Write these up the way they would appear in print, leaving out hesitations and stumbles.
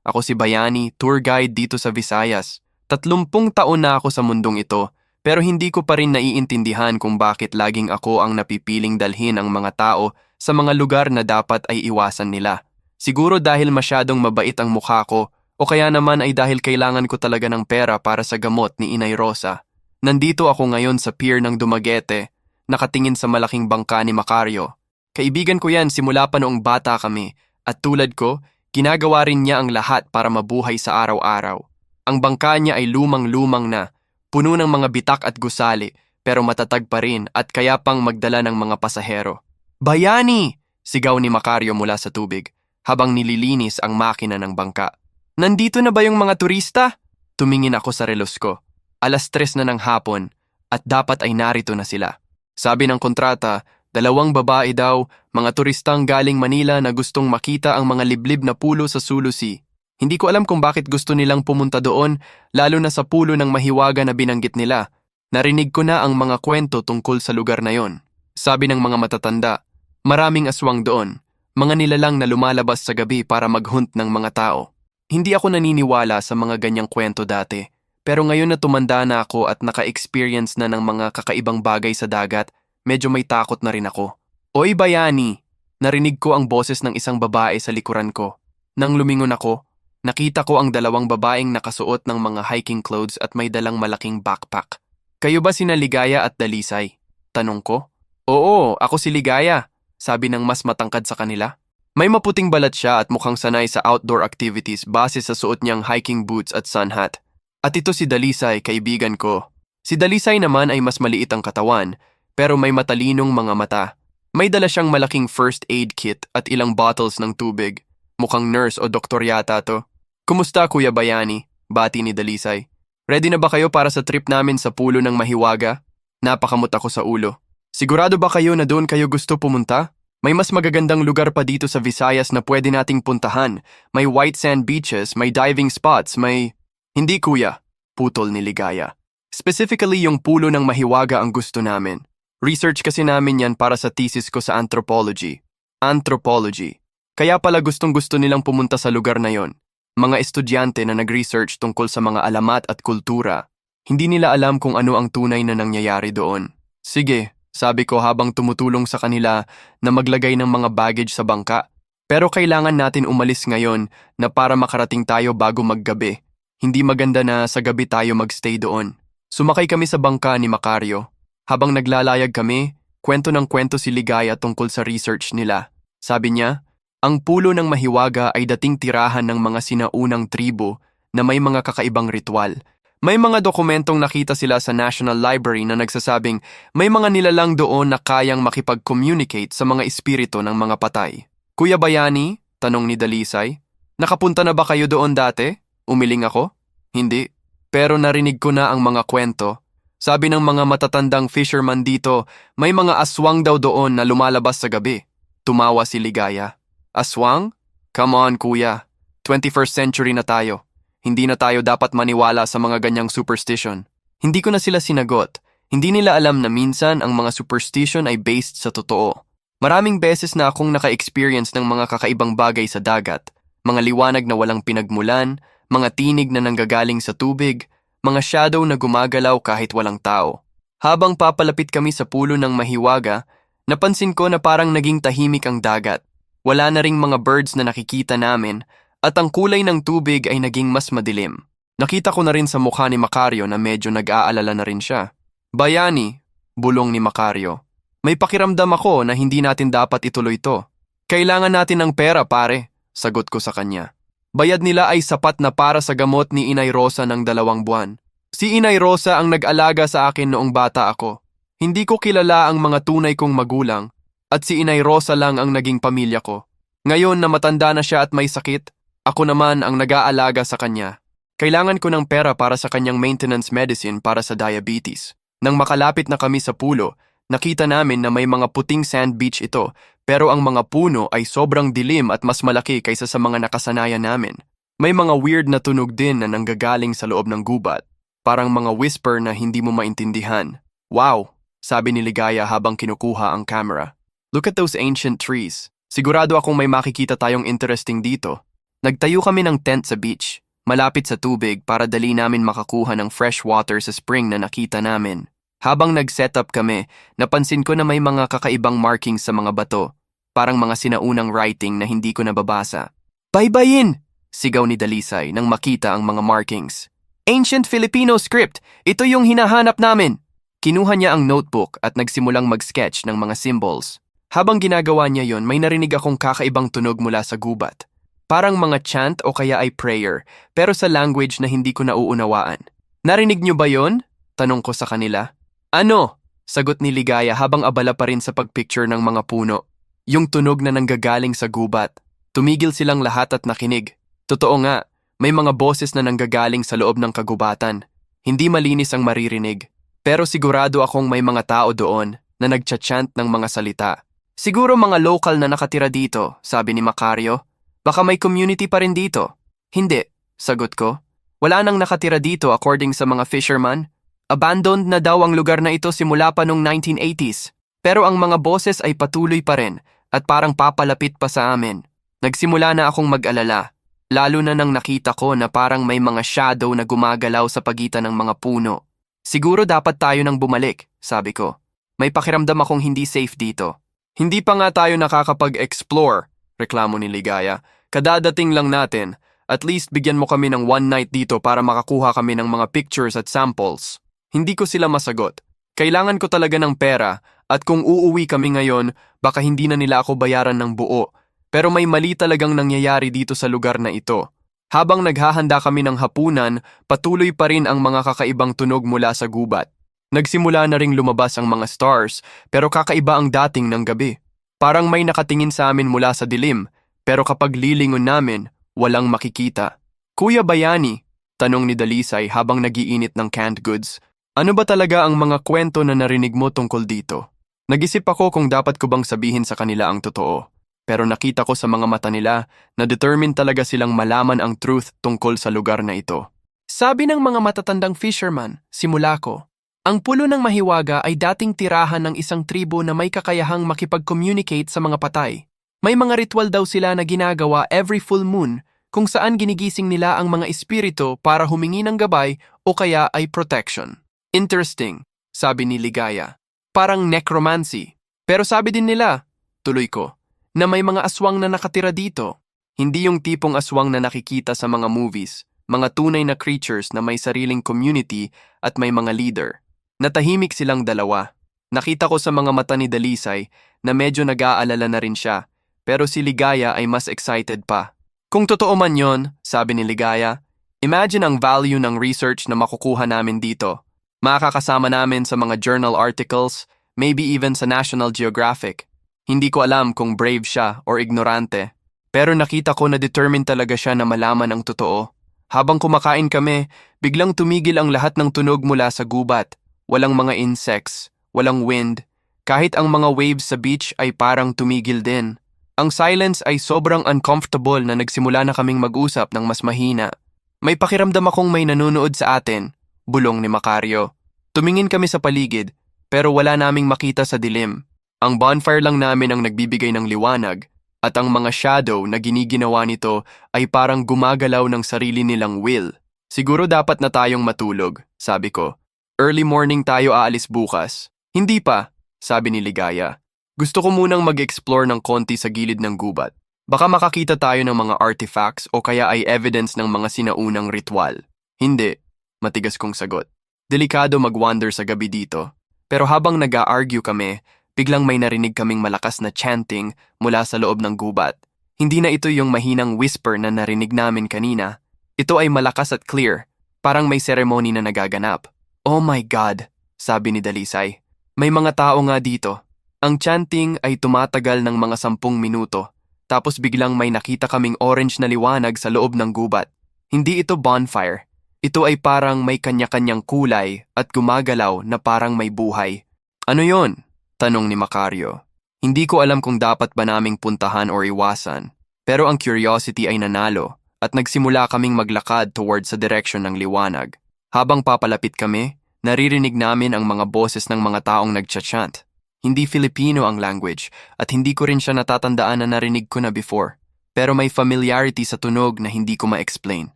Ako si Bayani, tour guide dito sa Visayas. 30 taon na ako sa mundong ito, pero hindi ko pa rin naiintindihan kung bakit laging ako ang napipiling dalhin ang mga tao sa mga lugar na dapat ay iwasan nila. Siguro dahil masyadong mabait ang mukha ko, o kaya naman ay dahil kailangan ko talaga ng pera para sa gamot ni Inay Rosa. Nandito ako ngayon sa pier ng Dumaguete, nakatingin sa malaking bangka ni Macario. Kaibigan ko yan simula pa noong bata kami, at tulad ko, ginagawa rin niya ang lahat para mabuhay sa araw-araw. Ang bangka niya ay lumang-lumang na, puno ng mga bitak at gusali, pero matatag pa rin at kaya pang magdala ng mga pasahero. Bayani! Sigaw ni Macario mula sa tubig, habang nililinis ang makina ng bangka. Nandito na ba yung mga turista? Tumingin ako sa relos ko. 3:00 na ng hapon, at dapat ay narito na sila. Sabi ng kontrata, 2 babae daw, mga turistang galing Manila na gustong makita ang mga liblib na pulo sa Sulu Sea. Hindi ko alam kung bakit gusto nilang pumunta doon, lalo na sa pulo ng Mahiwaga na binanggit nila. Narinig ko na ang mga kwento tungkol sa lugar na yon. Sabi ng mga matatanda, maraming aswang doon, mga nilalang na lumalabas sa gabi para maghunt ng mga tao. Hindi ako naniniwala sa mga ganyang kwento dati, pero ngayon na tumanda na ako at naka-experience na ng mga kakaibang bagay sa dagat, medyo may takot na rin ako. Oy Bayani! Narinig ko ang boses ng isang babae sa likuran ko. Nang lumingon ako, nakita ko ang 2 babaeng nakasuot ng mga hiking clothes at may dalang malaking backpack. Kayo ba sina Ligaya at Dalisay? Tanong ko. Oo, ako si Ligaya, sabi ng mas matangkad sa kanila. May maputing balat siya at mukhang sanay sa outdoor activities base sa suot niyang hiking boots at sun hat. At ito si Dalisay, kaibigan ko. Si Dalisay naman ay mas maliit ang katawan, pero may matalinong mga mata. May dala siyang malaking first aid kit at ilang bottles ng tubig. Mukhang nurse o doktor yata to. Kumusta Kuya Bayani? Bati ni Dalisay. Ready na ba kayo para sa trip namin sa pulo ng Mahiwaga? Napakamot ako sa ulo. Sigurado ba kayo na doon kayo gusto pumunta? May mas magagandang lugar pa dito sa Visayas na pwede nating puntahan. May white sand beaches, may diving spots, may... Hindi kuya, putol ni Ligaya. Specifically yung pulo ng Mahiwaga ang gusto namin. Research kasi namin yan para sa thesis ko sa anthropology. Anthropology. Kaya pala gustong-gusto nilang pumunta sa lugar na yon. Mga estudyante na nag-research tungkol sa mga alamat at kultura. Hindi nila alam kung ano ang tunay na nangyayari doon. Sige, sabi ko habang tumutulong sa kanila na maglagay ng mga baggage sa bangka. Pero kailangan natin umalis ngayon na para makarating tayo bago maggabi. Hindi maganda na sa gabi tayo magstay doon. Sumakay kami sa bangka ni Macario. Habang naglalayag kami, kwento ng kwento si Ligaya tungkol sa research nila. Sabi niya, ang pulo ng Mahiwaga ay dating tirahan ng mga sinaunang tribo na may mga kakaibang ritual. May mga dokumentong nakita sila sa National Library na nagsasabing may mga nilalang doon na kayang makipag-communicate sa mga espiritu ng mga patay. Kuya Bayani? Tanong ni Dalisay. Nakapunta na ba kayo doon dati? Umiling ako? Hindi. Pero narinig ko na ang mga kwento. Sabi ng mga matatandang fisherman dito, may mga aswang daw doon na lumalabas sa gabi. Tumawa si Ligaya. Aswang? Come on kuya. 21st century na tayo. Hindi na tayo dapat maniwala sa mga ganyang superstition. Hindi ko na sila sinagot. Hindi nila alam na minsan ang mga superstition ay based sa totoo. Maraming beses na akong naka-experience ng mga kakaibang bagay sa dagat. Mga liwanag na walang pinagmulan, mga tinig na nanggagaling sa tubig, mga shadow na gumagalaw kahit walang tao. Habang papalapit kami sa pulo ng Mahiwaga, napansin ko na parang naging tahimik ang dagat. Wala na ring mga birds na nakikita namin at ang kulay ng tubig ay naging mas madilim. Nakita ko na rin sa mukha ni Macario na medyo nag-aalala na rin siya. Bayani, bulong ni Macario. May pakiramdam ako na hindi natin dapat ituloy to. Kailangan natin ng pera pare, sagot ko sa kanya. Bayad nila ay sapat na para sa gamot ni Inay Rosa ng 2 buwan. Si Inay Rosa ang nag-alaga sa akin noong bata ako. Hindi ko kilala ang mga tunay kong magulang at si Inay Rosa lang ang naging pamilya ko. Ngayon na matanda na siya at may sakit, ako naman ang nag-aalaga sa kanya. Kailangan ko ng pera para sa kanyang maintenance medicine para sa diabetes. Nang makalapit na kami sa pulo, nakita namin na may mga puting sand beach ito, pero ang mga puno ay sobrang dilim at mas malaki kaysa sa mga nakasanayan namin. May mga weird na tunog din na nanggagaling sa loob ng gubat, parang mga whisper na hindi mo maintindihan. Wow, sabi ni Ligaya habang kinukuha ang camera. Look at those ancient trees. Sigurado akong may makikita tayong interesting dito. Nagtayo kami ng tent sa beach, malapit sa tubig para dali namin makakuha ng fresh water sa spring na nakita namin. Habang nag-setup kami, napansin ko na may mga kakaibang markings sa mga bato, parang mga sinaunang writing na hindi ko nababasa. Baybayin! Sigaw ni Dalisay nang makita ang mga markings. Ancient Filipino script! Ito yung hinahanap namin! Kinuha niya ang notebook at nagsimulang mag-sketch ng mga symbols. Habang ginagawa niya yon, may narinig akong kakaibang tunog mula sa gubat. Parang mga chant o kaya ay prayer, pero sa language na hindi ko nauunawaan. Narinig niyo ba yon? Tanong ko sa kanila. Ano? Sagot ni Ligaya habang abala pa rin sa pagpicture ng mga puno. Yung tunog na nanggagaling sa gubat. Tumigil silang lahat at nakinig. Totoo nga, may mga boses na nanggagaling sa loob ng kagubatan. Hindi malinis ang maririnig. Pero sigurado akong may mga tao doon na nagcha-chant ng mga salita. Siguro mga local na nakatira dito, sabi ni Macario. Baka may community pa rin dito. Hindi, sagot ko. Wala nang nakatira dito according sa mga fisherman. Abandoned na daw ang lugar na ito simula pa noong 1980s. Pero ang mga boses ay patuloy pa rin at parang papalapit pa sa amin. Nagsimula na akong mag-alala. Lalo na nang nakita ko na parang may mga shadow na gumagalaw sa pagitan ng mga puno. Siguro dapat tayo nang bumalik, sabi ko. May pakiramdam akong hindi safe dito. Hindi pa nga tayo nakakapag-explore, reklamo ni Ligaya. Kadadating lang natin. At least bigyan mo kami ng one night dito para makakuha kami ng mga pictures at samples. Hindi ko sila masagot. Kailangan ko talaga ng pera at kung uuwi kami ngayon, baka hindi na nila ako bayaran ng buo. Pero may mali talagang nangyayari dito sa lugar na ito. Habang naghahanda kami ng hapunan, patuloy pa rin ang mga kakaibang tunog mula sa gubat. Nagsimula na ring lumabas ang mga stars, pero kakaiba ang dating ng gabi. Parang may nakatingin sa amin mula sa dilim, pero kapag lilingon namin, walang makikita. Kuya Bayani, tanong ni Dalisay habang nagiinit ng canned goods, ano ba talaga ang mga kwento na narinig mo tungkol dito? Nag-isip ako kung dapat ko bang sabihin sa kanila ang totoo. Pero nakita ko sa mga mata nila na determined talaga silang malaman ang truth tungkol sa lugar na ito. Sabi ng mga matatandang fisherman, simula ko, ang pulo ng Mahiwaga ay dating tirahan ng isang tribo na may kakayahang makipag-communicate sa mga patay. May mga ritual daw sila na ginagawa every full moon kung saan ginigising nila ang mga espiritu para humingi ng gabay o kaya ay protection. Interesting, sabi ni Ligaya. Parang necromancy. Pero sabi din nila, tuloy ko, na may mga aswang na nakatira dito. Hindi yung tipong aswang na nakikita sa mga movies, mga tunay na creatures na may sariling community at may mga leader. Natahimik silang dalawa. Nakita ko sa mga mata ni Dalisay na medyo nag-aalala na rin siya, pero si Ligaya ay mas excited pa. Kung totoo man yon, sabi ni Ligaya, imagine ang value ng research na makukuha namin dito. Makakasama namin sa mga journal articles, maybe even sa National Geographic. Hindi ko alam kung brave siya or ignorante. Pero nakita ko na determined talaga siya na malaman ang totoo. Habang kumakain kami, biglang tumigil ang lahat ng tunog mula sa gubat. Walang mga insects, walang wind. Kahit ang mga waves sa beach ay parang tumigil din. Ang silence ay sobrang uncomfortable na nagsimula na kaming mag-usap ng mas mahina. May pakiramdam akong may nanonood sa atin. Bulong ni Macario. Tumingin kami sa paligid, pero wala naming makita sa dilim. Ang bonfire lang namin ang nagbibigay ng liwanag, at ang mga shadow na giniginawa nito ay parang gumagalaw ng sarili nilang will. Siguro dapat na tayong matulog, sabi ko. Early morning tayo aalis bukas. Hindi pa, sabi ni Ligaya. Gusto ko munang mag-explore ng konti sa gilid ng gubat. Baka makakita tayo ng mga artifacts o kaya ay evidence ng mga sinaunang ritual. Hindi. Matigas kong sagot. Delikado mag-wander sa gabi dito. Pero habang nag-a-argue kami, biglang may narinig kaming malakas na chanting mula sa loob ng gubat. Hindi na ito yung mahinang whisper na narinig namin kanina. Ito ay malakas at clear, parang may ceremony na nagaganap. Oh my God, sabi ni Dalisay. May mga tao nga dito. Ang chanting ay tumatagal ng mga 10 minuto, tapos biglang may nakita kaming orange na liwanag sa loob ng gubat. Hindi ito bonfire. Ito ay parang may kanya-kanyang kulay at gumagalaw na parang may buhay. Ano yon? Tanong ni Macario. Hindi ko alam kung dapat ba naming puntahan o iwasan, pero ang curiosity ay nanalo at nagsimula kaming maglakad towards sa direksyon ng liwanag. Habang papalapit kami, naririnig namin ang mga boses ng mga taong nagcha-chant. Hindi Filipino ang language at hindi ko rin siya natatandaan na narinig ko na before. pero may familiarity sa tunog na hindi ko ma-explain.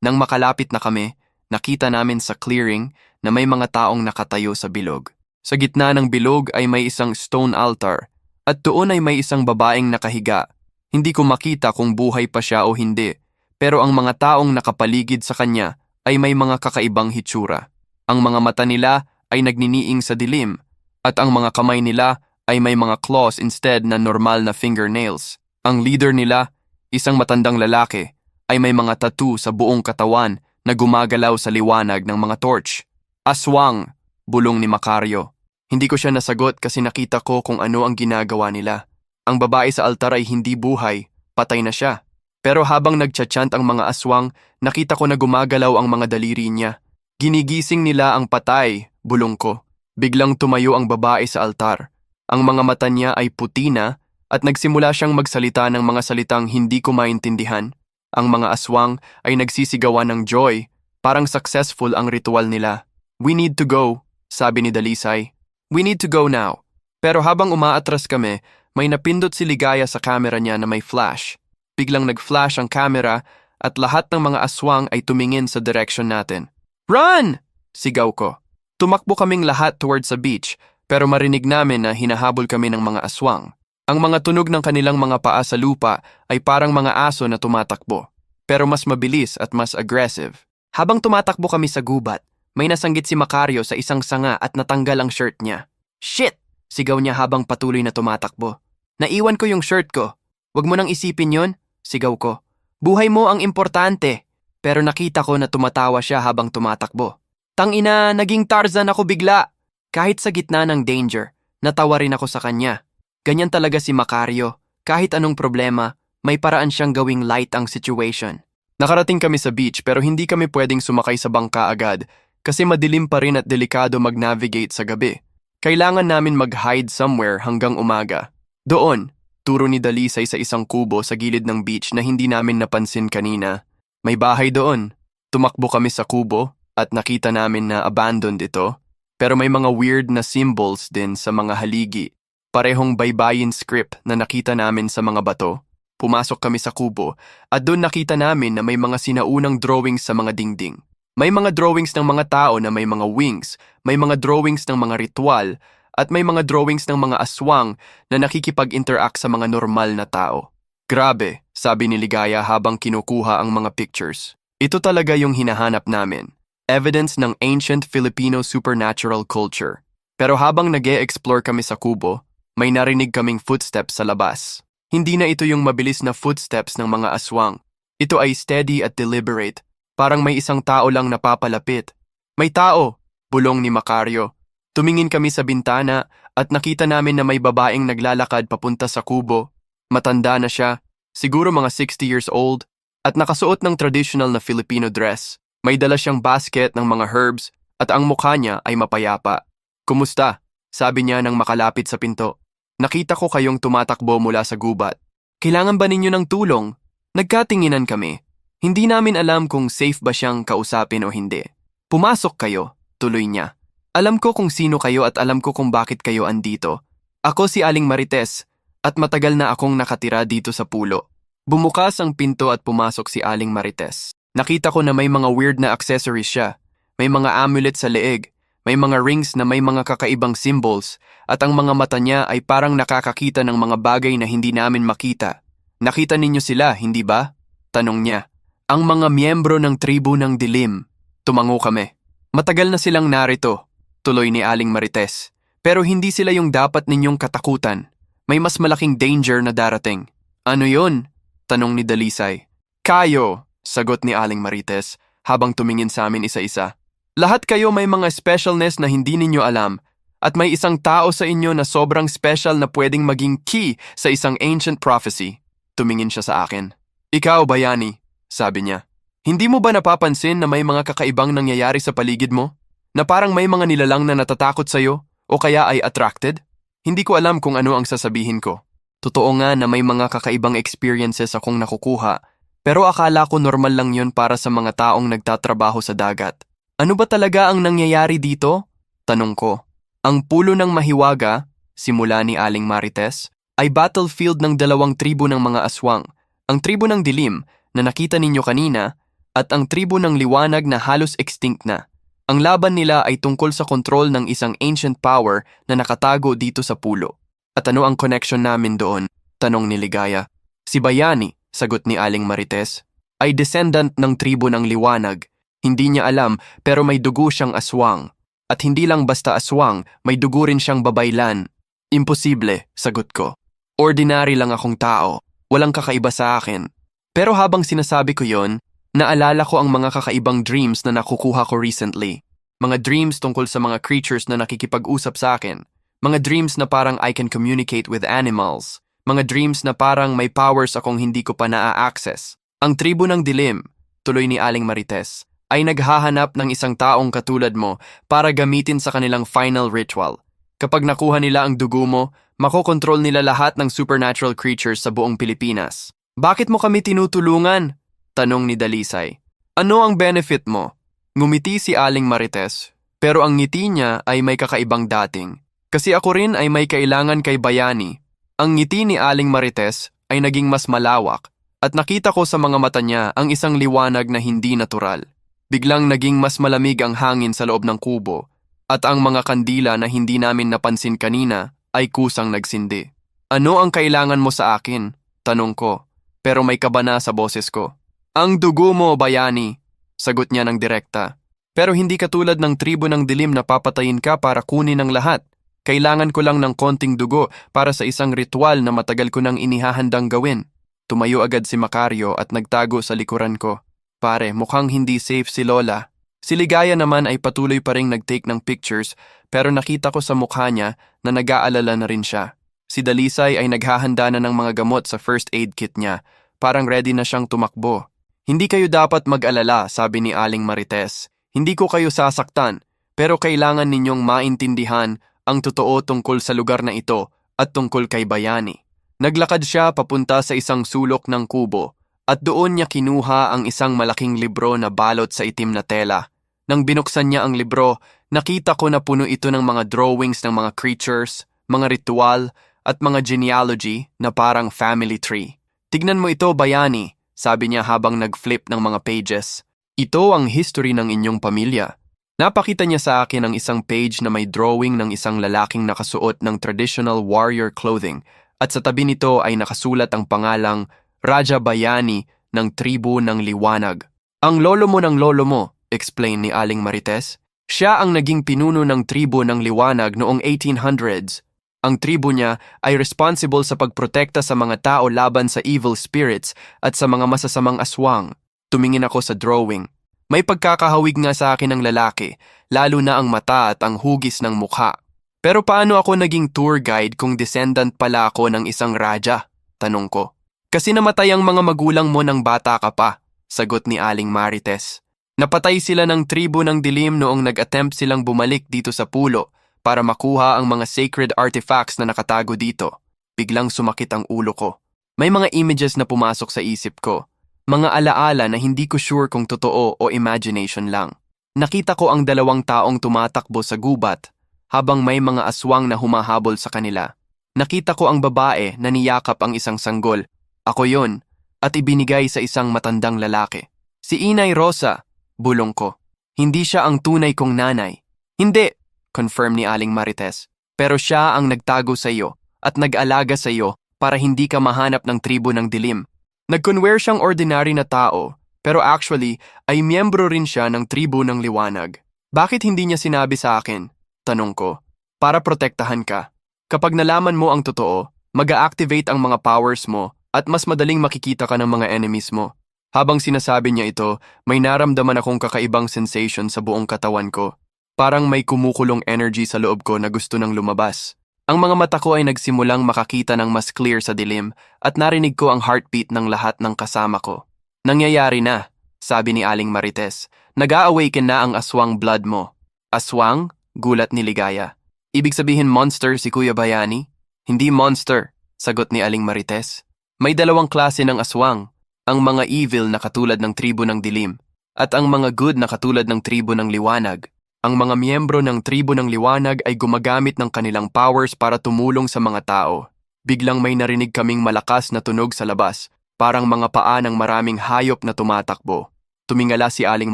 Nang makalapit na kami, nakita namin sa clearing na may mga taong nakatayo sa bilog. Sa gitna ng bilog ay may isang stone altar at doon ay may isang babaeng nakahiga. Hindi ko makita kung buhay pa siya o hindi, pero ang mga taong nakapaligid sa kanya ay may mga kakaibang hitsura. Ang mga mata nila ay nagniniing sa dilim at ang mga kamay nila ay may mga claws instead na normal na fingernails. Ang leader nila, isang matandang lalaki, ay may mga tattoo sa buong katawan na gumagalaw sa liwanag ng mga torch. Aswang, bulong ni Macario. Hindi ko siya nasagot kasi nakita ko kung ano ang ginagawa nila. Ang babae sa altar ay hindi buhay, patay na siya. Pero habang nagchachant ang mga aswang, nakita ko na gumagalaw ang mga daliri niya. Ginigising nila ang patay, bulong ko. Biglang tumayo ang babae sa altar. Ang mga mata niya ay puti na at nagsimula siyang magsalita ng mga salitang hindi ko maintindihan. Ang mga aswang ay nagsisigawan ng joy, parang successful ang ritual nila. "We need to go," sabi ni Dalisay. "We need to go now." Pero habang umaatras kami, may napindot si Ligaya sa camera niya na may flash. Biglang nag-flash ang camera at lahat ng mga aswang ay tumingin sa direction natin. "Run!" sigaw ko. Tumakbo kaming lahat towards sa beach, pero marinig namin na hinahabol kami ng mga aswang. Ang mga tunog ng kanilang mga paa sa lupa ay parang mga aso na tumatakbo, pero mas mabilis at mas aggressive. Habang tumatakbo kami sa gubat, may nasanggit si Macario sa isang sanga at natanggal ang shirt niya. "Shit!" sigaw niya habang patuloy na tumatakbo. "Naiwan ko yung shirt ko." "Wag mo nang isipin yon," sigaw ko. "Buhay mo ang importante." Pero nakita ko na tumatawa siya habang tumatakbo. Tangina, naging Tarzan ako bigla. Kahit sa gitna ng danger, natawa rin ako sa kanya. Ganyan talaga si Macario. Kahit anong problema, may paraan siyang gawing light ang situation. Nakarating kami sa beach pero hindi kami pwedeng sumakay sa bangka agad kasi madilim pa rin at delikado mag-navigate sa gabi. Kailangan namin mag-hide somewhere hanggang umaga. Doon, turo ni Dalisay sa isang kubo sa gilid ng beach na hindi namin napansin kanina. May bahay doon. Tumakbo kami sa kubo at nakita namin na abandoned ito. Pero may mga weird na symbols din sa mga haligi. Parehong baybayin script na nakita namin sa mga bato. Pumasok kami sa kubo at doon nakita namin na may mga sinaunang drawings sa mga dingding. May mga drawings ng mga tao na may mga wings, may mga drawings ng mga ritual, at may mga drawings ng mga aswang na nakikipag-interact sa mga normal na tao. "Grabe," sabi ni Ligaya habang kinukuha ang mga pictures. "Ito talaga yung hinahanap namin. Evidence ng ancient Filipino supernatural culture." Pero habang nag-e-explore kami sa kubo, may narinig kaming footsteps sa labas. Hindi na ito yung mabilis na footsteps ng mga aswang. Ito ay steady at deliberate. Parang may isang tao lang napapalapit. "May tao!" bulong ni Macario. Tumingin kami sa bintana at nakita namin na may babaeng naglalakad papunta sa kubo. Matanda na siya, siguro mga 60 years old, at nakasuot ng traditional na Filipino dress. May dala siyang basket ng mga herbs at ang mukha niya ay mapayapa. "Kumusta?" sabi niya nang makalapit sa pinto. "Nakita ko kayong tumatakbo mula sa gubat. Kailangan ba ninyo ng tulong?" Nagkatinginan kami. Hindi namin alam kung safe ba siyang kausapin o hindi. "Pumasok kayo," tuloy niya. "Alam ko kung sino kayo at alam ko kung bakit kayo andito. Ako si Aling Marites at matagal na akong nakatira dito sa pulo." Bumukas ang pinto at pumasok si Aling Marites. Nakita ko na may mga weird na accessories siya. May mga amulet sa leeg, may mga rings na may mga kakaibang symbols, at ang mga mata niya ay parang nakakakita ng mga bagay na hindi namin makita. "Nakita ninyo sila, hindi ba?" tanong niya. "Ang mga miyembro ng tribu ng dilim." Tumango kami. "Matagal na silang narito," tuloy ni Aling Marites. "Pero hindi sila yung dapat ninyong katakutan. May mas malaking danger na darating." "Ano yun?" tanong ni Dalisay. "Kayo," sagot ni Aling Marites habang tumingin sa amin isa-isa. "Lahat kayo may mga specialness na hindi ninyo alam at may isang tao sa inyo na sobrang special na pwedeng maging key sa isang ancient prophecy." Tumingin siya sa akin. "Ikaw, bayani," sabi niya. "Hindi mo ba napapansin na may mga kakaibang nangyayari sa paligid mo? Na parang may mga nilalang na natatakot sa'yo o kaya ay attracted?" Hindi ko alam kung ano ang sasabihin ko. Totoo nga na may mga kakaibang experiences akong nakukuha, pero akala ko normal lang yun para sa mga taong nagtatrabaho sa dagat. "Ano ba talaga ang nangyayari dito?" tanong ko. "Ang pulo ng Mahiwaga," simula ni Aling Marites, "ay battlefield ng dalawang tribo ng mga aswang. Ang tribo ng dilim na nakita ninyo kanina at ang tribo ng liwanag na halos extinct na. Ang laban nila ay tungkol sa kontrol ng isang ancient power na nakatago dito sa pulo. At ano ang connection namin doon? Tanong ni Ligaya. Si Bayani, sagot ni Aling Marites, ay descendant ng tribo ng liwanag. Hindi niya alam pero may dugo siyang aswang. At hindi lang basta aswang, may dugo rin siyang babaylan. Imposible, sagot ko. Ordinary lang akong tao. Walang kakaiba sa akin. Pero habang sinasabi ko yon, naalala ko ang mga kakaibang dreams na nakukuha ko recently. Mga dreams tungkol sa mga creatures na nakikipag-usap sa akin. Mga dreams na parang I can communicate with animals. Mga dreams na parang may powers akong hindi ko pa naa-access. Ang tribo ng dilim, tuloy ni Aling Marites, ay naghahanap ng isang taong katulad mo para gamitin sa kanilang final ritual. Kapag nakuha nila ang dugo mo, makokontrol nila lahat ng supernatural creatures sa buong Pilipinas. Bakit mo kami tinutulungan? Tanong ni Dalisay. Ano ang benefit mo? Ngumiti si Aling Marites, pero ang ngiti niya ay may kakaibang dating. Kasi ako rin ay may kailangan kay Bayani. Ang ngiti ni Aling Marites ay naging mas malawak at nakita ko sa mga mata niya ang isang liwanag na hindi natural. Biglang naging mas malamig ang hangin sa loob ng kubo at ang mga kandila na hindi namin napansin kanina ay kusang nagsindi. Ano ang kailangan mo sa akin? Tanong ko, pero may kaba na sa boses ko. Ang dugo mo, Bayani, sagot niya ng direkta. Pero hindi katulad ng tribo ng dilim na papatayin ka para kunin ang lahat. Kailangan ko lang ng konting dugo para sa isang ritual na matagal ko nang inihahandang gawin. Tumayo agad si Macario at nagtago sa likuran ko. Pare, mukhang hindi safe si Lola. Si Ligaya naman ay patuloy pa ring nag-take ng pictures pero nakita ko sa mukha niya na nag-aalala na rin siya. Si Dalisay ay naghahanda na ng mga gamot sa first aid kit niya. Parang ready na siyang tumakbo. Hindi kayo dapat mag-alala, sabi ni Aling Marites. Hindi ko kayo sasaktan, pero kailangan ninyong maintindihan ang totoo tungkol sa lugar na ito at tungkol kay Bayani. Naglakad siya papunta sa isang sulok ng kubo. At doon niya kinuha ang isang malaking libro na balot sa itim na tela. Nang binuksan niya ang libro, nakita ko na puno ito ng mga drawings ng mga creatures, mga ritual, at mga genealogy na parang family tree. Tignan mo ito, Bayani, sabi niya habang nag-flip ng mga pages. Ito ang history ng inyong pamilya. Napakita niya sa akin ang isang page na may drawing ng isang lalaking nakasuot ng traditional warrior clothing at sa tabi nito ay nakasulat ang pangalang Raja Bayani ng tribo ng liwanag. Ang lolo mo ng lolo mo, explain ni Aling Marites, siya ang naging pinuno ng tribo ng liwanag noong 1800s. Ang tribo niya ay responsible sa pagprotekta sa mga tao laban sa evil spirits at sa mga masasamang aswang. Tumingin ako sa drawing. May pagkakahawig nga sa akin ng lalaki, lalo na ang mata at ang hugis ng mukha. Pero paano ako naging tour guide kung descendant pala ako ng isang raja? Tanong ko. Kasi namatay ang mga magulang mo ng bata ka pa, sagot ni Aling Marites. Napatay sila ng tribo ng dilim noong nag-attempt silang bumalik dito sa pulo para makuha ang mga sacred artifacts na nakatago dito. Biglang sumakit ang ulo ko. May mga images na pumasok sa isip ko. Mga alaala na hindi ko sure kung totoo o imagination lang. Nakita ko ang dalawang taong tumatakbo sa gubat habang may mga aswang na humahabol sa kanila. Nakita ko ang babae na niyakap ang isang sanggol. Ako yon, at ibinigay sa isang matandang lalaki. Si Inay Rosa, bulong ko. Hindi siya ang tunay kong nanay. Hindi, confirm ni Aling Marites. Pero siya ang nagtago sa iyo at nag-alaga sa iyo para hindi ka mahanap ng tribo ng dilim. Nag-conware siyang ordinary na tao, pero actually ay miyembro rin siya ng tribo ng liwanag. Bakit hindi niya sinabi sa akin? Tanong ko. Para protektahan ka. Kapag nalaman mo ang totoo, mag-a-activate ang mga powers mo at mas madaling makikita ka ng mga enemies mo. Habang sinasabi niya ito, may naramdaman akong kakaibang sensation sa buong katawan ko. Parang may kumukulong energy sa loob ko na gusto nang lumabas. Ang mga mata ko ay nagsimulang makakita ng mas clear sa dilim at narinig ko ang heartbeat ng lahat ng kasama ko. Nangyayari na, sabi ni Aling Marites. Nag-a-awaken na ang aswang blood mo. Aswang? Gulat ni Ligaya. Ibig sabihin monster si Kuya Bayani? Hindi monster, sagot ni Aling Marites. May dalawang klase ng aswang, ang mga evil na katulad ng tribo ng dilim, at ang mga good na katulad ng tribo ng liwanag. Ang mga miyembro ng tribo ng liwanag ay gumagamit ng kanilang powers para tumulong sa mga tao. Biglang may narinig kaming malakas na tunog sa labas, parang mga paa ng maraming hayop na tumatakbo. Tumingala si Aling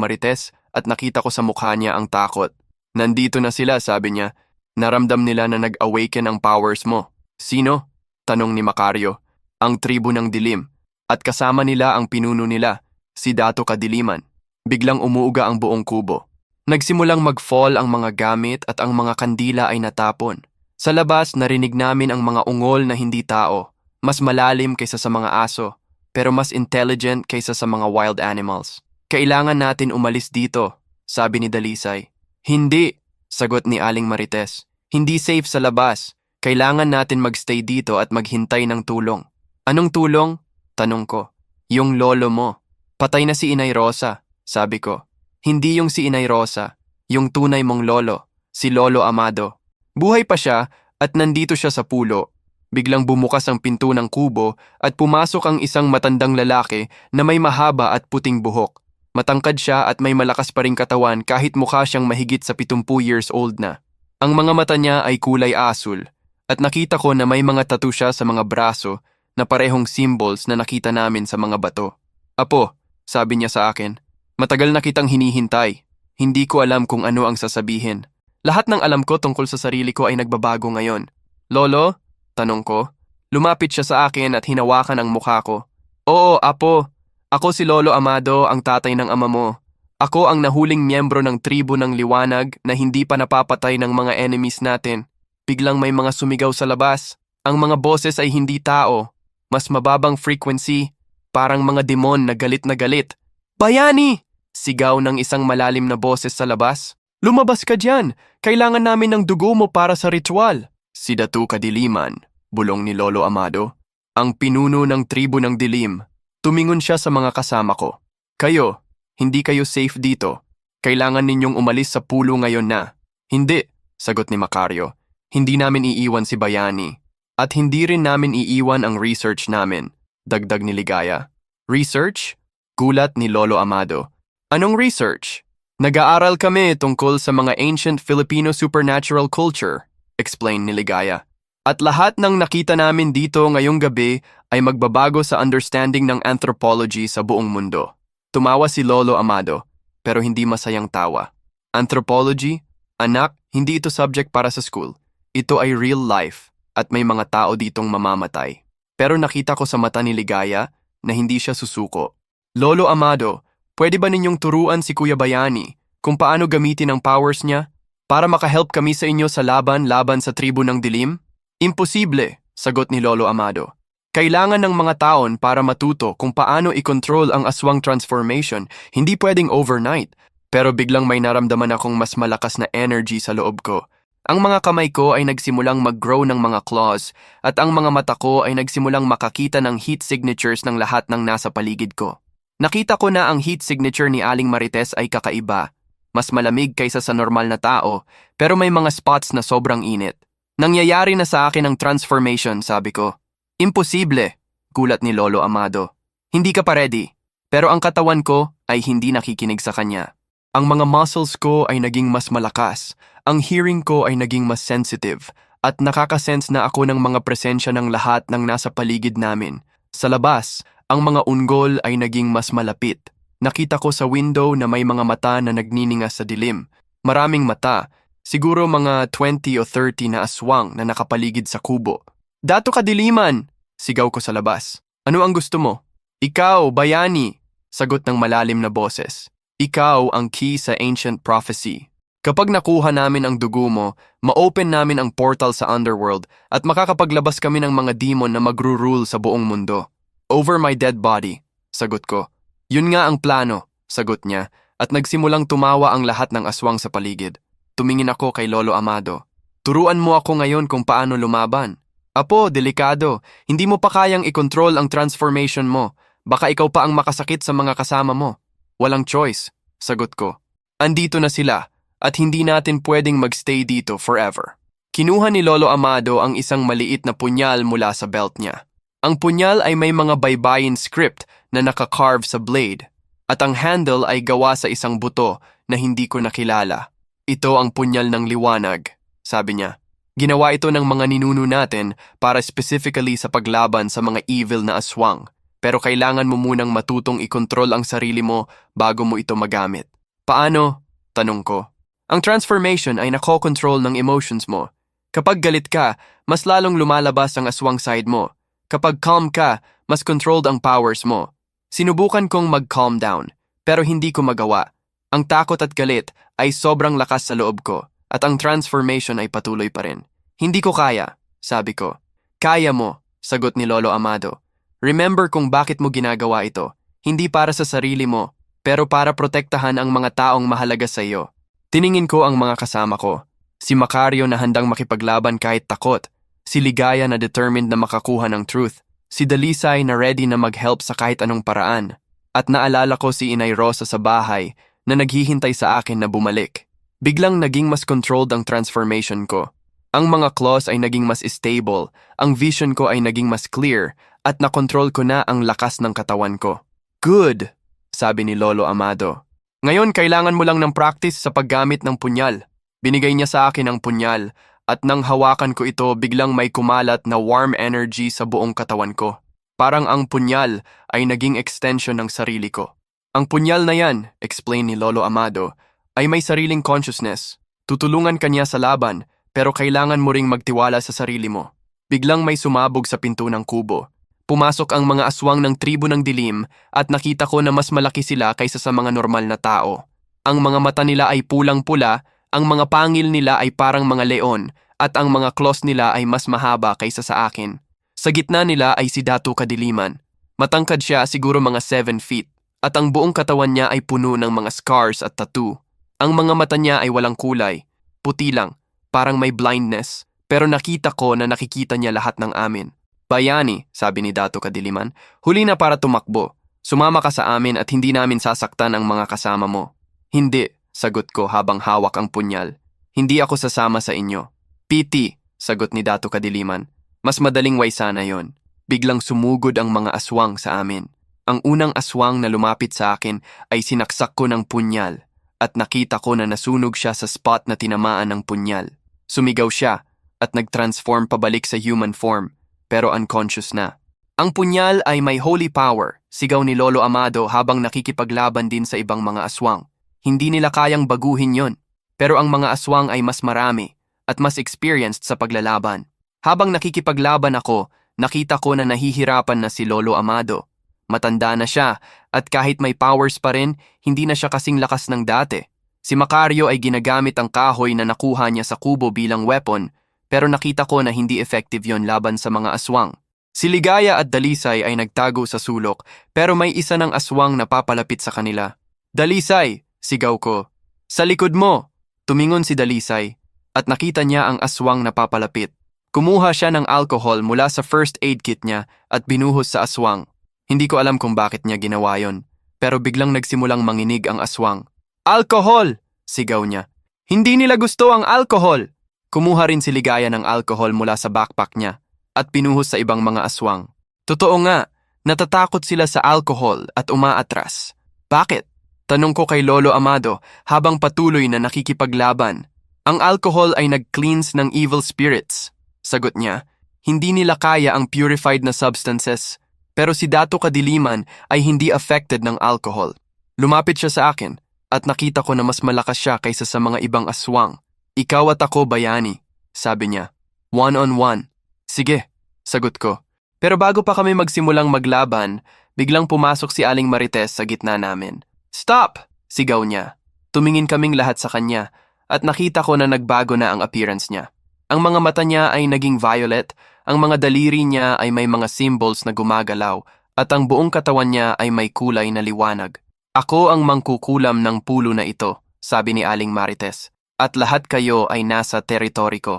Marites at nakita ko sa mukha niya ang takot. Nandito na sila, sabi niya. Naramdam nila na nag-awaken ang powers mo. Sino? Tanong ni Macario. Ang tribo ng dilim. At kasama nila ang pinuno nila, si Dato Kadiliman. Biglang umuuga ang buong kubo. Nagsimulang mag-fall ang mga gamit at ang mga kandila ay natapon. Sa labas, narinig namin ang mga ungol na hindi tao. Mas malalim kaysa sa mga aso, pero mas intelligent kaysa sa mga wild animals. Kailangan natin umalis dito, sabi ni Dalisay. Hindi, sagot ni Aling Marites. Hindi safe sa labas. Kailangan natin magstay dito at maghintay ng tulong. Anong tulong? Tanong ko. Yung lolo mo. Patay na si Inay Rosa, sabi ko. Hindi yung si Inay Rosa, yung tunay mong lolo, si Lolo Amado. Buhay pa siya at nandito siya sa pulo. Biglang bumukas ang pinto ng kubo at pumasok ang isang matandang lalaki na may mahaba at puting buhok. Matangkad siya at may malakas pa ring katawan kahit mukha siyang mahigit sa 70 years old na. Ang mga mata niya ay kulay asul at nakita ko na may mga tattoo siya sa mga braso na parehong symbols na nakita namin sa mga bato. Apo, sabi niya sa akin, matagal na kitang hinihintay. Hindi ko alam kung ano ang sasabihin. Lahat ng alam ko tungkol sa sarili ko ay nagbabago ngayon. Lolo? Tanong ko. Lumapit siya sa akin at hinawakan ang mukha ko. Oo, apo. Ako si Lolo Amado, ang tatay ng ama mo. Ako ang nahuling miyembro ng tribo ng liwanag na hindi pa napapatay ng mga enemies natin. Biglang may mga sumigaw sa labas. Ang mga boses ay hindi tao. Mas mababang frequency. Parang mga demon na galit na galit. Bayani! Sigaw ng isang malalim na boses sa labas. Lumabas ka dyan! Kailangan namin ng dugo mo para sa ritual. Si Dato Kadiliman, bulong ni Lolo Amado, ang pinuno ng tribo ng dilim. Tumingon siya sa mga kasama ko. Kayo, hindi kayo safe dito. Kailangan ninyong umalis sa pulo ngayon na. Hindi, sagot ni Macario. Hindi namin iiwan si Bayani. At hindi rin namin iiwan ang research namin, dagdag ni Ligaya. Research? Gulat ni Lolo Amado. Anong research? Nag-aaral kami tungkol sa mga ancient Filipino supernatural culture, explain ni Ligaya. At lahat ng nakita namin dito ngayong gabi ay magbabago sa understanding ng anthropology sa buong mundo. Tumawa si Lolo Amado, pero hindi masayang tawa. Anthropology? Anak, hindi ito subject para sa school. Ito ay real life at may mga tao ditong mamamatay. Pero nakita ko sa mata ni Ligaya na hindi siya susuko. Lolo Amado, pwede ba ninyong turuan si Kuya Bayani kung paano gamitin ang powers niya para makahelp kami sa inyo sa laban sa tribo ng dilim? Imposible, sagot ni Lolo Amado. Kailangan ng mga taon para matuto kung paano i-control ang aswang transformation, hindi pwedeng overnight. Pero biglang may naramdaman akong mas malakas na energy sa loob ko. Ang mga kamay ko ay nagsimulang mag-grow ng mga claws at ang mga mata ko ay nagsimulang makakita ng heat signatures ng lahat ng nasa paligid ko. Nakita ko na ang heat signature ni Aling Marites ay kakaiba. Mas malamig kaysa sa normal na tao, pero may mga spots na sobrang init. Nangyayari na sa akin ang transformation, sabi ko. Imposible, gulat ni Lolo Amado. Hindi ka pa ready, pero ang katawan ko ay hindi nakikinig sa kanya. Ang mga muscles ko ay naging mas malakas, ang hearing ko ay naging mas sensitive, at nakakasense na ako ng mga presensya ng lahat ng nasa paligid namin. Sa labas, ang mga unggol ay naging mas malapit. Nakita ko sa window na may mga mata na nagniningas sa dilim. Maraming mata, siguro mga 20 o 30 na aswang na nakapaligid sa kubo. Dato Kadiliman! Sigaw ko sa labas. Ano ang gusto mo? Ikaw, Bayani! Sagot ng malalim na boses. Ikaw ang key sa ancient prophecy. Kapag nakuha namin ang dugo mo, ma-open namin ang portal sa underworld at makakapaglabas kami ng mga demon na magru-rule sa buong mundo. Over my dead body, sagot ko. Yun nga ang plano, sagot niya, at nagsimulang tumawa ang lahat ng aswang sa paligid. Tumingin ako kay Lolo Amado. Turuan mo ako ngayon kung paano lumaban. Apo, delikado. Hindi mo pa kayang i-control ang transformation mo. Baka ikaw pa ang makasakit sa mga kasama mo. Walang choice, sagot ko. Andito na sila, at hindi natin pwedeng magstay dito forever. Kinuha ni Lolo Amado ang isang maliit na punyal mula sa belt niya. Ang punyal ay may mga baybayin script na nakakarve sa blade, at ang handle ay gawa sa isang buto na hindi ko nakilala. Ito ang punyal ng liwanag, sabi niya. Ginawa ito ng mga ninuno natin para specifically sa paglaban sa mga evil na aswang. pero kailangan mo munang matutong ikontrol ang sarili mo bago mo ito magamit. Paano? Tanong ko. Ang transformation ay nakokontrol ng emotions mo. Kapag galit ka, mas lalong lumalabas ang aswang side mo. Kapag calm ka, mas controlled ang powers mo. Sinubukan kong mag-calm down, pero hindi ko magawa. Ang takot at galit ay sobrang lakas sa loob ko, at ang transformation ay patuloy pa rin. Hindi ko kaya, sabi ko. Kaya mo, sagot ni Lolo Amado. Remember kung bakit mo ginagawa ito. Hindi para sa sarili mo, pero para protektahan ang mga taong mahalaga sa iyo. Tiningin ko ang mga kasama ko. Si Macario na handang makipaglaban kahit takot. Si Ligaya na determined na makakuha ng truth. Si Dalisay na ready na mag-help sa kahit anong paraan. At naalala ko si Inay Rosa sa bahay na naghihintay sa akin na bumalik. Biglang naging mas controlled ang transformation ko. Ang mga claws ay naging mas stable, ang vision ko ay naging mas clear, at nakontrol ko na ang lakas ng katawan ko. Good, sabi ni Lolo Amado. Ngayon kailangan mo lang ng practice sa paggamit ng punyal. Binigay niya sa akin ang punyal, at nang hawakan ko ito biglang may kumalat na warm energy sa buong katawan ko. Parang ang punyal ay naging extension ng sarili ko. Ang punyal na yan, explain ni Lolo Amado, ay may sariling consciousness. Tutulungan ka niya sa laban, pero kailangan mo ring magtiwala sa sarili mo. Biglang may sumabog sa pinto ng kubo. Pumasok ang mga aswang ng tribo ng dilim at nakita ko na mas malaki sila kaysa sa mga normal na tao. Ang mga mata nila ay pulang-pula, ang mga pangil nila ay parang mga leon, at ang mga claws nila ay mas mahaba kaysa sa akin. Sa gitna nila ay si Datu Kadiliman. Matangkad siya, siguro mga 7 feet. At ang buong katawan niya ay puno ng mga scars at tattoo. Ang mga mata niya ay walang kulay, puti lang, parang may blindness, pero nakita ko na nakikita niya lahat ng amin. Bayani, sabi ni Dato Kadiliman, huli na para tumakbo. Sumama ka sa amin at hindi namin sasaktan ang mga kasama mo. Hindi, sagot ko habang hawak ang punyal. Hindi ako sasama sa inyo. PT, sagot ni Dato Kadiliman. Mas madaling way sana yon. Biglang sumugod ang mga aswang sa amin. Ang unang aswang na lumapit sa akin ay sinaksak ko ng punyal at nakita ko na nasunog siya sa spot na tinamaan ng punyal. Sumigaw siya at nag-transform pabalik sa human form pero unconscious na. Ang punyal ay may holy power, sigaw ni Lolo Amado habang nakikipaglaban din sa ibang mga aswang. Hindi nila kayang baguhin yon, pero ang mga aswang ay mas marami at mas experienced sa paglalaban. Habang nakikipaglaban ako, nakita ko na nahihirapan na si Lolo Amado. Matanda na siya at kahit may powers pa rin, hindi na siya kasing lakas ng dati. Si Macario ay ginagamit ang kahoy na nakuha niya sa kubo bilang weapon, pero nakita ko na hindi effective yon laban sa mga aswang. Si Ligaya at Dalisay ay nagtago sa sulok, pero may isa ng aswang na papalapit sa kanila. Dalisay, sigaw ko. Sa likod mo! Tumingon si Dalisay at nakita niya ang aswang na papalapit. Kumuha siya ng alcohol mula sa first aid kit niya at binuhos sa aswang. Hindi ko alam kung bakit niya ginawa yon, pero biglang nagsimulang manginig ang aswang. Alcohol! Sigaw niya. Hindi nila gusto ang alcohol! Kumuha rin si Ligaya ng alcohol mula sa backpack niya at pinuhos sa ibang mga aswang. Totoo nga, natatakot sila sa alcohol at umaatras. Bakit? Tanong ko kay Lolo Amado habang patuloy na nakikipaglaban. Ang alcohol ay nag-cleanse ng evil spirits. Sagot niya, hindi nila kaya ang purified na substances. Pero si Dato Kadiliman ay hindi affected ng alcohol. Lumapit siya sa akin at nakita ko na mas malakas siya kaysa sa mga ibang aswang. Ikaw at ako, Bayani, sabi niya. One-on-one. Sige, sagot ko. Pero bago pa kami magsimulang maglaban, biglang pumasok si Aling Marites sa gitna namin. Stop! Sigaw niya. Tumingin kaming lahat sa kanya at nakita ko na nagbago na ang appearance niya. Ang mga mata niya ay naging violet, ang mga daliri niya ay may mga symbols na gumagalaw, at ang buong katawan niya ay may kulay na liwanag. Ako ang mangkukulam ng pulo na ito, sabi ni Aling Marites, at lahat kayo ay nasa teritoryo ko.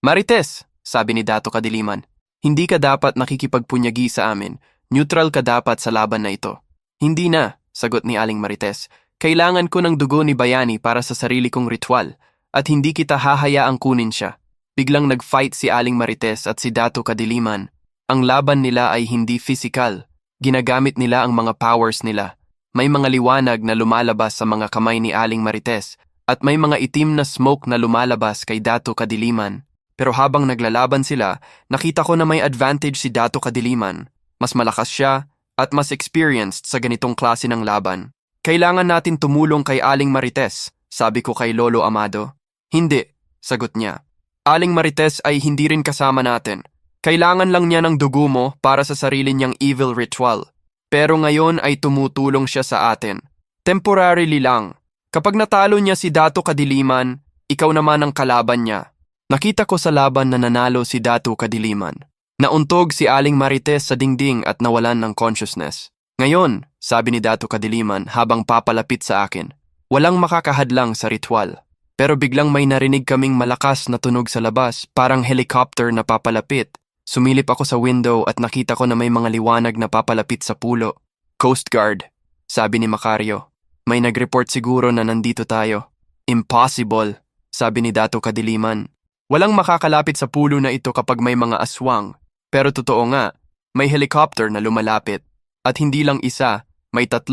Marites, sabi ni Dato Kadiliman, hindi ka dapat nakikipagpunyagi sa amin, neutral ka dapat sa laban na ito. Hindi na, sagot ni Aling Marites, kailangan ko ng dugo ni Bayani para sa sarili kong ritual, at hindi kita hahayaang kunin siya. Biglang nag-fight si Aling Marites at si Dato Kadiliman. Ang laban nila ay hindi physical. Ginagamit nila ang mga powers nila. May mga liwanag na lumalabas sa mga kamay ni Aling Marites at may mga itim na smoke na lumalabas kay Dato Kadiliman. Pero habang naglalaban sila, nakita ko na may advantage si Dato Kadiliman. Mas malakas siya at mas experienced sa ganitong klase ng laban. Kailangan natin tumulong kay Aling Marites, sabi ko kay Lolo Amado. Hindi, sagot niya. Aling Marites ay hindi rin kasama natin. Kailangan lang niya ng dugo mo para sa sarili niyang evil ritual. Pero ngayon ay tumutulong siya sa atin. Temporarily lang. Kapag natalo niya si Dato Kadiliman, ikaw naman ang kalaban niya. Nakita ko sa laban na nanalo si Dato Kadiliman. Nauntog si Aling Marites sa dingding at nawalan ng consciousness. Ngayon, sabi ni Dato Kadiliman habang papalapit sa akin, walang makakahadlang sa ritual. Pero biglang may narinig kaming malakas na tunog sa labas, parang helicopter na papalapit. Sumilip ako sa window at nakita ko na may mga liwanag na papalapit sa pulo. Coast Guard, sabi ni Macario. May nag-report siguro na nandito tayo. Impossible, sabi ni Dato Kadiliman. Walang makakalapit sa pulo na ito kapag may mga aswang. Pero totoo nga, may helicopter na lumalapit. At hindi lang isa, may 3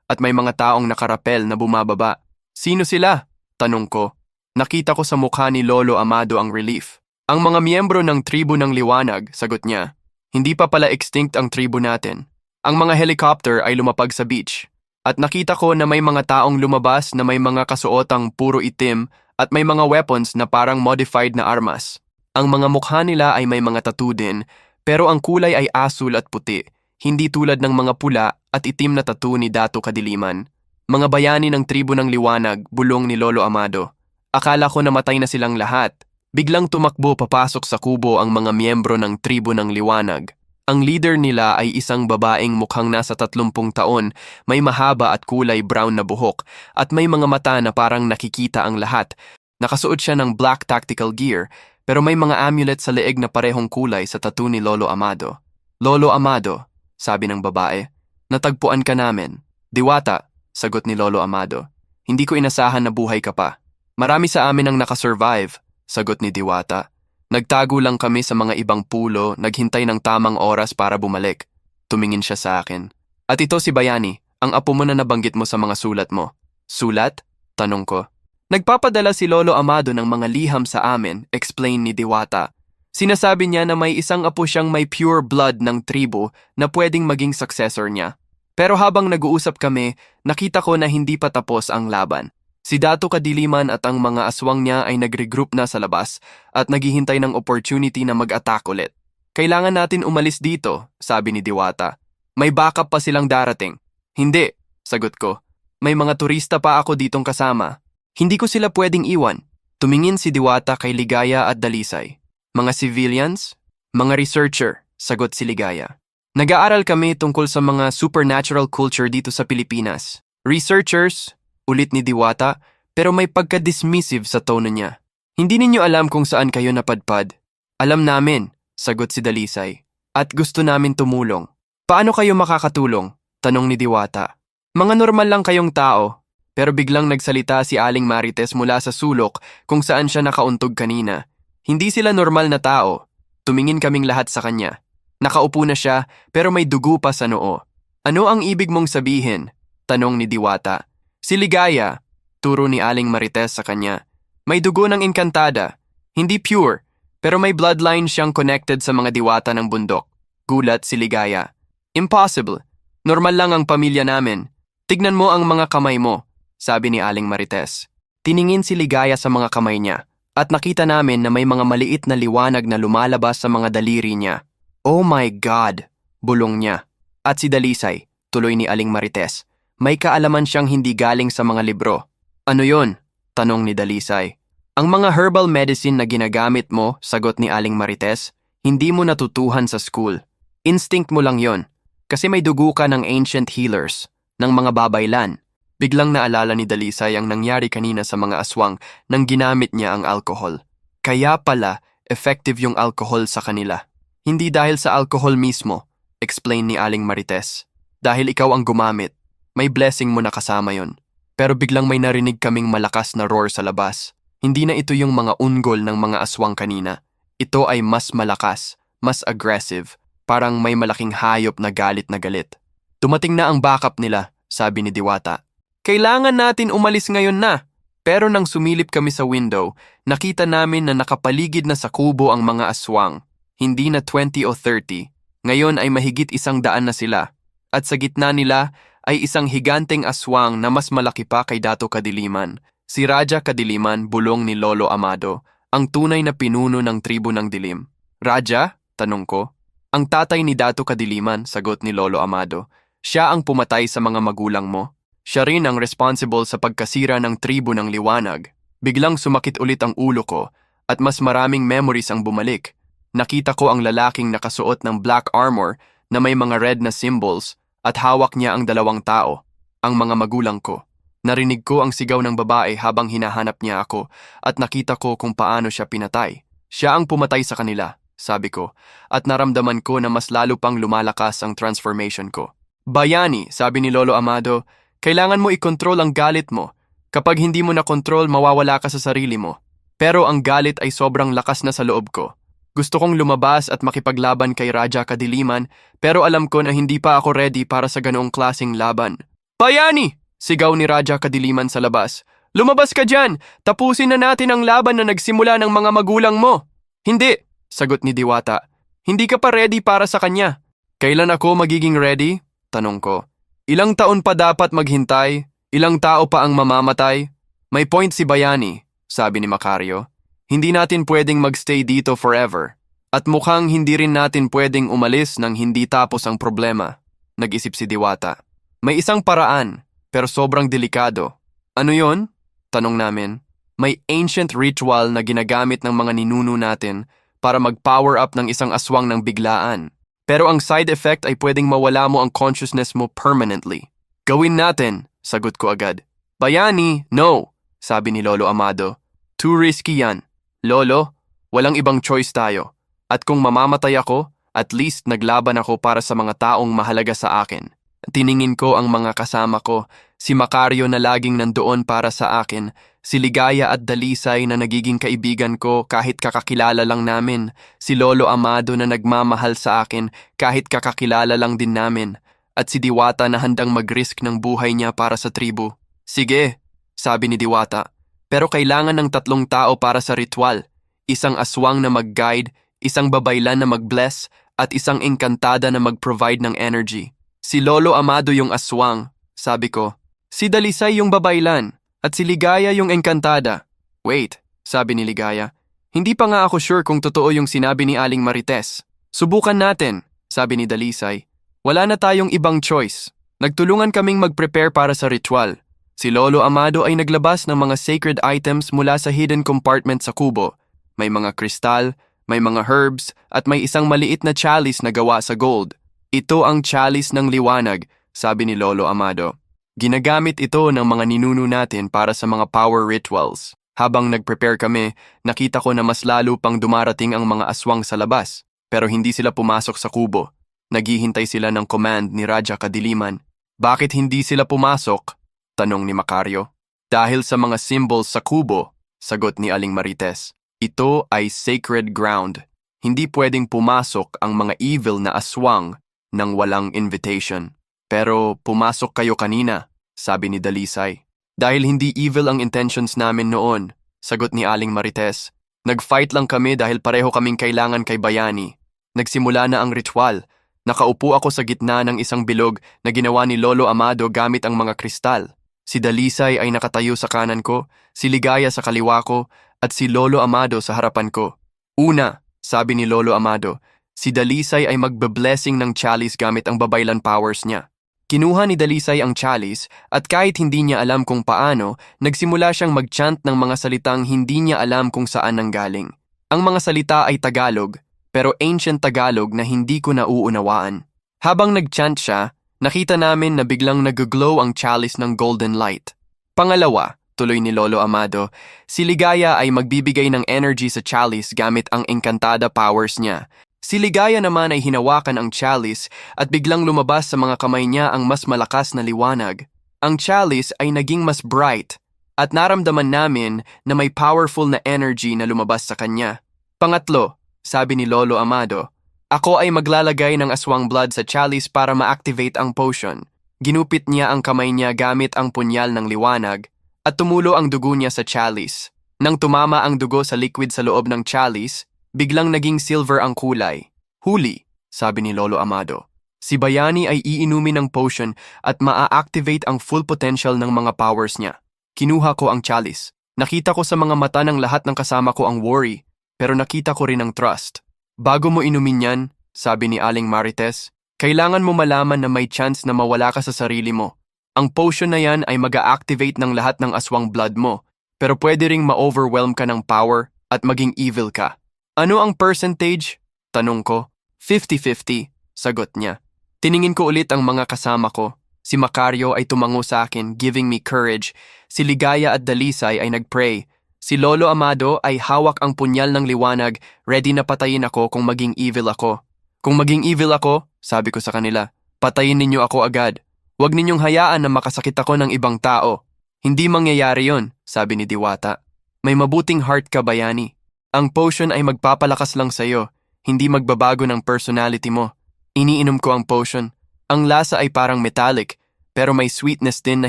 at may mga taong nakarapel na bumababa. Sino sila? Tanong ko. Nakita ko sa mukha ni Lolo Amado ang relief. Ang mga miyembro ng tribo ng liwanag, sagot niya. Hindi pa pala extinct ang tribo natin. Ang mga helicopter ay lumapag sa beach. At nakita ko na may mga taong lumabas na may mga kasuotang puro itim at may mga weapons na parang modified na armas. Ang mga mukha nila ay may mga tattoo din, pero ang kulay ay asul at puti. Hindi tulad ng mga pula at itim na tattoo ni Dato Kadiliman. Mga bayani ng tribo ng liwanag, bulong ni Lolo Amado. Akala ko namatay na silang lahat. Biglang tumakbo papasok sa kubo ang mga miyembro ng tribo ng liwanag. Ang leader nila ay isang babaeng mukhang nasa 30 taon, may mahaba at kulay brown na buhok, at may mga mata na parang nakikita ang lahat. Nakasuot siya ng black tactical gear, pero may mga amulet sa leeg na parehong kulay sa tattoo ni Lolo Amado. Lolo Amado, sabi ng babae, natagpuan ka namin. Diwata, sagot ni Lolo Amado. Hindi ko inasahan na buhay ka pa. Marami sa amin ang nakasurvive, sagot ni Diwata. Nagtago lang kami sa mga ibang pulo, naghintay ng tamang oras para bumalik. Tumingin siya sa akin. At ito si Bayani, ang apo mo na nabanggit mo sa mga sulat mo. Sulat? Tanong ko. Nagpapadala si Lolo Amado ng mga liham sa amin, explain ni Diwata. Sinasabi niya na may isang apo siyang may pure blood ng tribo na pwedeng maging successor niya. Pero habang nag-uusap kami, nakita ko na hindi pa tapos ang laban. Si Dato Kadiliman at ang mga aswang niya ay nag-regroup na sa labas at naghihintay ng opportunity na mag-attack ulit. Kailangan natin umalis dito, sabi ni Diwata. May backup pa silang darating. Hindi, sagot ko. May mga turista pa ako ditong kasama. Hindi ko sila pwedeng iwan. Tumingin si Diwata kay Ligaya at Dalisay. Mga civilians? Mga researcher, sagot si Ligaya. Nag-aaral kami tungkol sa mga supernatural culture dito sa Pilipinas. Researchers? Ulit ni Diwata, pero may pagka-dismissive sa tono niya. Hindi ninyo alam kung saan kayo napadpad. Alam namin, sagot si Dalisay. At gusto namin tumulong. Paano kayo makakatulong? Tanong ni Diwata. Mga normal lang kayong tao, pero biglang nagsalita si Aling Marites mula sa sulok kung saan siya nakauntog kanina. Hindi sila normal na tao. Tumingin kaming lahat sa kanya. Nakaupo na siya, pero may dugo pa sa noo. Ano ang ibig mong sabihin? Tanong ni Diwata. Si Ligaya, turo ni Aling Marites sa kanya. May dugo ng engkantada. Hindi pure, pero may bloodline siyang connected sa mga diwata ng bundok. Gulat si Ligaya. Impossible. Normal lang ang pamilya namin. Tignan mo ang mga kamay mo, sabi ni Aling Marites. Tiningin si Ligaya sa mga kamay niya, at nakita namin na may mga maliit na liwanag na lumalabas sa mga daliri niya. Oh my God, bulong niya. At si Dalisay, tuloy ni Aling Marites. May kaalaman siyang hindi galing sa mga libro. Ano yon? Tanong ni Dalisay. Ang mga herbal medicine na ginagamit mo, sagot ni Aling Marites, hindi mo natutuhan sa school. Instinct mo lang yon. Kasi may dugo ka ng ancient healers, ng mga babaylan. Biglang naalala ni Dalisay ang nangyari kanina sa mga aswang nang ginamit niya ang alcohol. Kaya pala, effective yung alcohol sa kanila. Hindi dahil sa alcohol mismo, explain ni Aling Marites. Dahil ikaw ang gumamit. May blessing mo na kasama yon. Pero biglang may narinig kaming malakas na roar sa labas. Hindi na ito yung mga unggol ng mga aswang kanina. Ito ay mas malakas, mas aggressive, parang may malaking hayop na galit na galit. Dumating na ang backup nila, sabi ni Diwata. Kailangan natin umalis ngayon na. Pero nang sumilip kami sa window, nakita namin na nakapaligid na sa kubo ang mga aswang. Hindi na 20 o 30. Ngayon ay mahigit 100 na sila. at sa gitna nila ay isang higanteng aswang na mas malaki pa kay Dato Kadiliman. Si Raja Kadiliman, bulong ni Lolo Amado, ang tunay na pinuno ng tribo ng dilim. Raja? Tanong ko. Ang tatay ni Dato Kadiliman, sagot ni Lolo Amado. Siya ang pumatay sa mga magulang mo. Siya rin ang responsible sa pagkasira ng tribo ng liwanag. Biglang sumakit ulit ang ulo ko at mas maraming memories ang bumalik. Nakita ko ang lalaking nakasuot ng black armor na may mga red na symbols at hawak niya ang dalawang tao, ang mga magulang ko. Narinig ko ang sigaw ng babae habang hinahanap niya ako at nakita ko kung paano siya pinatay. Siya ang pumatay sa kanila, sabi ko, at naramdaman ko na mas lalo pang lumalakas ang transformation ko. Bayani, sabi ni Lolo Amado, kailangan mo i-control ang galit mo. Kapag hindi mo na-control, mawawala ka sa sarili mo. Pero ang galit ay sobrang lakas na sa loob ko. Gusto kong lumabas at makipaglaban kay Raja Kadiliman, pero alam ko na hindi pa ako ready para sa ganoong klaseng laban. Bayani! Sigaw ni Raja Kadiliman sa labas. Lumabas ka dyan! Tapusin na natin ang laban na nagsimula ng mga magulang mo! Hindi! Sagot ni Diwata. Hindi ka pa ready para sa kanya. Kailan ako magiging ready? Tanong ko. Ilang taon pa dapat maghintay? Ilang tao pa ang mamamatay? May point si Bayani, sabi ni Macario. Hindi natin pwedeng magstay dito forever. At mukhang hindi rin natin pwedeng umalis nang hindi tapos ang problema. Nag-isip si Diwata. May isang paraan, pero sobrang delikado. Ano yon? Tanong namin. May ancient ritual na ginagamit ng mga ninuno natin para mag-power up ng isang aswang ng biglaan. Pero ang side effect ay pwedeng mawala mo ang consciousness mo permanently. Gawin natin, sagot ko agad. Bayani, no, sabi ni Lolo Amado. Too risky yan. Lolo, walang ibang choice tayo. At kung mamamatay ako, at least naglaban ako para sa mga taong mahalaga sa akin. Tiningin ko ang mga kasama ko, si Macario na laging nandoon para sa akin, si Ligaya at Dalisay na nagiging kaibigan ko kahit kakakilala lang namin, si Lolo Amado na nagmamahal sa akin kahit kakakilala lang din namin, at si Diwata na handang mag-risk ng buhay niya para sa tribu. Sige, sabi ni Diwata, pero kailangan ng 3 tao para sa ritual, isang aswang na mag-guide, isang babaylan na mag-bless, at isang engkantada na mag-provide ng energy. Si Lolo Amado yung aswang, sabi ko. Si Dalisay yung babaylan, at si Ligaya yung engkantada. Wait, sabi ni Ligaya. Hindi pa nga ako sure kung totoo yung sinabi ni Aling Marites. Subukan natin, sabi ni Dalisay. Wala na tayong ibang choice. Nagtulungan kaming mag-prepare para sa ritual. Si Lolo Amado ay naglabas ng mga sacred items mula sa hidden compartment sa kubo. May mga kristal, may mga herbs, at may isang maliit na chalice na gawa sa gold. Ito ang chalice ng liwanag, sabi ni Lolo Amado. Ginagamit ito ng mga ninuno natin para sa mga power rituals. Habang nag-prepare kami, nakita ko na mas lalo pang dumarating ang mga aswang sa labas, pero hindi sila pumasok sa kubo. Naghihintay sila ng command ni Raja Kadiliman. Bakit hindi sila pumasok? Tanong ni Macario. Dahil sa mga symbols sa kubo, sagot ni Aling Marites. Ito ay sacred ground. Hindi pwedeng pumasok ang mga evil na aswang nang walang invitation. Pero pumasok kayo kanina, sabi ni Dalisay. Dahil hindi evil ang intentions namin noon, sagot ni Aling Marites. Nag-fight lang kami dahil pareho kaming kailangan kay Bayani. Nagsimula na ang ritual. Nakaupo ako sa gitna ng isang bilog na ginawa ni Lolo Amado gamit ang mga kristal. Si Dalisay ay nakatayo sa kanan ko, si Ligaya sa kaliwa ko, at si Lolo Amado sa harapan ko. Una, sabi ni Lolo Amado, si Dalisay ay magbe-blessing ng chalice gamit ang babaylan powers niya. Kinuha ni Dalisay ang chalice at kahit hindi niya alam kung paano, nagsimula siyang mag-chant ng mga salitang hindi niya alam kung saan nanggaling. Ang mga salita ay Tagalog, pero ancient Tagalog na hindi ko nauunawaan. Habang nag-chant siya, nakita namin na biglang nag-glow ang chalice ng golden light. Pangalawa, tuloy ni Lolo Amado, si Ligaya ay magbibigay ng energy sa chalice gamit ang engkantada powers niya. Si Ligaya naman ay hinawakan ang chalice at biglang lumabas sa mga kamay niya ang mas malakas na liwanag. Ang chalice ay naging mas bright at naramdaman namin na may powerful na energy na lumabas sa kanya. Pangatlo, sabi ni Lolo Amado, ako ay maglalagay ng aswang blood sa chalice para ma-activate ang potion. Ginupit niya ang kamay niya gamit ang punyal ng liwanag at tumulo ang dugo niya sa chalice. Nang tumama ang dugo sa liquid sa loob ng chalice, biglang naging silver ang kulay. Huli, sabi ni Lolo Amado. Si Bayani ay iinumin ng potion at maa-activate ang full potential ng mga powers niya. Kinuha ko ang chalice. Nakita ko sa mga mata ng lahat ng kasama ko ang worry, pero nakita ko rin ang trust. Bago mo inumin yan, sabi ni Aling Marites, kailangan mo malaman na may chance na mawala ka sa sarili mo. Ang potion na yan ay mag-a-activate ng lahat ng aswang blood mo, pero pwede ring ma-overwhelm ka ng power at maging evil ka. Ano ang percentage? Tanong ko. 50-50, sagot niya. Tiningin ko ulit ang mga kasama ko. Si Macario ay tumango sa akin, giving me courage. Si Ligaya at Dalisay ay nagpray. Si Lolo Amado ay hawak ang punyal ng liwanag, ready na patayin ako kung maging evil ako. Kung maging evil ako, sabi ko sa kanila, patayin ninyo ako agad. Huwag ninyong hayaan na makasakit ako ng ibang tao. Hindi mangyayari yon, sabi ni Diwata. May mabuting heart ka, Bayani. Ang potion ay magpapalakas lang sa'yo, hindi magbabago ng personality mo. Iniinom ko ang potion. Ang lasa ay parang metallic, pero may sweetness din na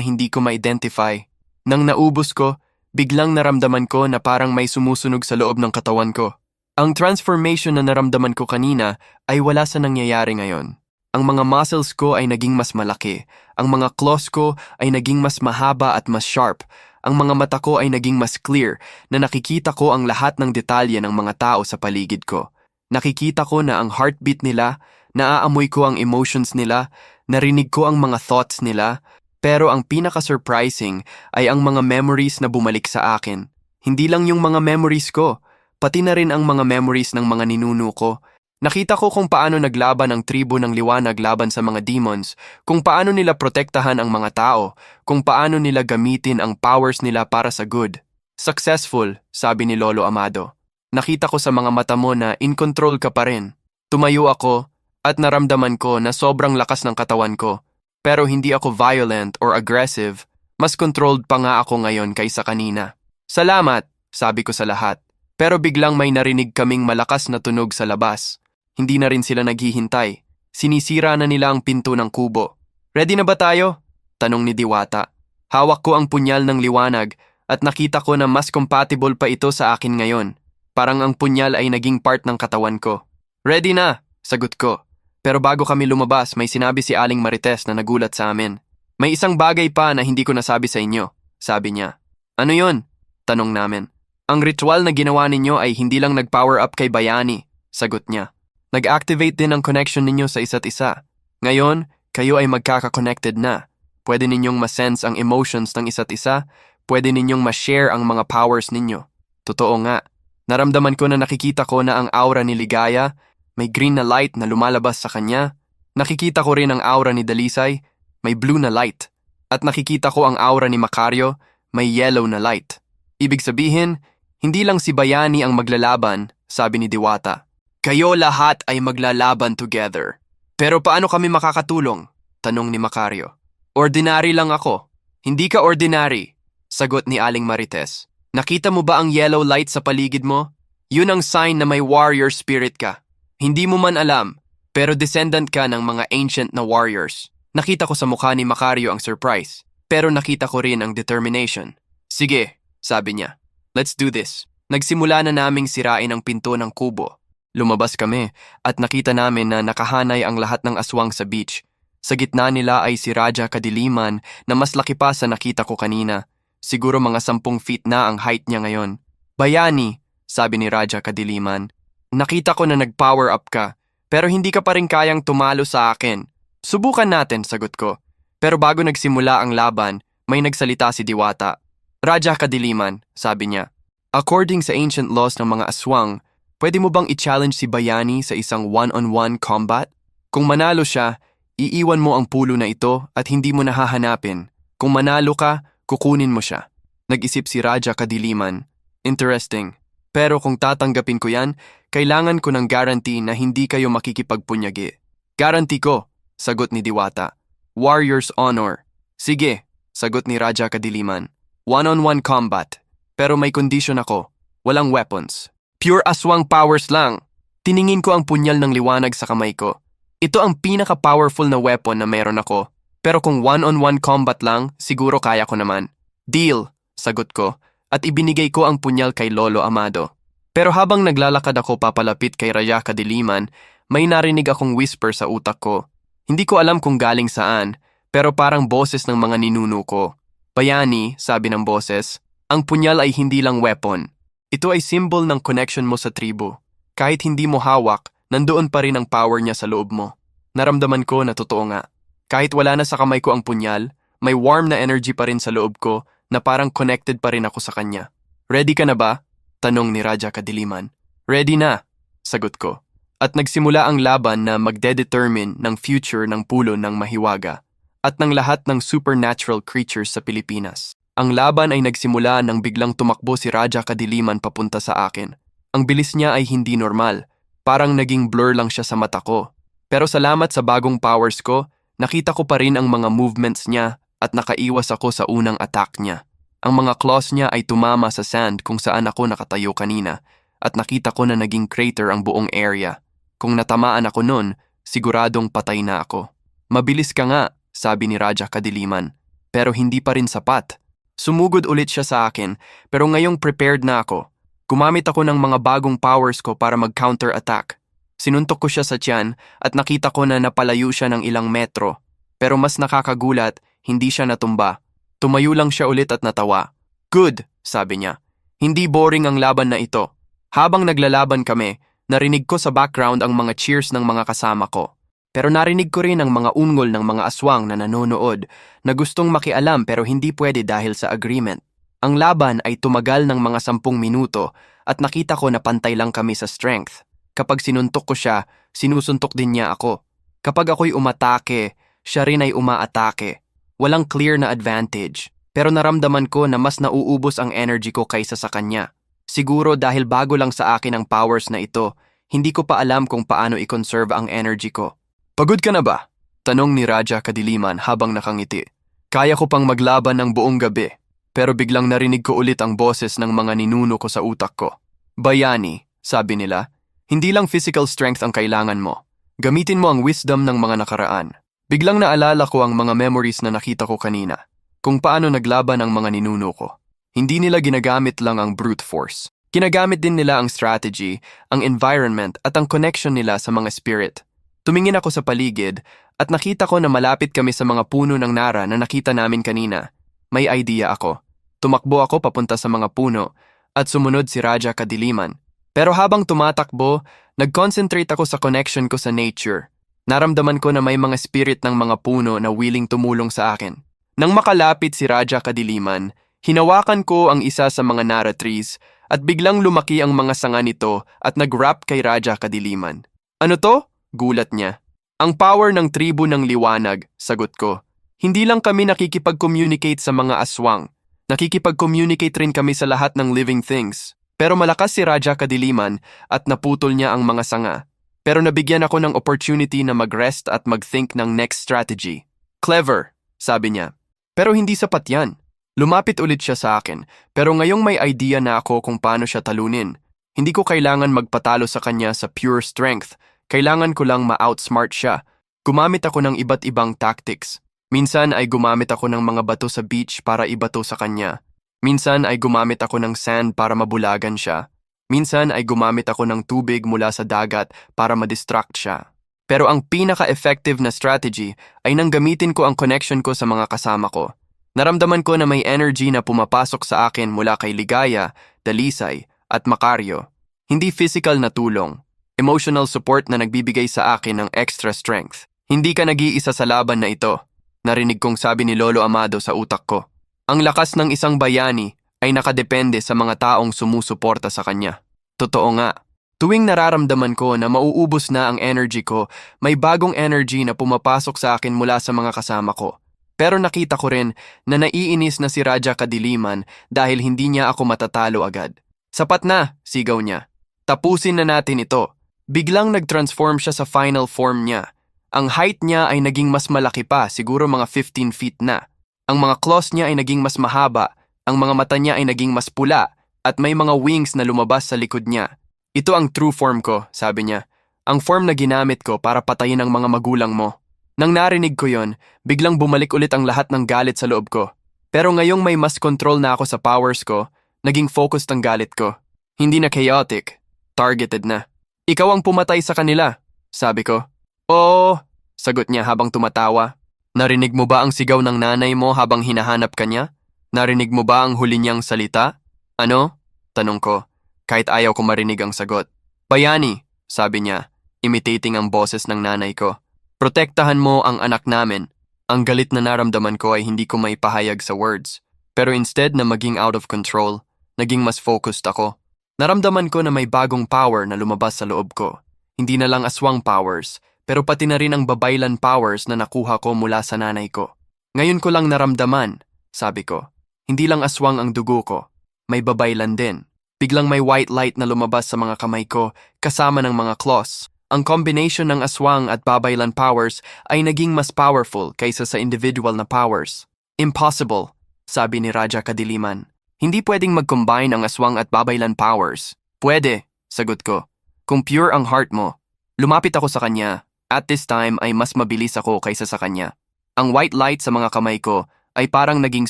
hindi ko ma-identify. Nang naubos ko, biglang naramdaman ko na parang may sumusunog sa loob ng katawan ko. Ang transformation na naramdaman ko kanina ay wala sa nangyayari ngayon. Ang mga muscles ko ay naging mas malaki. Ang mga claws ko ay naging mas mahaba at mas sharp. Ang mga mata ko ay naging mas clear na nakikita ko ang lahat ng detalye ng mga tao sa paligid ko. Nakikita ko na ang heartbeat nila, naaamoy ko ang emotions nila, narinig ko ang mga thoughts nila, pero ang pinaka-surprising ay ang mga memories na bumalik sa akin. Hindi lang yung mga memories ko, pati na rin ang mga memories ng mga ninuno ko. Nakita ko kung paano naglaban ang tribo ng liwanag laban sa mga demons, kung paano nila protektahan ang mga tao, kung paano nila gamitin ang powers nila para sa good. Successful, sabi ni Lolo Amado. Nakita ko sa mga mata mo na in control ka pa rin. Tumayo ako at naramdaman ko na sobrang lakas ng katawan ko. Pero hindi ako violent or aggressive, mas controlled pa nga ako ngayon kaysa kanina. Salamat, sabi ko sa lahat. Pero biglang may narinig kaming malakas na tunog sa labas. Hindi na rin sila naghihintay. Sinisira na nila ang pinto ng kubo. Ready na ba tayo? Tanong ni Diwata. Hawak ko ang punyal ng liwanag at nakita ko na mas compatible pa ito sa akin ngayon. Parang ang punyal ay naging part ng katawan ko. Ready na, sagot ko. Pero bago kami lumabas, may sinabi si Aling Marites na nagulat sa amin. May isang bagay pa na hindi ko nasabi sa inyo, sabi niya. Ano yon? Tanong namin. Ang ritual na ginawa ninyo ay hindi lang nag-power up kay Bayani, sagot niya. Nag-activate din ang connection ninyo sa isa't isa. Ngayon, kayo ay magkaka-connected na. Pwede ninyong ma-sense ang emotions ng isa't isa, pwede ninyong ma-share ang mga powers ninyo. Totoo nga. Naramdaman ko na nakikita ko na ang aura ni Ligaya, may green na light na lumalabas sa kanya. Nakikita ko rin ang aura ni Dalisay, may blue na light. At nakikita ko ang aura ni Macario, may yellow na light. Ibig sabihin, hindi lang si Bayani ang maglalaban, sabi ni Diwata. Kayo lahat ay maglalaban together. Pero paano kami makakatulong? Tanong ni Macario. Ordinary lang ako. Hindi ka ordinary, sagot ni Aling Marites. Nakita mo ba ang yellow light sa paligid mo? Yun ang sign na may warrior spirit ka. Hindi mo man alam, pero descendant ka ng mga ancient na warriors. Nakita ko sa mukha ni Macario ang surprise, pero nakita ko rin ang determination. Sige, sabi niya. Let's do this. Nagsimula na naming sirain ang pinto ng kubo. Lumabas kami at nakita namin na nakahanay ang lahat ng aswang sa beach. Sa gitna nila ay si Raja Kadiliman na mas laki pa sa nakita ko kanina. Siguro mga 10 feet na ang height niya ngayon. Bayani, sabi ni Raja Kadiliman. Nakita ko na nag-power up ka, pero hindi ka pa rin kayang tumalo sa akin. Subukan natin, sagot ko. Pero bago nagsimula ang laban, may nagsalita si Diwata. Raja Kadiliman, sabi niya. According sa ancient laws ng mga aswang, pwede mo bang i-challenge si Bayani sa isang one-on-one combat? Kung manalo siya, iiwan mo ang pulo na ito at hindi mo nahahanapin. Kung manalo ka, kukunin mo siya. Nag-isip si Raja Kadiliman. Interesting. Pero kung tatanggapin ko yan, kailangan ko ng guarantee na hindi kayo makikipagpunyagi. Guarantee ko, sagot ni Diwata. Warrior's honor. Sige, sagot ni Raja Kadiliman. One-on-one combat. Pero may condition ako. Walang weapons. Pure aswang powers lang. Tiningin ko ang punyal ng liwanag sa kamay ko. Ito ang pinaka-powerful na weapon na meron ako. Pero kung one-on-one combat lang, siguro kaya ko naman. Deal, sagot ko, at ibinigay ko ang punyal kay Lolo Amado. Pero habang naglalakad ako papalapit kay Raja Kadiliman, may narinig akong whisper sa utak ko. Hindi ko alam kung galing saan, pero parang boses ng mga ninuno ko. Bayani, sabi ng boses, ang punyal ay hindi lang weapon. Ito ay symbol ng connection mo sa tribu. Kahit hindi mo hawak, nandoon pa rin ang power niya sa loob mo. Naramdaman ko na totoo nga. Kahit wala na sa kamay ko ang punyal, may warm na energy pa rin sa loob ko na parang connected pa rin ako sa kanya. Ready ka na ba? Tanong ni Raja Kadiliman. Ready na, sagot ko. At nagsimula ang laban na magdedetermine ng future ng pulo ng Mahiwaga at ng lahat ng supernatural creatures sa Pilipinas. Ang laban ay nagsimula nang biglang tumakbo si Raja Kadiliman papunta sa akin. Ang bilis niya ay hindi normal, parang naging blur lang siya sa mata ko. Pero salamat sa bagong powers ko, nakita ko pa rin ang mga movements niya at nakaiwas ako sa unang attack niya. Ang mga claws niya ay tumama sa sand kung saan ako nakatayo kanina at nakita ko na naging crater ang buong area. Kung natamaan ako nun, siguradong patay na ako. Mabilis ka nga, sabi ni Raja Kadiliman, pero hindi pa rin sapat. Sumugod ulit siya sa akin, pero ngayong prepared na ako. Gumamit ako ng mga bagong powers ko para mag-counter-attack. Sinuntok ko siya sa tiyan at nakita ko na napalayo siya ng ilang metro. Pero mas nakakagulat, hindi siya natumba. Tumayo lang siya ulit at natawa. Good, sabi niya. Hindi boring ang laban na ito. Habang naglalaban kami, narinig ko sa background ang mga cheers ng mga kasama ko. Pero narinig ko rin ang mga ungol ng mga aswang na nanonood na gustong makialam pero hindi pwede dahil sa agreement. Ang laban ay tumagal ng mga 10 minuto at nakita ko na pantay lang kami sa strength. Kapag sinuntok ko siya, sinusuntok din niya ako. Kapag ako'y umatake, siya rin ay umaatake. Walang clear na advantage. Pero naramdaman ko na mas nauubos ang energy ko kaysa sa kanya. Siguro dahil bago lang sa akin ang powers na ito, hindi ko pa alam kung paano i-conserve ang energy ko. Pagod ka na ba? Tanong ni Raja Kadiliman habang nakangiti. Kaya ko pang maglaban ng buong gabi, pero biglang narinig ko ulit ang boses ng mga ninuno ko sa utak ko. Bayani, sabi nila, hindi lang physical strength ang kailangan mo. Gamitin mo ang wisdom ng mga nakaraan. Biglang naalala ko ang mga memories na nakita ko kanina, kung paano naglaban ang mga ninuno ko. Hindi nila ginagamit lang ang brute force. Ginagamit din nila ang strategy, ang environment at ang connection nila sa mga spirit. Tumingin ako sa paligid at nakita ko na malapit kami sa mga puno ng nara na nakita namin kanina. May idea ako. Tumakbo ako papunta sa mga puno at sumunod si Raja Kadiliman. Pero habang tumatakbo, nag-concentrate ako sa connection ko sa nature. Naramdaman ko na may mga spirit ng mga puno na willing tumulong sa akin. Nang makalapit si Raja Kadiliman, hinawakan ko ang isa sa mga nara trees at biglang lumaki ang mga sanga nito at nag-wrap kay Raja Kadiliman. Ano to? Gulat niya. Ang power ng tribu ng liwanag, sagot ko. Hindi lang kami nakikipag-communicate sa mga aswang. Nakikipag-communicate rin kami sa lahat ng living things. Pero malakas si Raja Kadiliman at naputol niya ang mga sanga. Pero nabigyan ako ng opportunity na mag-rest at mag-think ng next strategy. Clever, sabi niya. Pero hindi sapat yan. Lumapit ulit siya sa akin, pero ngayong may idea na ako kung paano siya talunin. Hindi ko kailangan magpatalo sa kanya sa pure strength. Kailangan ko lang ma-outsmart siya. Gumamit ako ng iba't ibang tactics. Minsan ay gumamit ako ng mga bato sa beach para ibato sa kanya. Minsan ay gumamit ako ng sand para mabulagan siya. Minsan ay gumamit ako ng tubig mula sa dagat para ma-distract siya. Pero ang pinaka-effective na strategy ay nang gamitin ko ang connection ko sa mga kasama ko. Naramdaman ko na may energy na pumapasok sa akin mula kay Ligaya, Dalisay, at Macario. Hindi physical na tulong. Emotional support na nagbibigay sa akin ng extra strength. Hindi ka nag-iisa sa laban na ito. Narinig kong sabi ni Lolo Amado sa utak ko. Ang lakas ng isang bayani ay nakadepende sa mga taong sumusuporta sa kanya. Totoo nga. Tuwing nararamdaman ko na mauubos na ang energy ko, may bagong energy na pumapasok sa akin mula sa mga kasama ko. Pero nakita ko rin na naiinis na si Raja Kadiliman dahil hindi niya ako matatalo agad. Sapat na, sigaw niya. Tapusin na natin ito. Biglang nag-transform siya sa final form niya. Ang height niya ay naging mas malaki pa, siguro mga 15 feet na. Ang mga claws niya ay naging mas mahaba, ang mga mata niya ay naging mas pula, at may mga wings na lumabas sa likod niya. Ito ang true form ko, sabi niya. Ang form na ginamit ko para patayin ang mga magulang mo. Nang narinig ko yon, biglang bumalik ulit ang lahat ng galit sa loob ko. Pero ngayong may mas control na ako sa powers ko, naging focused ang galit ko. Hindi na chaotic, targeted na. Ikaw ang pumatay sa kanila, sabi ko. Oo, Sagot niya habang tumatawa. Narinig mo ba ang sigaw ng nanay mo habang hinahanap ka niya? Narinig mo ba ang huli niyang salita? Ano? Tanong ko, kahit ayaw ko marinig ang sagot. Bayani, sabi niya, imitating ang boses ng nanay ko. Protektahan mo ang anak namin. Ang galit na naramdaman ko ay hindi ko maipahayag sa words. Pero instead na maging out of control, naging mas focused ako. Naramdaman ko na may bagong power na lumabas sa loob ko. Hindi na lang aswang powers, pero pati na rin ang babaylan powers na nakuha ko mula sa nanay ko. Ngayon ko lang naramdaman, sabi ko. Hindi lang aswang ang dugo ko, may babaylan din. Biglang may white light na lumabas sa mga kamay ko kasama ng mga claws. Ang combination ng aswang at babaylan powers ay naging mas powerful kaysa sa individual na powers. Impossible, sabi ni Raja Kadiliman. Hindi pwedeng mag-combine ang aswang at babaylan powers. Pwede, sagot ko. Kung pure ang heart mo. Lumapit ako sa kanya. At this time ay mas mabilis ako kaysa sa kanya. Ang white light sa mga kamay ko ay parang naging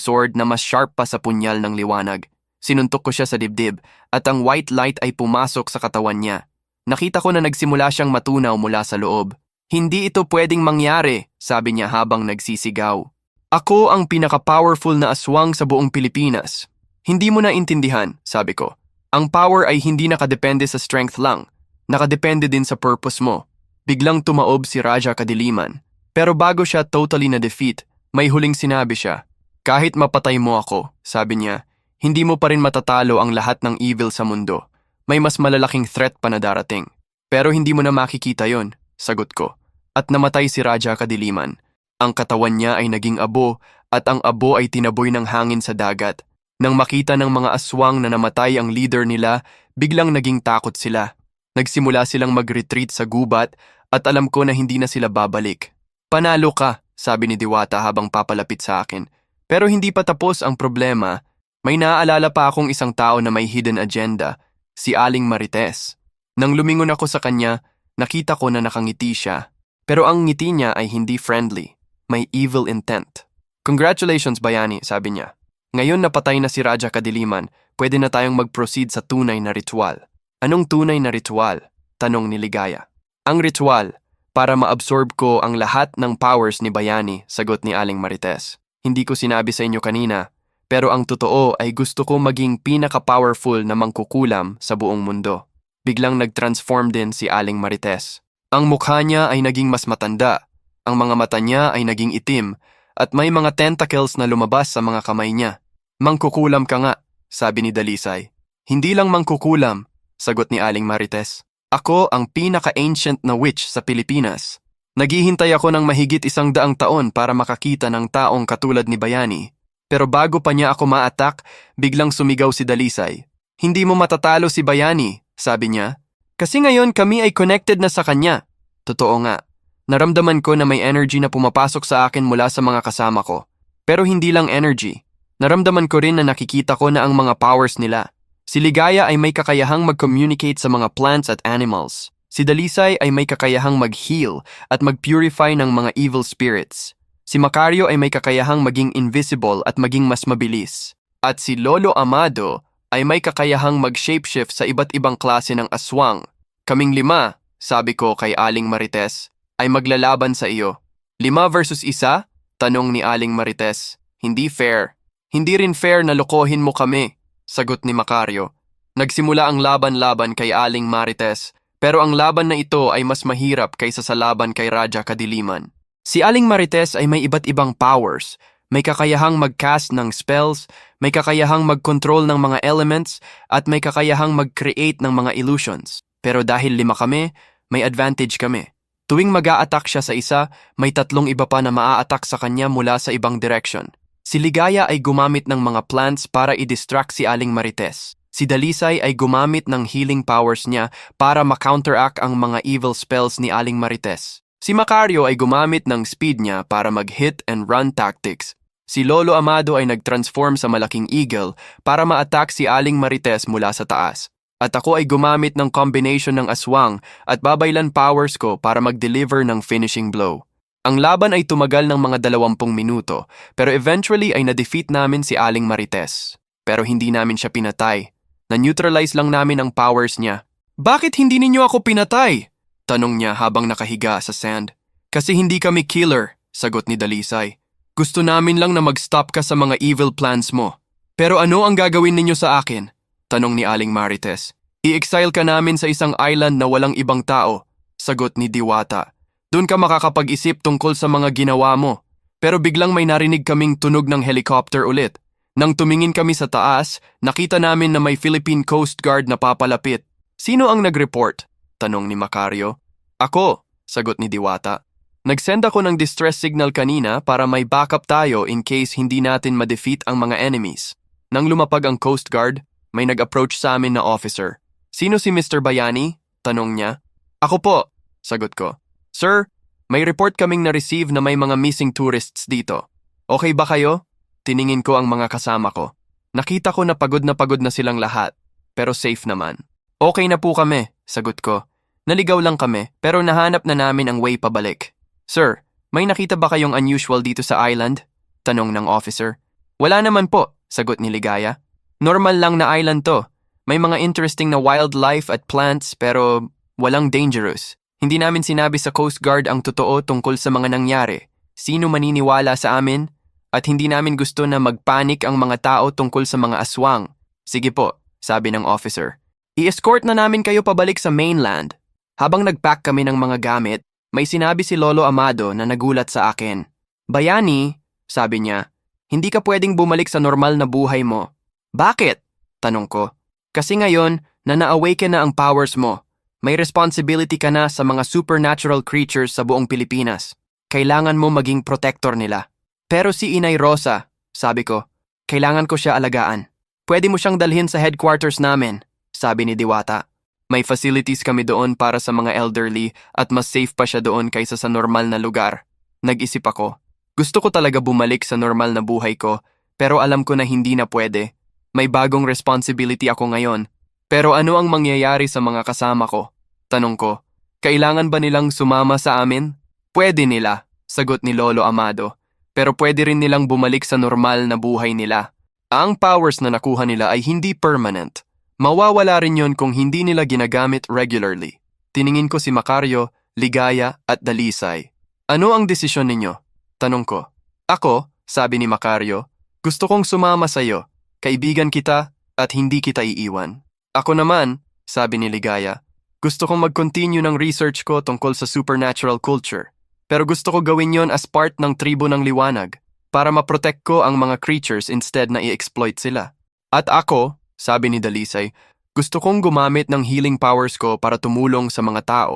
sword na mas sharp pa sa punyal ng liwanag. Sinuntok ko siya sa dibdib at ang white light ay pumasok sa katawan niya. Nakita ko na nagsimula siyang matunaw mula sa loob. Hindi ito pwedeng mangyari, sabi niya habang nagsisigaw. Ako ang pinaka-powerful na aswang sa buong Pilipinas. Hindi mo na intindihan, sabi ko. Ang power ay hindi nakadepende sa strength lang. Nakadepende din sa purpose mo. Biglang tumaob si Raja Kadiliman. Pero bago siya totally na-defeat, may huling sinabi siya. Kahit mapatay mo ako, sabi niya, hindi mo pa rin matatalo ang lahat ng evil sa mundo. May mas malalaking threat pa na darating. Pero hindi mo na makikita yon, sagot ko. At namatay si Raja Kadiliman. Ang katawan niya ay naging abo at ang abo ay tinaboy ng hangin sa dagat. Nang makita ng mga aswang na namatay ang leader nila, biglang naging takot sila. Nagsimula silang mag-retreat sa gubat at alam ko na hindi na sila babalik. Panalo ka, sabi ni Diwata habang papalapit sa akin. Pero hindi pa tapos ang problema. May naaalala pa akong isang tao na may hidden agenda, si Aling Marites. Nang lumingon ako sa kanya, nakita ko na nakangiti siya. Pero ang ngiti niya ay hindi friendly. May evil intent. Congratulations, Bayani, sabi niya. Ngayon napatay na si Raja Kadiliman, pwede na tayong mag-proceed sa tunay na ritual. Anong tunay na ritual? Tanong ni Ligaya. Ang ritual, para ma-absorb ko ang lahat ng powers ni Bayani, sagot ni Aling Marites. Hindi ko sinabi sa inyo kanina, pero ang totoo ay gusto ko maging pinaka-powerful na mangkukulam sa buong mundo. Biglang nag-transform din si Aling Marites. Ang mukha niya ay naging mas matanda, ang mga mata niya ay naging itim, at may mga tentacles na lumabas sa mga kamay niya. Mangkukulam ka nga, sabi ni Dalisay. Hindi lang mangkukulam, sagot ni Aling Marites. Ako ang pinaka-ancient na witch sa Pilipinas. Naghihintay ako ng mahigit 100 taon para makakita ng taong katulad ni Bayani. Pero bago pa niya ako ma-attack, biglang sumigaw si Dalisay. Hindi mo matatalo si Bayani, sabi niya. Kasi ngayon kami ay connected na sa kanya. Totoo nga. Naramdaman ko na may energy na pumapasok sa akin mula sa mga kasama ko. Pero hindi lang energy. Naramdaman ko rin na nakikita ko na ang mga powers nila. Si Ligaya ay may kakayahang mag-communicate sa mga plants at animals. Si Dalisay ay may kakayahang mag-heal at mag-purify ng mga evil spirits. Si Macario ay may kakayahang maging invisible at maging mas mabilis. At si Lolo Amado ay may kakayahang mag-shapeshift sa iba't ibang klase ng aswang. Kaming 5, sabi ko kay Aling Marites, ay maglalaban sa iyo. 5 versus 1? Tanong ni Aling Marites. Hindi fair. Hindi rin fair na lokohin mo kami, sagot ni Macario. Nagsimula ang laban-laban kay Aling Marites, pero ang laban na ito ay mas mahirap kaysa sa laban kay Raja Kadiliman. Si Aling Marites ay may iba't ibang powers. May kakayahang mag-cast ng spells, may kakayahang mag-control ng mga elements, at may kakayahang mag-create ng mga illusions. Pero dahil 5 kami, may advantage kami. Tuwing mag-a-attack siya sa isa, may 3 iba pa na maa-attack sa kanya mula sa ibang direction. Si Ligaya ay gumamit ng mga plants para i-distract si Aling Marites. Si Dalisay ay gumamit ng healing powers niya para ma-counteract ang mga evil spells ni Aling Marites. Si Macario ay gumamit ng speed niya para mag-hit and run tactics. Si Lolo Amado ay nag-transform sa malaking eagle para ma-attack si Aling Marites mula sa taas. At ako ay gumamit ng combination ng aswang at babaylan powers ko para mag-deliver ng finishing blow. Ang laban ay tumagal ng mga 20 minuto, pero eventually ay na-defeat namin si Aling Marites. Pero hindi namin siya pinatay. Na-neutralize lang namin ang powers niya. Bakit hindi ninyo ako pinatay? Tanong niya habang nakahiga sa sand. Kasi hindi kami killer, sagot ni Dalisay. Gusto namin lang na mag-stop ka sa mga evil plans mo. Pero ano ang gagawin ninyo sa akin? Tanong ni Aling Marites. I-exile ka namin sa isang island na walang ibang tao, sagot ni Diwata. Doon ka makakapag-isip tungkol sa mga ginawa mo. Pero biglang may narinig kaming tunog ng helicopter ulit. Nang tumingin kami sa taas, nakita namin na may Philippine Coast Guard na papalapit. Sino ang nag-report? Tanong ni Macario. Ako, sagot ni Diwata. Nag-send ako ng distress signal kanina para may backup tayo in case hindi natin ma-defeat ang mga enemies. Nang lumapag ang Coast Guard, may nag-approach sa amin na officer. Sino si Mr. Bayani? Tanong niya. Ako po, sagot ko. Sir, may report kaming na-receive na may mga missing tourists dito. Okay ba kayo? Tiningin ko ang mga kasama ko. Nakita ko na pagod na silang lahat, pero safe naman. Okay na po kami, sagot ko. Naligaw lang kami, pero nahanap na namin ang way pabalik. Sir, may nakita ba kayong unusual dito sa island? Tanong ng officer. Wala naman po, sagot ni Ligaya. Normal lang na island to. May mga interesting na wildlife at plants pero walang dangerous. Hindi namin sinabi sa Coast Guard ang totoo tungkol sa mga nangyari. Sino maniniwala sa amin? At hindi namin gusto na magpanik ang mga tao tungkol sa mga aswang. Sige po, sabi ng officer. I-escort na namin kayo pabalik sa mainland. Habang nag-pack kami ng mga gamit, may sinabi si Lolo Amado na nagulat sa akin. Bayani, sabi niya, hindi ka pwedeng bumalik sa normal na buhay mo. Bakit? Tanong ko. Kasi ngayon, na na-awaken na ang powers mo. May responsibility ka na sa mga supernatural creatures sa buong Pilipinas. Kailangan mo maging protector nila. Pero si Inay Rosa, sabi ko, kailangan ko siya alagaan. Pwede mo siyang dalhin sa headquarters namin, sabi ni Diwata. May facilities kami doon para sa mga elderly at mas safe pa siya doon kaysa sa normal na lugar. Nag-isip ako. Gusto ko talaga bumalik sa normal na buhay ko, pero alam ko na hindi na pwede. May bagong responsibility ako ngayon. Pero ano ang mangyayari sa mga kasama ko? Tanong ko, kailangan ba nilang sumama sa amin? Pwede nila, sagot ni Lolo Amado. Pero pwede rin nilang bumalik sa normal na buhay nila. Ang powers na nakuha nila ay hindi permanent. Mawawala rin yon kung hindi nila ginagamit regularly. Tiningin ko si Macario, Ligaya at Dalisay. Ano ang desisyon ninyo? Tanong ko. Ako, sabi ni Macario, gusto kong sumama sa iyo. Kaibigan kita at hindi kita iiwan. Ako naman, sabi ni Ligaya, gusto kong mag-continue ng research ko tungkol sa supernatural culture. Pero gusto ko gawin yon as part ng tribo ng liwanag para ma-protect ko ang mga creatures instead na i-exploit sila. At ako, sabi ni Dalisay, gusto kong gumamit ng healing powers ko para tumulong sa mga tao.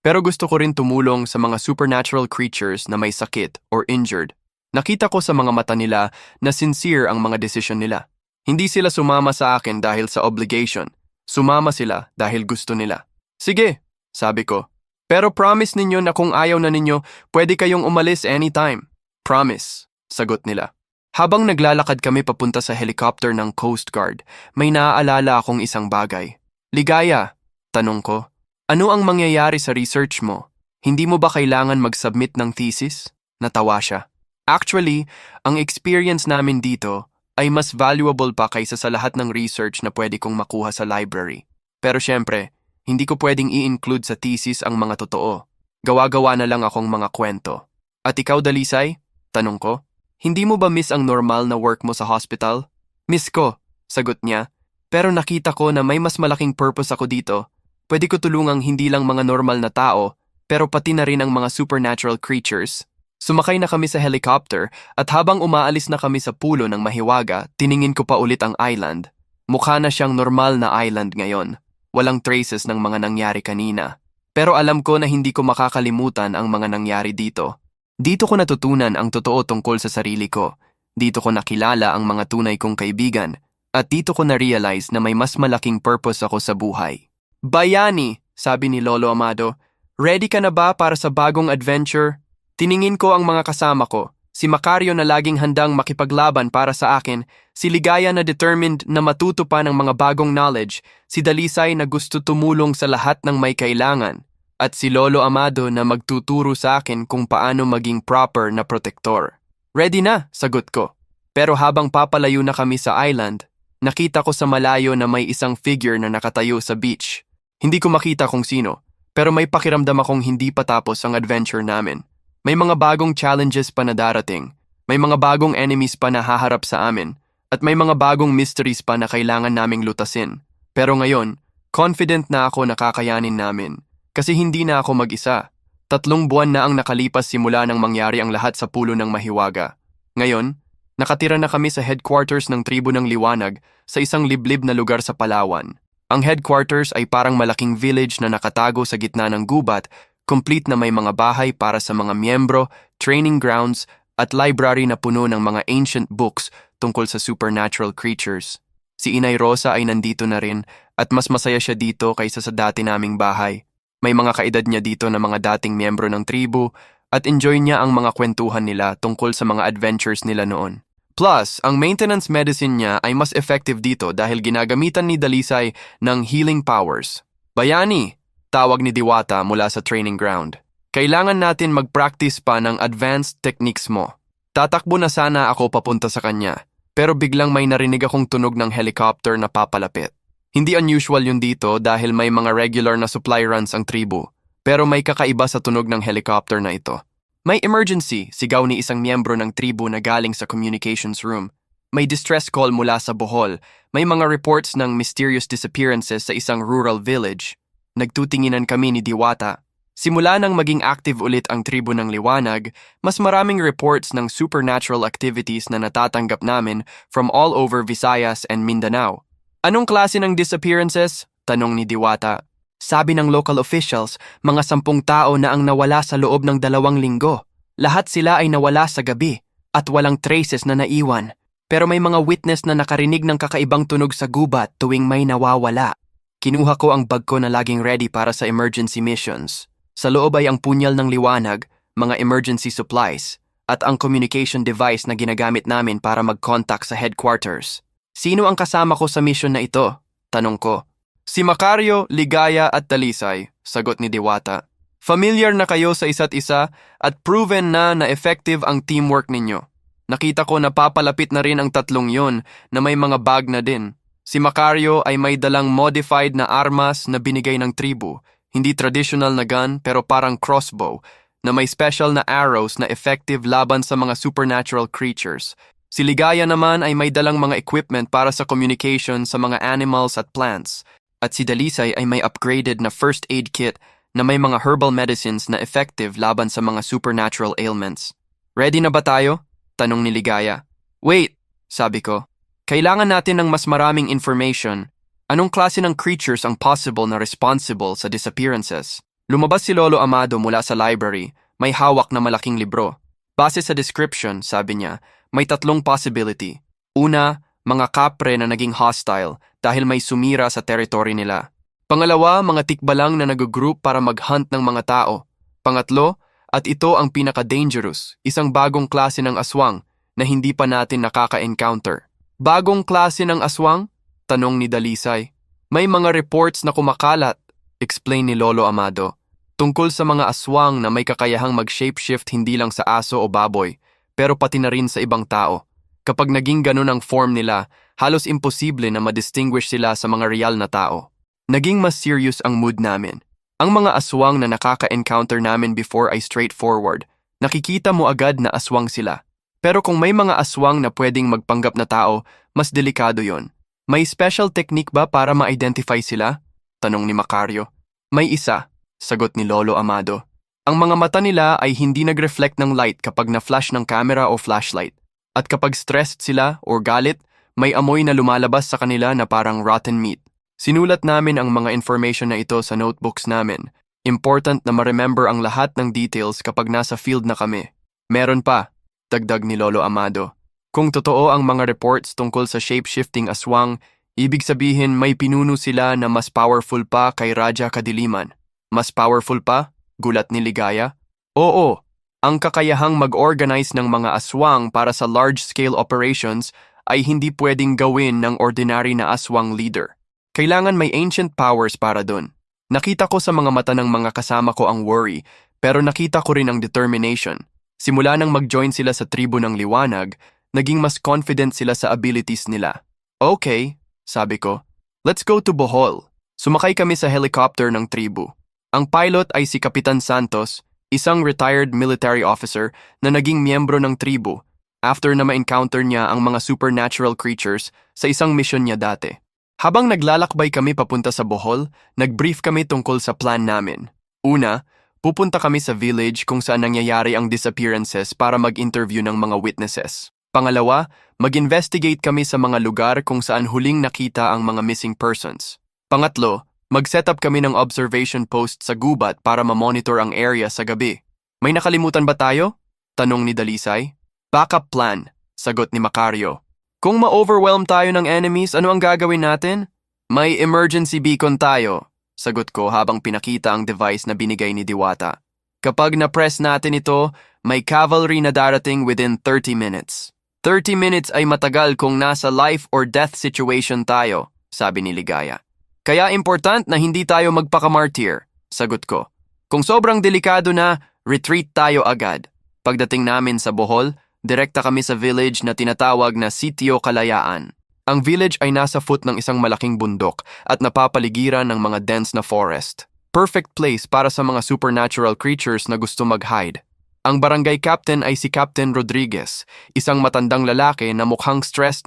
Pero gusto ko rin tumulong sa mga supernatural creatures na may sakit or injured. Nakita ko sa mga mata nila na sincere ang mga desisyon nila. Hindi sila sumama sa akin dahil sa obligation. Sumama sila dahil gusto nila. Sige, sabi ko. Pero promise ninyo na kung ayaw na ninyo, pwede kayong umalis anytime. Promise, sagot nila. Habang naglalakad kami papunta sa helicopter ng Coast Guard, may naaalala akong isang bagay. Ligaya, tanong ko, ano ang mangyayari sa research mo? Hindi mo ba kailangan mag-submit ng thesis? Natawa siya. Actually, ang experience namin dito ay mas valuable pa kaysa sa lahat ng research na pwede kong makuha sa library. Pero syempre, hindi ko pwedeng i-include sa thesis ang mga totoo. Gawa-gawa na lang akong mga kwento. At ikaw, Dalisay? Tanong ko. Hindi mo ba miss ang normal na work mo sa hospital? Miss ko, sagot niya. Pero nakita ko na may mas malaking purpose ako dito. Pwede ko tulungang hindi lang mga normal na tao, pero pati na rin ang mga supernatural creatures. Sumakay na kami sa helicopter at habang umaalis na kami sa pulo ng Mahiwaga, tiningin ko pa ulit ang island. Mukha na siyang normal na island ngayon. Walang traces ng mga nangyari kanina. Pero alam ko na hindi ko makakalimutan ang mga nangyari dito. Dito ko natutunan ang totoo tungkol sa sarili ko. Dito ko nakilala ang mga tunay kong kaibigan. At dito ko na-realize na may mas malaking purpose ako sa buhay. Bayani, sabi ni Lolo Amado. Ready ka na ba para sa bagong adventure? Tiningin ko ang mga kasama ko. Si Macario na laging handang makipaglaban para sa akin. Si Ligaya na determined na matuto pa ng mga bagong knowledge. Si Dalisay na gusto tumulong sa lahat ng may kailangan. At si Lolo Amado na magtuturo sa akin kung paano maging proper na protector. Ready na, sagot ko. Pero habang papalayo na kami sa island, nakita ko sa malayo na may isang figure na nakatayo sa beach. Hindi ko makita kung sino, pero may pakiramdam akong hindi pa tapos ang adventure namin. May mga bagong challenges pa na darating. May mga bagong enemies pa na haharap sa amin. At may mga bagong mysteries pa na kailangan naming lutasin. Pero ngayon, confident na ako na kakayanin namin. Kasi hindi na ako mag-isa. 3 buwan na ang nakalipas simula nang mangyari ang lahat sa pulo ng Mahiwaga. Ngayon, nakatira na kami sa headquarters ng Tribo ng Liwanag sa isang liblib na lugar sa Palawan. Ang headquarters ay parang malaking village na nakatago sa gitna ng gubat, complete na may mga bahay para sa mga miyembro, training grounds, at library na puno ng mga ancient books tungkol sa supernatural creatures. Si Inay Rosa ay nandito na rin at mas masaya siya dito kaysa sa dati naming bahay. May mga kaedad niya dito na mga dating miyembro ng tribo at enjoy niya ang mga kwentuhan nila tungkol sa mga adventures nila noon. Plus, ang maintenance medicine niya ay mas effective dito dahil ginagamitan ni Dalisay ng healing powers. Bayani, tawag ni Diwata mula sa training ground. Kailangan natin mag-practice pa ng advanced techniques mo. Tatakbo na sana ako papunta sa kanya, pero biglang may narinig akong tunog ng helicopter na papalapit. Hindi unusual yun dito dahil may mga regular na supply runs ang tribo, pero may kakaiba sa tunog ng helicopter na ito. May emergency, sigaw ni isang miyembro ng tribo na galing sa communications room. May distress call mula sa Bohol. May mga reports ng mysterious disappearances sa isang rural village. Nagtutinginan kami ni Diwata. Simula nang maging active ulit ang Tribo ng Liwanag, mas maraming reports ng supernatural activities na natatanggap namin from all over Visayas and Mindanao. Anong klase ng disappearances? Tanong ni Diwata. Sabi ng local officials, mga 10 tao na ang nawala sa loob ng 2 linggo. Lahat sila ay nawala sa gabi at walang traces na naiwan. Pero may mga witness na nakarinig ng kakaibang tunog sa gubat tuwing may nawawala. Kinuha ko ang bag ko na laging ready para sa emergency missions. Sa loob ay ang punyal ng liwanag, mga emergency supplies, at ang communication device na ginagamit namin para mag-contact sa headquarters. Sino ang kasama ko sa mission na ito? Tanong ko. Si Macario, Ligaya at Dalisay, sagot ni Diwata. Familiar na kayo sa isa't isa at proven na effective ang teamwork ninyo. Nakita ko na papalapit na rin ang 3 yon na may mga bag na din. Si Macario ay may dalang modified na armas na binigay ng tribo. Hindi traditional na gun pero parang crossbow na may special na arrows na effective laban sa mga supernatural creatures. Si Ligaya naman ay may dalang mga equipment para sa communication sa mga animals at plants. At si Dalisay ay may upgraded na first aid kit na may mga herbal medicines na effective laban sa mga supernatural ailments. Ready na ba tayo? Tanong ni Ligaya. Wait, sabi ko. Kailangan natin ng mas maraming information. Anong klase ng creatures ang possible na responsible sa disappearances? Lumabas si Lolo Amado mula sa library, may hawak na malaking libro. Base sa description, sabi niya, may 3 possibility. Una, mga kapre na naging hostile dahil may sumira sa territory nila. Pangalawa, mga tikbalang na nag-group para mag-hunt ng mga tao. Pangatlo, at ito ang pinaka-dangerous, isang bagong klase ng aswang na hindi pa natin nakaka-encounter. Bagong klase ng aswang? Tanong ni Dalisay. May mga reports na kumakalat, explain ni Lolo Amado, tungkol sa mga aswang na may kakayahang mag-shapeshift hindi lang sa aso o baboy, pero pati na rin sa ibang tao. Kapag naging ganun ang form nila, halos imposible na ma-distinguish sila sa mga real na tao. Naging mas serious ang mood namin. Ang mga aswang na nakaka-encounter namin before ay straightforward. Nakikita mo agad na aswang sila. Pero kung may mga aswang na pwedeng magpanggap na tao, mas delikado yon. May special technique ba para ma-identify sila? Tanong ni Macario. May isa, sagot ni Lolo Amado. Ang mga mata nila ay hindi nag-reflect ng light kapag na-flash ng camera o flashlight. At kapag stressed sila o galit, may amoy na lumalabas sa kanila na parang rotten meat. Sinulat namin ang mga information na ito sa notebooks namin. Important na ma-remember ang lahat ng details kapag nasa field na kami. Meron pa, dagdag ni Lolo Amado. Kung totoo ang mga reports tungkol sa shape-shifting aswang, ibig sabihin may pinuno sila na mas powerful pa kay Raja Kadiliman. Mas powerful pa? Gulat ni Ligaya. Oo, ang kakayahang mag-organize ng mga aswang para sa large-scale operations ay hindi pwedeng gawin ng ordinary na aswang leader. Kailangan may ancient powers para dun. Nakita ko sa mga mata ng mga kasama ko ang worry, pero nakita ko rin ang determination. Simula nang mag-join sila sa Tribo ng Liwanag, naging mas confident sila sa abilities nila. Okay, sabi ko. Let's go to Bohol. Sumakay kami sa helicopter ng tribo. Ang pilot ay si Kapitan Santos, isang retired military officer na naging miyembro ng tribu after na ma-encounter niya ang mga supernatural creatures sa isang mission niya dati. Habang naglalakbay kami papunta sa Bohol, nag-brief kami tungkol sa plan namin. Una, pupunta kami sa village kung saan nangyayari ang disappearances para mag-interview ng mga witnesses. Pangalawa, mag-investigate kami sa mga lugar kung saan huling nakita ang mga missing persons. Pangatlo, mag-set up kami ng observation post sa gubat para ma-monitor ang area sa gabi. May nakalimutan ba tayo? Tanong ni Dalisay. Backup plan, sagot ni Macario. Kung ma-overwhelm tayo ng enemies, ano ang gagawin natin? May emergency beacon tayo, sagot ko habang pinakita ang device na binigay ni Diwata. Kapag na-press natin ito, may cavalry na darating within 30 minutes. 30 minutes ay matagal kung nasa life or death situation tayo, sabi ni Ligaya. Kaya important na hindi tayo magpakamartir, sagot ko. Kung sobrang delikado na, retreat tayo agad. Pagdating namin sa Bohol, direkta kami sa village na tinatawag na Sitio Kalayaan. Ang village ay nasa foot ng isang malaking bundok at napapaligiran ng mga dense na forest. Perfect place para sa mga supernatural creatures na gusto mag-hide. Ang barangay captain ay si Captain Rodriguez, isang matandang lalaki na mukhang stressed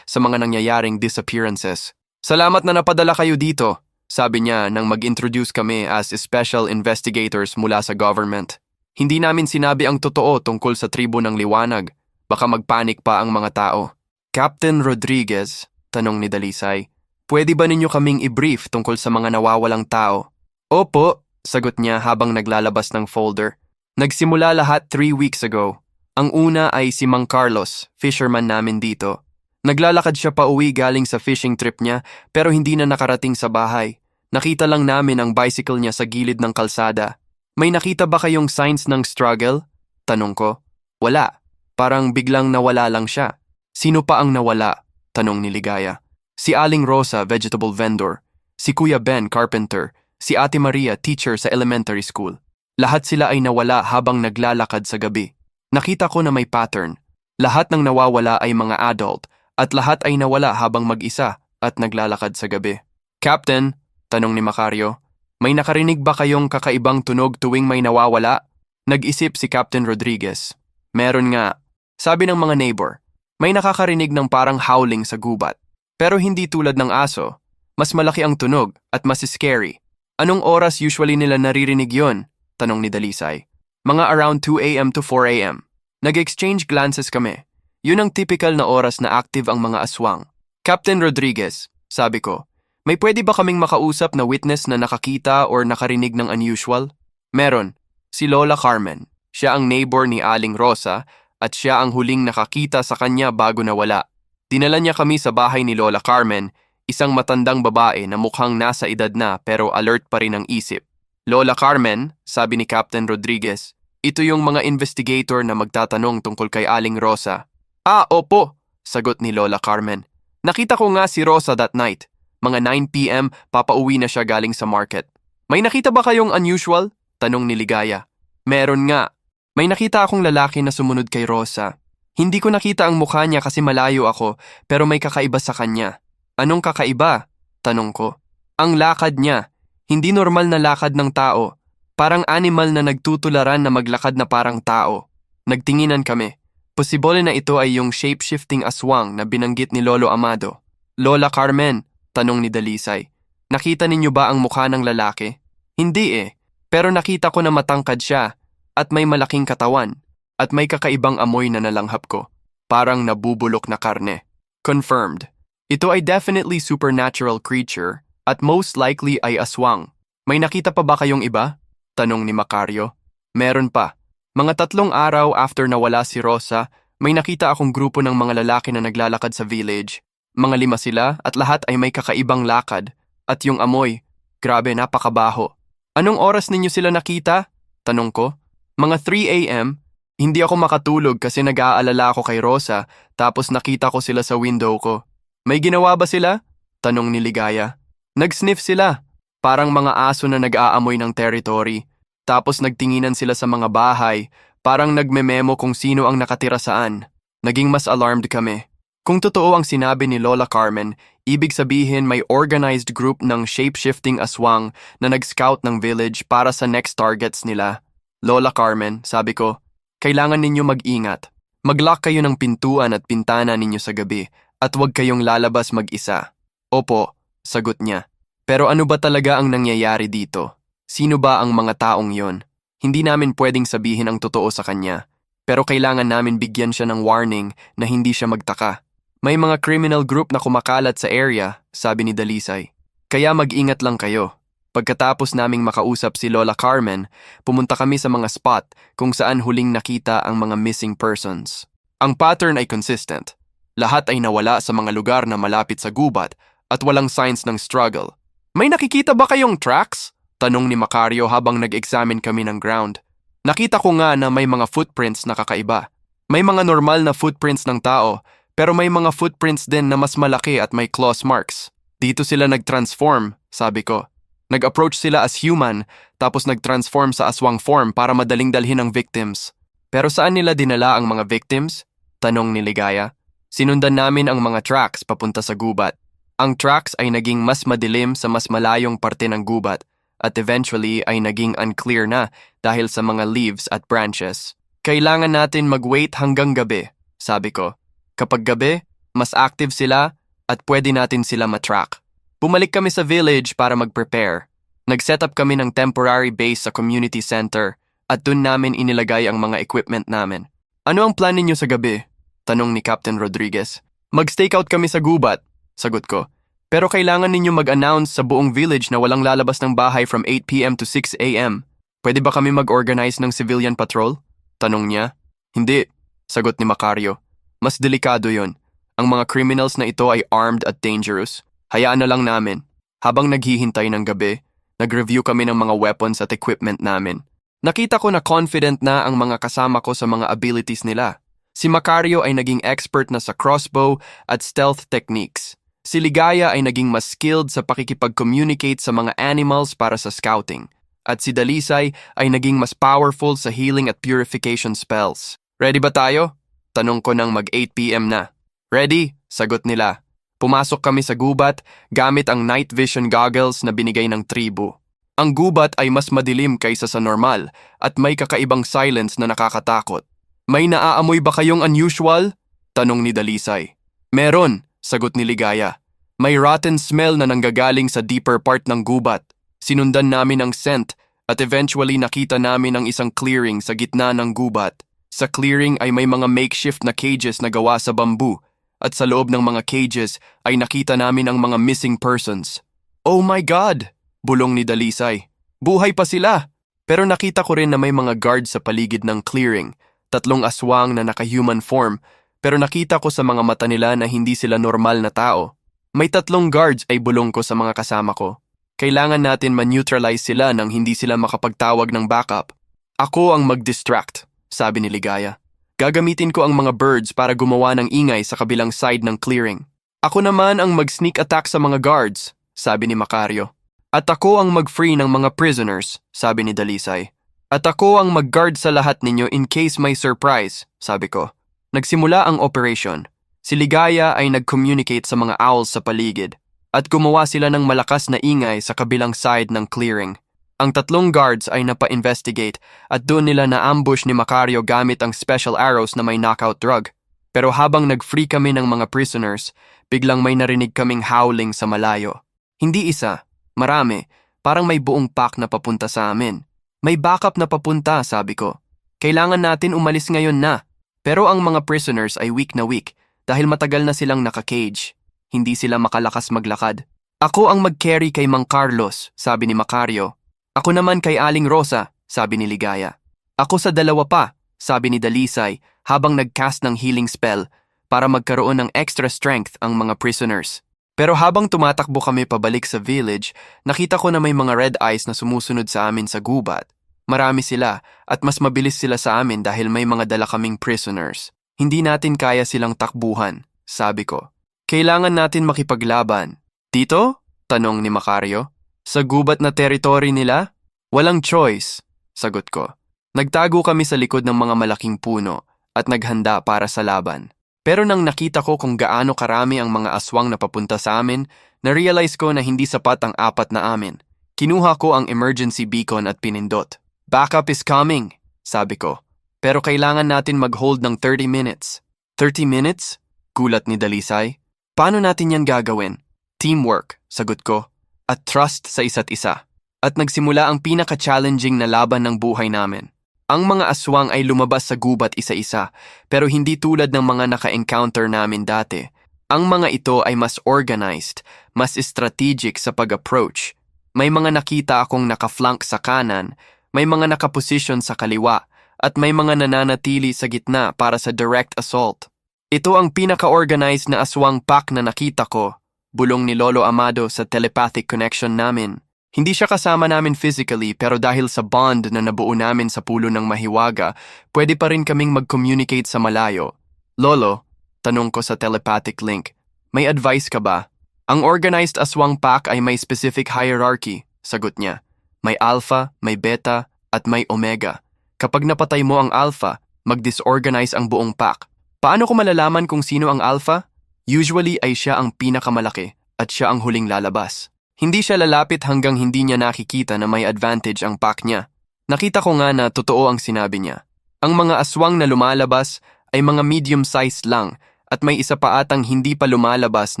sa mga nangyayaring disappearances. Salamat na napadala kayo dito, sabi niya nang mag-introduce kami as special investigators mula sa government. Hindi namin sinabi ang totoo tungkol sa tribo ng liwanag. Baka magpanik pa ang mga tao. Captain Rodriguez, tanong ni Dalisay, pwede ba ninyo kaming i-brief tungkol sa mga nawawalang tao? Opo, sagot niya habang naglalabas ng folder. Nagsimula lahat 3 weeks ago. Ang una ay si Mang Carlos, fisherman namin dito. Naglalakad siya pa uwi galing sa fishing trip niya pero hindi na nakarating sa bahay. Nakita lang namin ang bicycle niya sa gilid ng kalsada. May nakita ba kayong signs ng struggle? Tanong ko. Wala. Parang biglang nawala lang siya. Sino pa ang nawala? Tanong ni Ligaya. Si Aling Rosa, vegetable vendor. Si Kuya Ben, carpenter. Si Ate Maria, teacher sa elementary school. Lahat sila ay nawala habang naglalakad sa gabi. Nakita ko na may pattern. Lahat ng nawawala ay mga adult. At lahat ay nawala habang mag-isa at naglalakad sa gabi. Captain, tanong ni Macario, may nakarinig ba kayong kakaibang tunog tuwing may nawawala? Nag-isip si Captain Rodriguez. Meron nga. Sabi ng mga neighbor, may nakakarinig ng parang howling sa gubat. Pero hindi tulad ng aso. Mas malaki ang tunog at mas scary. Anong oras usually nila naririnig yon? Tanong ni Dalisay. Mga around 2 a.m. to 4 a.m. Nag-exchange glances kami. Yun ang typical na oras na active ang mga aswang. Captain Rodriguez, sabi ko, may pwede ba kaming makausap na witness na nakakita or nakarinig ng unusual? Meron, si Lola Carmen. Siya ang neighbor ni Aling Rosa at siya ang huling nakakita sa kanya bago nawala. Dinala niya kami sa bahay ni Lola Carmen, isang matandang babae na mukhang nasa edad na pero alert pa rin ang isip. Lola Carmen, sabi ni Captain Rodriguez, ito yung mga investigator na magtatanong tungkol kay Aling Rosa. Opo, sagot ni Lola Carmen. Nakita ko nga si Rosa that night. Mga 9 p.m. papauwi na siya galing sa market. May nakita ba kayong unusual? Tanong ni Ligaya. Meron nga. May nakita akong lalaki na sumunod kay Rosa. Hindi ko nakita ang mukha niya kasi malayo ako pero may kakaiba sa kanya. Anong kakaiba? Tanong ko. Ang lakad niya. Hindi normal na lakad ng tao. Parang animal na nagtutularan na maglakad na parang tao. Nagtinginan kami. Posible na ito ay yung shape-shifting aswang na binanggit ni Lolo Amado. Lola Carmen, tanong ni Dalisay, nakita ninyo ba ang mukha ng lalaki? Hindi pero nakita ko na matangkad siya at may malaking katawan at may kakaibang amoy na nalanghap ko. Parang nabubulok na karne. Confirmed. Ito ay definitely supernatural creature at most likely ay aswang. May nakita pa ba kayong iba? Tanong ni Macario. Meron pa. Mga 3 araw after nawala si Rosa, may nakita akong grupo ng mga lalaki na naglalakad sa village. Mga 5 sila at lahat ay may kakaibang lakad. At yung amoy, grabe napakabaho. Anong oras ninyo sila nakita? Tanong ko. Mga 3 a.m. Hindi ako makatulog kasi nag-aalala ako kay Rosa tapos nakita ko sila sa window ko. May ginawa ba sila? Tanong ni Ligaya. Nag-sniff sila. Parang mga aso na nag-aamoy ng territory. Tapos nagtinginan sila sa mga bahay, parang nagme-memo kung sino ang nakatira saan. Naging mas alarmed kami. Kung totoo ang sinabi ni Lola Carmen, ibig sabihin may organized group ng shape-shifting aswang na nag-scout ng village para sa next targets nila. Lola Carmen, sabi ko, kailangan ninyo mag-ingat. Mag-lock kayo ng pintuan at pintana ninyo sa gabi at huwag kayong lalabas mag-isa. Opo, sagot niya. Pero ano ba talaga ang nangyayari dito? Sino ba ang mga taong yon? Hindi namin pwedeng sabihin ang totoo sa kanya. Pero kailangan namin bigyan siya ng warning na hindi siya magtaka. May mga criminal group na kumakalat sa area, sabi ni Dalisay. Kaya mag-ingat lang kayo. Pagkatapos naming makausap si Lola Carmen, pumunta kami sa mga spot kung saan huling nakita ang mga missing persons. Ang pattern ay consistent. Lahat ay nawala sa mga lugar na malapit sa gubat at walang signs ng struggle. May nakikita ba kayong tracks? Tanong ni Macario habang nag-examine kami ng ground. Nakita ko nga na may mga footprints na kakaiba. May mga normal na footprints ng tao, pero may mga footprints din na mas malaki at may claw marks. Dito sila nag-transform, sabi ko. Nag-approach sila as human, tapos nag-transform sa aswang form para madaling dalhin ang victims. Pero saan nila dinala ang mga victims? Tanong ni Ligaya. Sinundan namin ang mga tracks papunta sa gubat. Ang tracks ay naging mas madilim sa mas malayong parte ng gubat at eventually ay naging unclear na dahil sa mga leaves at branches. Kailangan natin mag-wait hanggang gabi, sabi ko. Kapag gabi, mas active sila at pwede natin sila matrack. Bumalik kami sa village para mag-prepare. Nag-set up kami ng temporary base sa community center at dun namin inilagay ang mga equipment namin. Ano ang plan ninyo sa gabi? Tanong ni Captain Rodriguez. Mag-stakeout kami sa gubat, sagot ko. Pero kailangan ninyo mag-announce sa buong village na walang lalabas ng bahay from 8 p.m. to 6 a.m. Pwede ba kami mag-organize ng civilian patrol? Tanong niya. Hindi, sagot ni Macario. Mas delikado yon. Ang mga criminals na ito ay armed at dangerous. Hayaan na lang namin. Habang naghihintay ng gabi, nag-review kami ng mga weapons at equipment namin. Nakita ko na confident na ang mga kasama ko sa mga abilities nila. Si Macario ay naging expert na sa crossbow at stealth techniques. Si Ligaya ay naging mas skilled sa pakikipag-communicate sa mga animals para sa scouting. At si Dalisay ay naging mas powerful sa healing at purification spells. Ready ba tayo? Tanong ko nang mag-8 p.m. na. Ready? Sagot nila. Pumasok kami sa gubat gamit ang night vision goggles na binigay ng tribu. Ang gubat ay mas madilim kaysa sa normal at may kakaibang silence na nakakatakot. May naaamoy ba kayong unusual? Tanong ni Dalisay. Meron, sagot ni Ligaya. May rotten smell na nanggagaling sa deeper part ng gubat. Sinundan namin ang scent at eventually nakita namin ang isang clearing sa gitna ng gubat. Sa clearing ay may mga makeshift na cages na gawa sa bamboo. At sa loob ng mga cages ay nakita namin ang mga missing persons. Oh my God! Bulong ni Dalisay. Buhay pa sila! Pero nakita ko rin na may mga guards sa paligid ng clearing. 3 aswang na naka-human form, pero nakita ko sa mga mata nila na hindi sila normal na tao. May 3 guards ay bulong ko sa mga kasama ko. Kailangan natin ma-neutralize sila nang hindi sila makapagtawag ng backup. Ako ang mag-distract, sabi ni Ligaya. Gagamitin ko ang mga birds para gumawa ng ingay sa kabilang side ng clearing. Ako naman ang mag-sneak attack sa mga guards, sabi ni Macario. At ako ang mag-free ng mga prisoners, sabi ni Dalisay. At ako ang mag-guard sa lahat ninyo in case may surprise, sabi ko. Nagsimula ang operation. Si Ligaya ay nag-communicate sa mga owls sa paligid at gumawa sila ng malakas na ingay sa kabilang side ng clearing. Ang 3 guards ay napa-investigate at doon nila na-ambush ni Macario gamit ang special arrows na may knockout drug. Pero habang nag-free kami ng mga prisoners, biglang may narinig kaming howling sa malayo. Hindi isa, marami, parang may buong pack na papunta sa amin. May backup na papunta, sabi ko. Kailangan natin umalis ngayon na. Pero ang mga prisoners ay weak na weak dahil matagal na silang naka-cage. Hindi sila makalakas maglakad. Ako ang mag-carry kay Mang Carlos, sabi ni Macario. Ako naman kay Aling Rosa, sabi ni Ligaya. Ako sa 2 pa, sabi ni Dalisay habang nag-cast ng healing spell para magkaroon ng extra strength ang mga prisoners. Pero habang tumatakbo kami pabalik sa village, nakita ko na may mga red eyes na sumusunod sa amin sa gubat. Marami sila at mas mabilis sila sa amin dahil may mga dala kaming prisoners. Hindi natin kaya silang takbuhan, sabi ko. Kailangan natin makipaglaban. Dito? Tanong ni Macario. Sa gubat na teritoryo nila? Walang choice, sagot ko. Nagtago kami sa likod ng mga malaking puno at naghanda para sa laban. Pero nang nakita ko kung gaano karami ang mga aswang na papunta sa amin, na-realize ko na hindi sapat ang 4 na amin. Kinuha ko ang emergency beacon at pinindot. Backup is coming, sabi ko. Pero kailangan natin mag-hold ng 30 minutes. 30 minutes? Gulat ni Dalisay. Paano natin yan gagawin? Teamwork, sagot ko. At trust sa isa't isa. At nagsimula ang pinaka-challenging na laban ng buhay namin. Ang mga aswang ay lumabas sa gubat isa-isa, pero hindi tulad ng mga naka-encounter namin dati. Ang mga ito ay mas organized, mas strategic sa pag-approach. May mga nakita akong naka-flank sa kanan, may mga nakaposisyon sa kaliwa, at may mga nananatili sa gitna para sa direct assault. Ito ang pinaka-organized na aswang pack na nakita ko, bulong ni Lolo Amado sa telepathic connection namin. Hindi siya kasama namin physically pero dahil sa bond na nabuo namin sa pulo ng mahiwaga, pwede pa rin kaming mag-communicate sa malayo. Lolo, tanong ko sa telepathic link, may advice ka ba? Ang organized aswang pack ay may specific hierarchy, sagot niya. May alpha, may beta, at may omega. Kapag napatay mo ang alpha, mag-disorganize ang buong pack. Paano ko malalaman kung sino ang alpha? Usually ay siya ang pinakamalaki at siya ang huling lalabas. Hindi siya lalapit hanggang hindi niya nakikita na may advantage ang pack niya. Nakita ko nga na totoo ang sinabi niya. Ang mga aswang na lumalabas ay mga medium-sized lang at may isa pa atang hindi pa lumalabas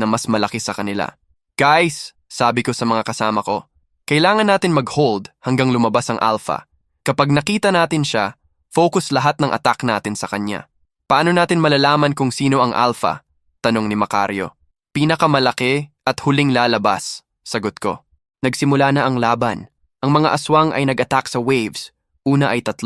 na mas malaki sa kanila. Guys, sabi ko sa mga kasama ko, kailangan natin mag-hold hanggang lumabas ang alpha. Kapag nakita natin siya, focus lahat ng attack natin sa kanya. Paano natin malalaman kung sino ang alpha? Tanong ni Macario. Pinakamalaki at huling lalabas. Sagot ko. Nagsimula na ang laban. Ang mga aswang ay nag-attack sa waves. Una ay 3,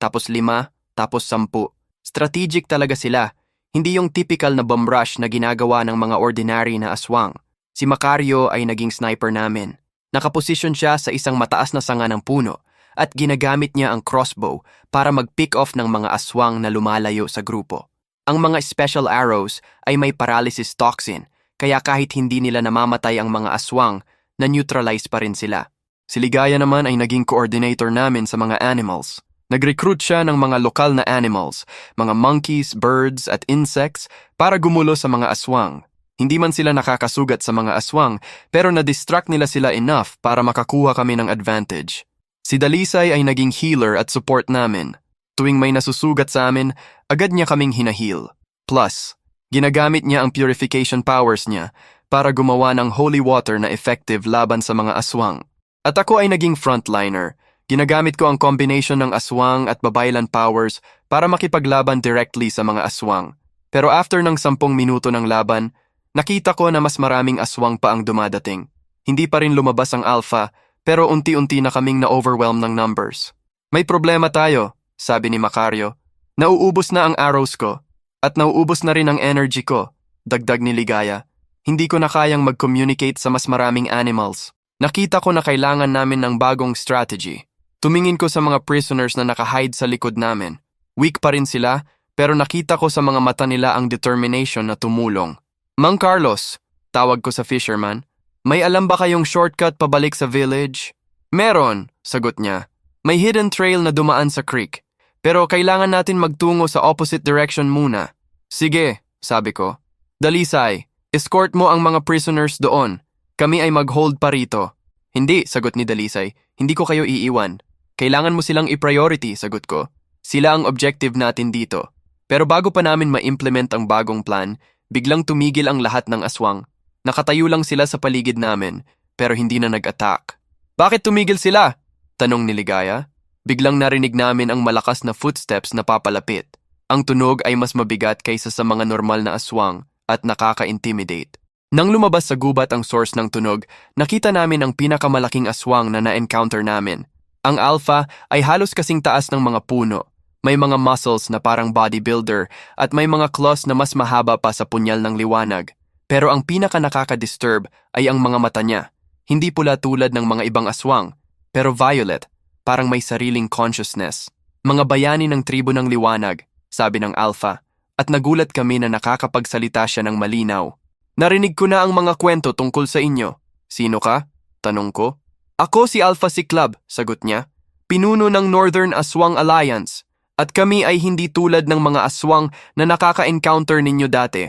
tapos 5, tapos 10. Strategic talaga sila. Hindi yung typical na bomb rush na ginagawa ng mga ordinary na aswang. Si Macario ay naging sniper namin. Nakaposisyon siya sa isang mataas na sanga ng puno at ginagamit niya ang crossbow para mag-pick off ng mga aswang na lumalayo sa grupo. Ang mga special arrows ay may paralysis toxin. Kaya kahit hindi nila namamatay ang mga aswang, na-neutralize pa rin sila. Si Ligaya naman ay naging coordinator namin sa mga animals. Nag-recruit siya ng mga lokal na animals, mga monkeys, birds at insects para gumulo sa mga aswang. Hindi man sila nakakasugat sa mga aswang, pero na-distract nila sila enough para makakuha kami ng advantage. Si Dalisay ay naging healer at support namin. Tuwing may nasusugat sa amin, agad niya kaming hinahil. Plus, ginagamit niya ang purification powers niya para gumawa ng holy water na effective laban sa mga aswang. At ako ay naging frontliner. Ginagamit ko ang combination ng aswang at babaylan powers para makipaglaban directly sa mga aswang. Pero after ng 10 minuto ng laban, nakita ko na mas maraming aswang pa ang dumadating. Hindi pa rin lumabas ang alpha, pero unti-unti na kaming na-overwhelm ng numbers. May problema tayo, sabi ni Macario. Nauubos na ang arrows ko. At nauubos na rin ang energy ko, dagdag ni Ligaya. Hindi ko na kayang mag-communicate sa mas maraming animals. Nakita ko na kailangan namin ng bagong strategy. Tumingin ko sa mga prisoners na nakahide sa likod namin. Weak pa rin sila, pero nakita ko sa mga mata nila ang determination na tumulong. Mang Carlos, tawag ko sa fisherman, may alam ba kayong shortcut pabalik sa village? Meron, sagot niya. May hidden trail na dumaan sa creek. Pero kailangan natin magtungo sa opposite direction muna. Sige, sabi ko. Dalisay, escort mo ang mga prisoners doon. Kami ay mag-hold pa rito. Hindi, sagot ni Dalisay. Hindi ko kayo iiwan. Kailangan mo silang i-priority, sagot ko. Sila ang objective natin dito. Pero bago pa namin ma-implement ang bagong plan, biglang tumigil ang lahat ng aswang. Nakatayo lang sila sa paligid namin, pero hindi na nag-attack. Bakit tumigil sila? Tanong ni Ligaya. Biglang narinig namin ang malakas na footsteps na papalapit. Ang tunog ay mas mabigat kaysa sa mga normal na aswang at nakaka-intimidate. Nang lumabas sa gubat ang source ng tunog, nakita namin ang pinakamalaking aswang na na-encounter namin. Ang alpha ay halos kasing taas ng mga puno. May mga muscles na parang bodybuilder at may mga claws na mas mahaba pa sa punyal ng liwanag. Pero ang pinaka-nakaka-disturb ay ang mga mata niya. Hindi pula tulad ng mga ibang aswang, pero violet. Parang may sariling consciousness. Mga bayani ng tribo ng liwanag, sabi ng alpha, at nagulat kami na nakakapagsalita siya ng malinaw. Narinig ko na ang mga kwento tungkol sa inyo. Sino ka? Tanong ko. Ako si Alpha Ciclab, sagot niya. Pinuno ng Northern Aswang Alliance, at kami ay hindi tulad ng mga aswang na nakaka-encounter ninyo dati.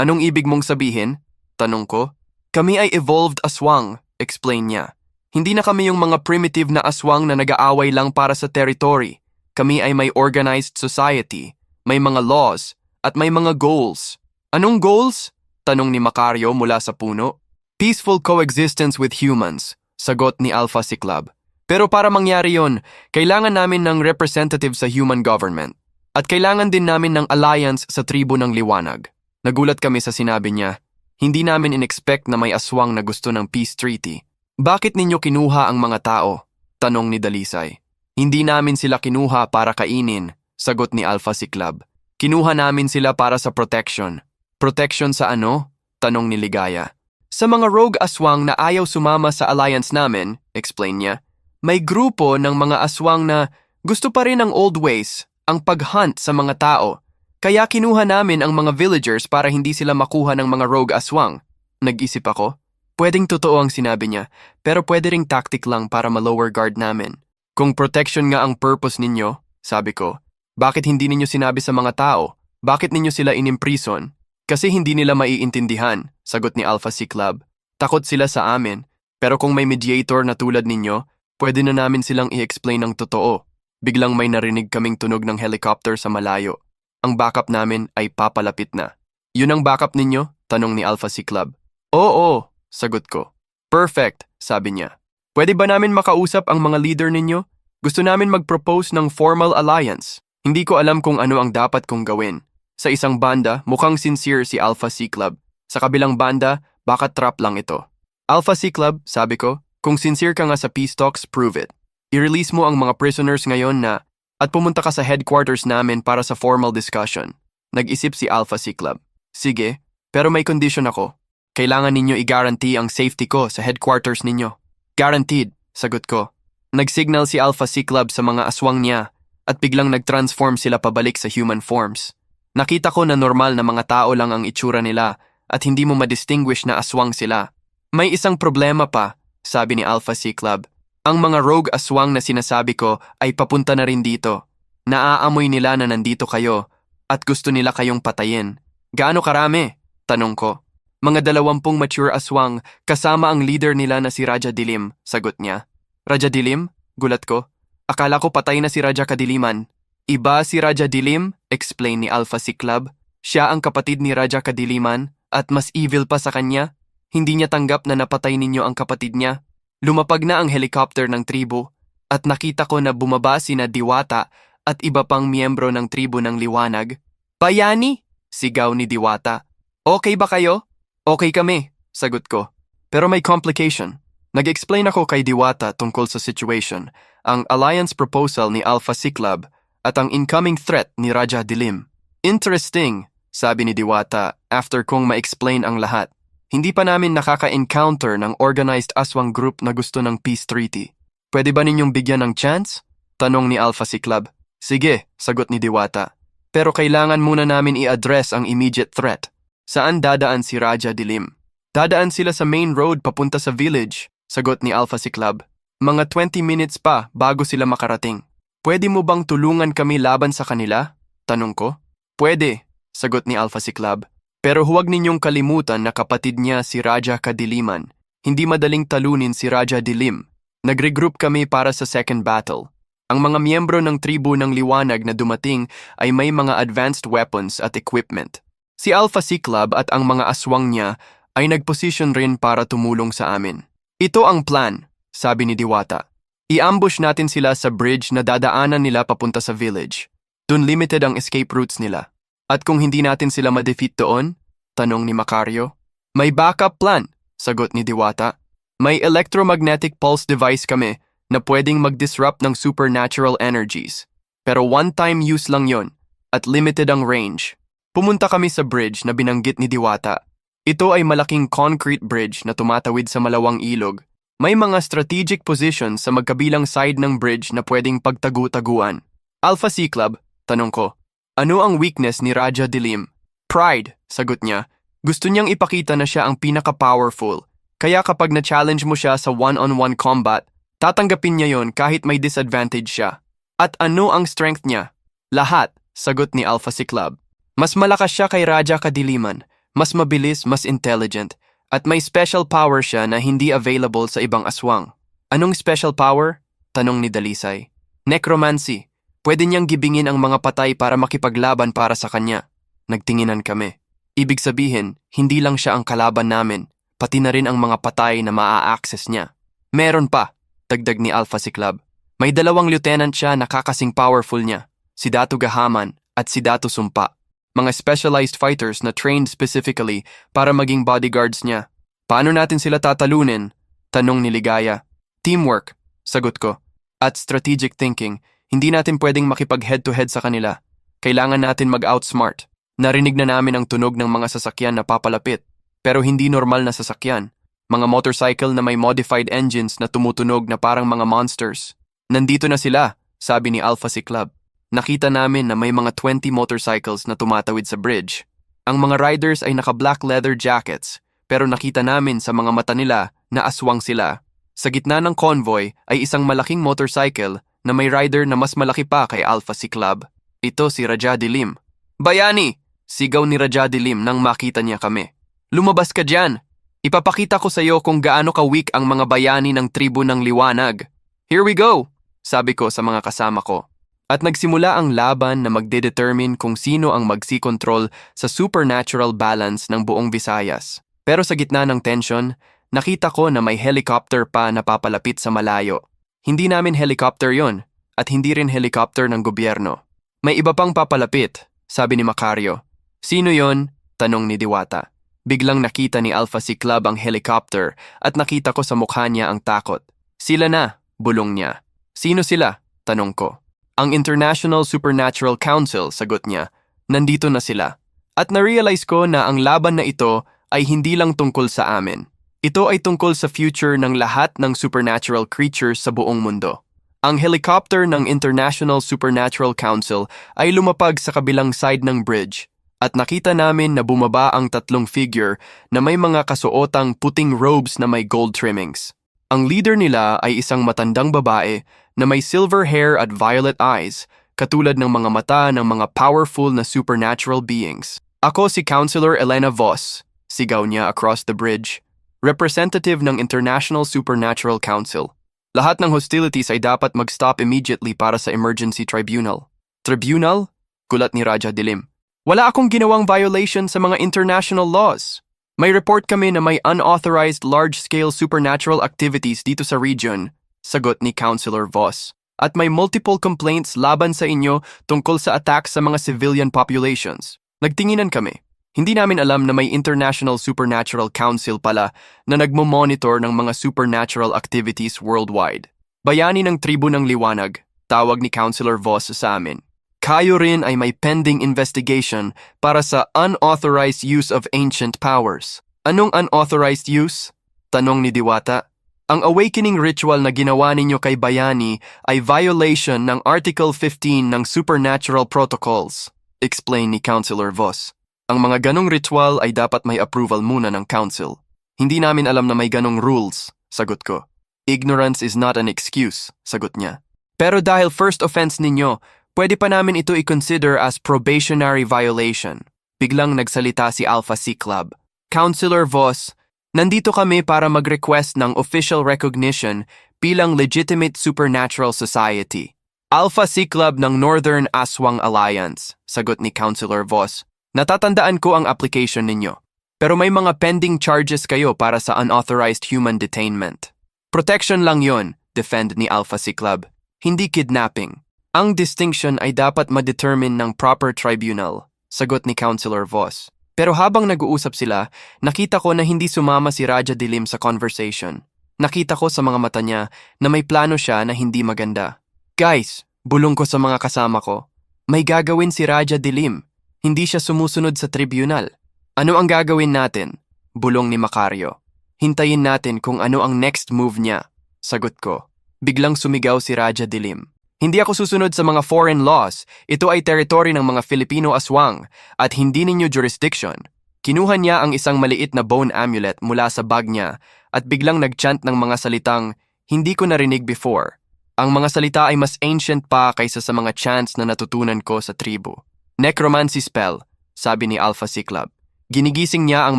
Anong ibig mong sabihin? Tanong ko. Kami ay evolved aswang, explain niya. Hindi na kami yung mga primitive na aswang na nag-aaway lang para sa territory. Kami ay may organized society, may mga laws, at may mga goals. Anong goals? Tanong ni Macario mula sa puno. Peaceful coexistence with humans, sagot ni Alpha Cyclab. Pero para mangyari yon, kailangan namin ng representative sa human government. At kailangan din namin ng alliance sa tribo ng liwanag. Nagulat kami sa sinabi niya. Hindi namin in-expect na may aswang na gusto ng peace treaty. Bakit ninyo kinuha ang mga tao? Tanong ni Dalisay. Hindi namin sila kinuha para kainin, sagot ni Alpha Cyclab. Kinuha namin sila para sa protection. Protection sa ano? Tanong ni Ligaya. Sa mga rogue aswang na ayaw sumama sa alliance namin, explain niya, may grupo ng mga aswang na gusto pa rin ang old ways, ang pag-hunt sa mga tao. Kaya kinuha namin ang mga villagers para hindi sila makuha ng mga rogue aswang. Nag-isip ako. Pwedeng totoo ang sinabi niya, pero pwede ring tactic lang para ma-lower guard namin. Kung protection nga ang purpose ninyo, sabi ko, bakit hindi ninyo sinabi sa mga tao? Bakit ninyo sila inimprison? Kasi hindi nila maiintindihan, sagot ni Alpha Cyclab. Takot sila sa amin, pero kung may mediator na tulad ninyo, pwede na namin silang i-explain ng totoo. Biglang may narinig kaming tunog ng helicopter sa malayo. Ang backup namin ay papalapit na. Yun ang backup ninyo? Tanong ni Alpha Cyclab. Oo, sagot ko. Perfect, sabi niya. Pwede ba namin makausap ang mga leader ninyo? Gusto namin mag-propose ng formal alliance. Hindi ko alam kung ano ang dapat kong gawin. Sa isang banda, mukhang sincere si Alpha Cyclab. Sa kabilang banda, baka trap lang ito. Alpha Cyclab, sabi ko, kung sincere ka nga sa peace talks, prove it. I-release mo ang mga prisoners ngayon na at pumunta ka sa headquarters namin para sa formal discussion. Nag-isip si Alpha Cyclab. Sige, pero may condition ako. Kailangan ninyo i-guarantee ang safety ko sa headquarters ninyo. Guaranteed, sagot ko. Nag-signal si Alpha Cyclab sa mga aswang niya at biglang nag-transform sila pabalik sa human forms. Nakita ko na normal na mga tao lang ang itsura nila at hindi mo madistinguish na aswang sila. May isang problema pa, sabi ni Alpha Cyclab. Ang mga rogue aswang na sinasabi ko ay papunta na rin dito. Naaamoy nila na nandito kayo at gusto nila kayong patayin. Gaano karami? Tanong ko. Mga 20 mature aswang kasama ang leader nila na si Raja Dilim, sagot niya. Raja Dilim? Gulat ko. Akala ko patay na si Raja Kadiliman. Iba si Raja Dilim, explain ni Alpha Cyclab. Siya ang kapatid ni Raja Kadiliman at mas evil pa sa kanya. Hindi niya tanggap na napatay ninyo ang kapatid niya. Lumapag na ang helicopter ng tribo at nakita ko na bumaba sina Diwata at iba pang miyembro ng tribo ng liwanag. Bayani! Sigaw ni Diwata. Okay ba kayo? Okay kami, sagot ko. Pero may complication. Nag-explain ako kay Diwata tungkol sa situation, ang alliance proposal ni Alpha Cyclab at ang incoming threat ni Raja Dilim. Interesting, sabi ni Diwata after kong ma-explain ang lahat. Hindi pa namin nakaka-encounter ng organized aswang group na gusto ng peace treaty. Pwede ba ninyong bigyan ng chance? Tanong ni Alpha Cyclab. Sige, sagot ni Diwata. Pero kailangan muna namin i-address ang immediate threat. Saan dadaan si Raja Dilim? Dadaan sila sa main road papunta sa village, sagot ni Alpha Cyclab. Mga 20 minutes pa bago sila makarating. Pwede mo bang tulungan kami laban sa kanila? Tanong ko. Pwede, sagot ni Alpha Cyclab. Pero huwag ninyong kalimutan na kapatid niya si Raja Kadiliman. Hindi madaling talunin si Raja Dilim. Nag-regroup kami para sa second battle. Ang mga miyembro ng tribo ng liwanag na dumating ay may mga advanced weapons at equipment. Si Alpha Cyclab at ang mga aswang niya ay nag-position rin para tumulong sa amin. Ito ang plan, sabi ni Diwata. I-ambush natin sila sa bridge na dadaanan nila papunta sa village. Dun limited ang escape routes nila. At kung hindi natin sila ma-defeat doon? Tanong ni Macario. May backup plan, sagot ni Diwata. May electromagnetic pulse device kami na pwedeng mag-disrupt ng supernatural energies. Pero one-time use lang yon at limited ang range. Pumunta kami sa bridge na binanggit ni Diwata. Ito ay malaking concrete bridge na tumatawid sa malawang ilog. May mga strategic positions sa magkabilang side ng bridge na pwedeng pagtagu-taguan. Alpha Cyclab, tanong ko. Ano ang weakness ni Raja Dilim? Pride, sagot niya. Gusto niyang ipakita na siya ang pinaka-powerful. Kaya kapag na-challenge mo siya sa one-on-one combat, tatanggapin niya yon kahit may disadvantage siya. At ano ang strength niya? Lahat, sagot ni Alpha Cyclab. Mas malakas siya kay Raja Kadiliman, mas mabilis, mas intelligent, at may special power siya na hindi available sa ibang aswang. Anong special power? Tanong ni Dalisay. Necromancy. Pwede niyang gibingin ang mga patay para makipaglaban para sa kanya. Nagtinginan kami. Ibig sabihin, hindi lang siya ang kalaban namin, pati na rin ang mga patay na maa-access niya. Meron pa, dagdag ni Alpha Cyclob. May 2 lieutenant siya na kakasing powerful niya, si Datu Gahaman at si Datu Sumpa. Mga specialized fighters na trained specifically para maging bodyguards niya. Paano natin sila tatalunin? Tanong ni Ligaya. Teamwork, sagot ko. At strategic thinking, hindi natin pwedeng makipag head-to-head sa kanila. Kailangan natin mag-outsmart. Narinig na namin ang tunog ng mga sasakyan na papalapit, pero hindi normal na sasakyan. Mga motorcycle na may modified engines na tumutunog na parang mga monsters. Nandito na sila, sabi ni Alpha Cyclob. Nakita namin na may mga 20 motorcycles na tumatawid sa bridge. Ang mga riders ay naka-black leather jackets, pero nakita namin sa mga mata nila na aswang sila. Sa gitna ng convoy ay isang malaking motorcycle na may rider na mas malaki pa kay Alpha Cyclob. Ito si Raja Dilim. Bayani! Sigaw ni Raja Dilim nang makita niya kami. Lumabas ka dyan! Ipapakita ko sa iyo kung gaano ka-weak ang mga bayani ng tribu ng Liwanag. Here we go! Sabi ko sa mga kasama ko. At nagsimula ang laban na magdedetermine kung sino ang magsikontrol sa supernatural balance ng buong Visayas. Pero sa gitna ng tension, nakita ko na may helicopter pa na papalapit sa malayo. Hindi namin helicopter yon at hindi rin helicopter ng gobyerno. May iba pang papalapit, sabi ni Macario. Sino yon? Tanong ni Diwata. Biglang nakita ni Alpha Cyclob ang helicopter at nakita ko sa mukha niya ang takot. Sila na, bulong niya. Sino sila? Tanong ko. Ang International Supernatural Council, sagot niya. Nandito na sila. At na-realize ko na ang laban na ito ay hindi lang tungkol sa amin. Ito ay tungkol sa future ng lahat ng supernatural creatures sa buong mundo. Ang helicopter ng International Supernatural Council ay lumapag sa kabilang side ng bridge at nakita namin na bumaba ang 3 figure na may mga kasuotang puting robes na may gold trimmings. Ang leader nila ay isang matandang babae na may silver hair at violet eyes, katulad ng mga mata ng mga powerful na supernatural beings. Ako si Councilor Elena Voss, sigaw niya across the bridge. Representative ng International Supernatural Council. Lahat ng hostilities ay dapat mag-stop immediately para sa emergency tribunal. Tribunal? Gulat ni Raja Dilim. Wala akong ginawang violation sa mga international laws. May report kami na may unauthorized large-scale supernatural activities dito sa region, sagot ni Councilor Voss. At may multiple complaints laban sa inyo tungkol sa attacks sa mga civilian populations. Nagtinginan kami. Hindi namin alam na may International Supernatural Council pala na nagmo-monitor ng mga supernatural activities worldwide. Bayani ng tribu ng Liwanag, tawag ni Councilor Voss sa amin. Kayo rin ay may pending investigation para sa unauthorized use of ancient powers. Anong unauthorized use? Tanong ni Diwata. Ang awakening ritual na ginawa ninyo kay Bayani ay violation ng Article 15 ng Supernatural Protocols, explain ni Councilor Voss. Ang mga ganong ritual ay dapat may approval muna ng council. Hindi namin alam na may ganong rules, sagot ko. Ignorance is not an excuse, sagot niya. Pero dahil first offense ninyo, pwede pa namin ito i-consider as probationary violation. Biglang nagsalita si Alpha Cyclob. Councilor Voss, nandito kami para mag-request ng official recognition bilang legitimate supernatural society. Alpha Cyclob ng Northern Aswang Alliance, sagot ni Councilor Voss. Natatandaan ko ang application ninyo, pero may mga pending charges kayo para sa unauthorized human detainment. Protection lang yon, defend ni Alpha Cyclob, hindi kidnapping. Ang distinction ay dapat ma-determine ng proper tribunal, sagot ni Councilor Voss. Pero habang nag-uusap sila, nakita ko na hindi sumama si Raja Dilim sa conversation. Nakita ko sa mga mata niya na may plano siya na hindi maganda. Guys, bulong ko sa mga kasama ko, may gagawin si Raja Dilim. Hindi siya sumusunod sa tribunal. Ano ang gagawin natin? Bulong ni Macario. Hintayin natin kung ano ang next move niya. Sagot ko. Biglang sumigaw si Raja Dilim. Hindi ako susunod sa mga foreign laws. Ito ay territory ng mga Filipino aswang at hindi ninyo jurisdiction. Kinuha niya ang isang maliit na bone amulet mula sa bag niya at biglang nagchant ng mga salitang hindi ko narinig before. Ang mga salita ay mas ancient pa kaysa sa mga chants na natutunan ko sa tribu. Necromancy spell, sabi ni Alpha Cyclob. Ginigising niya ang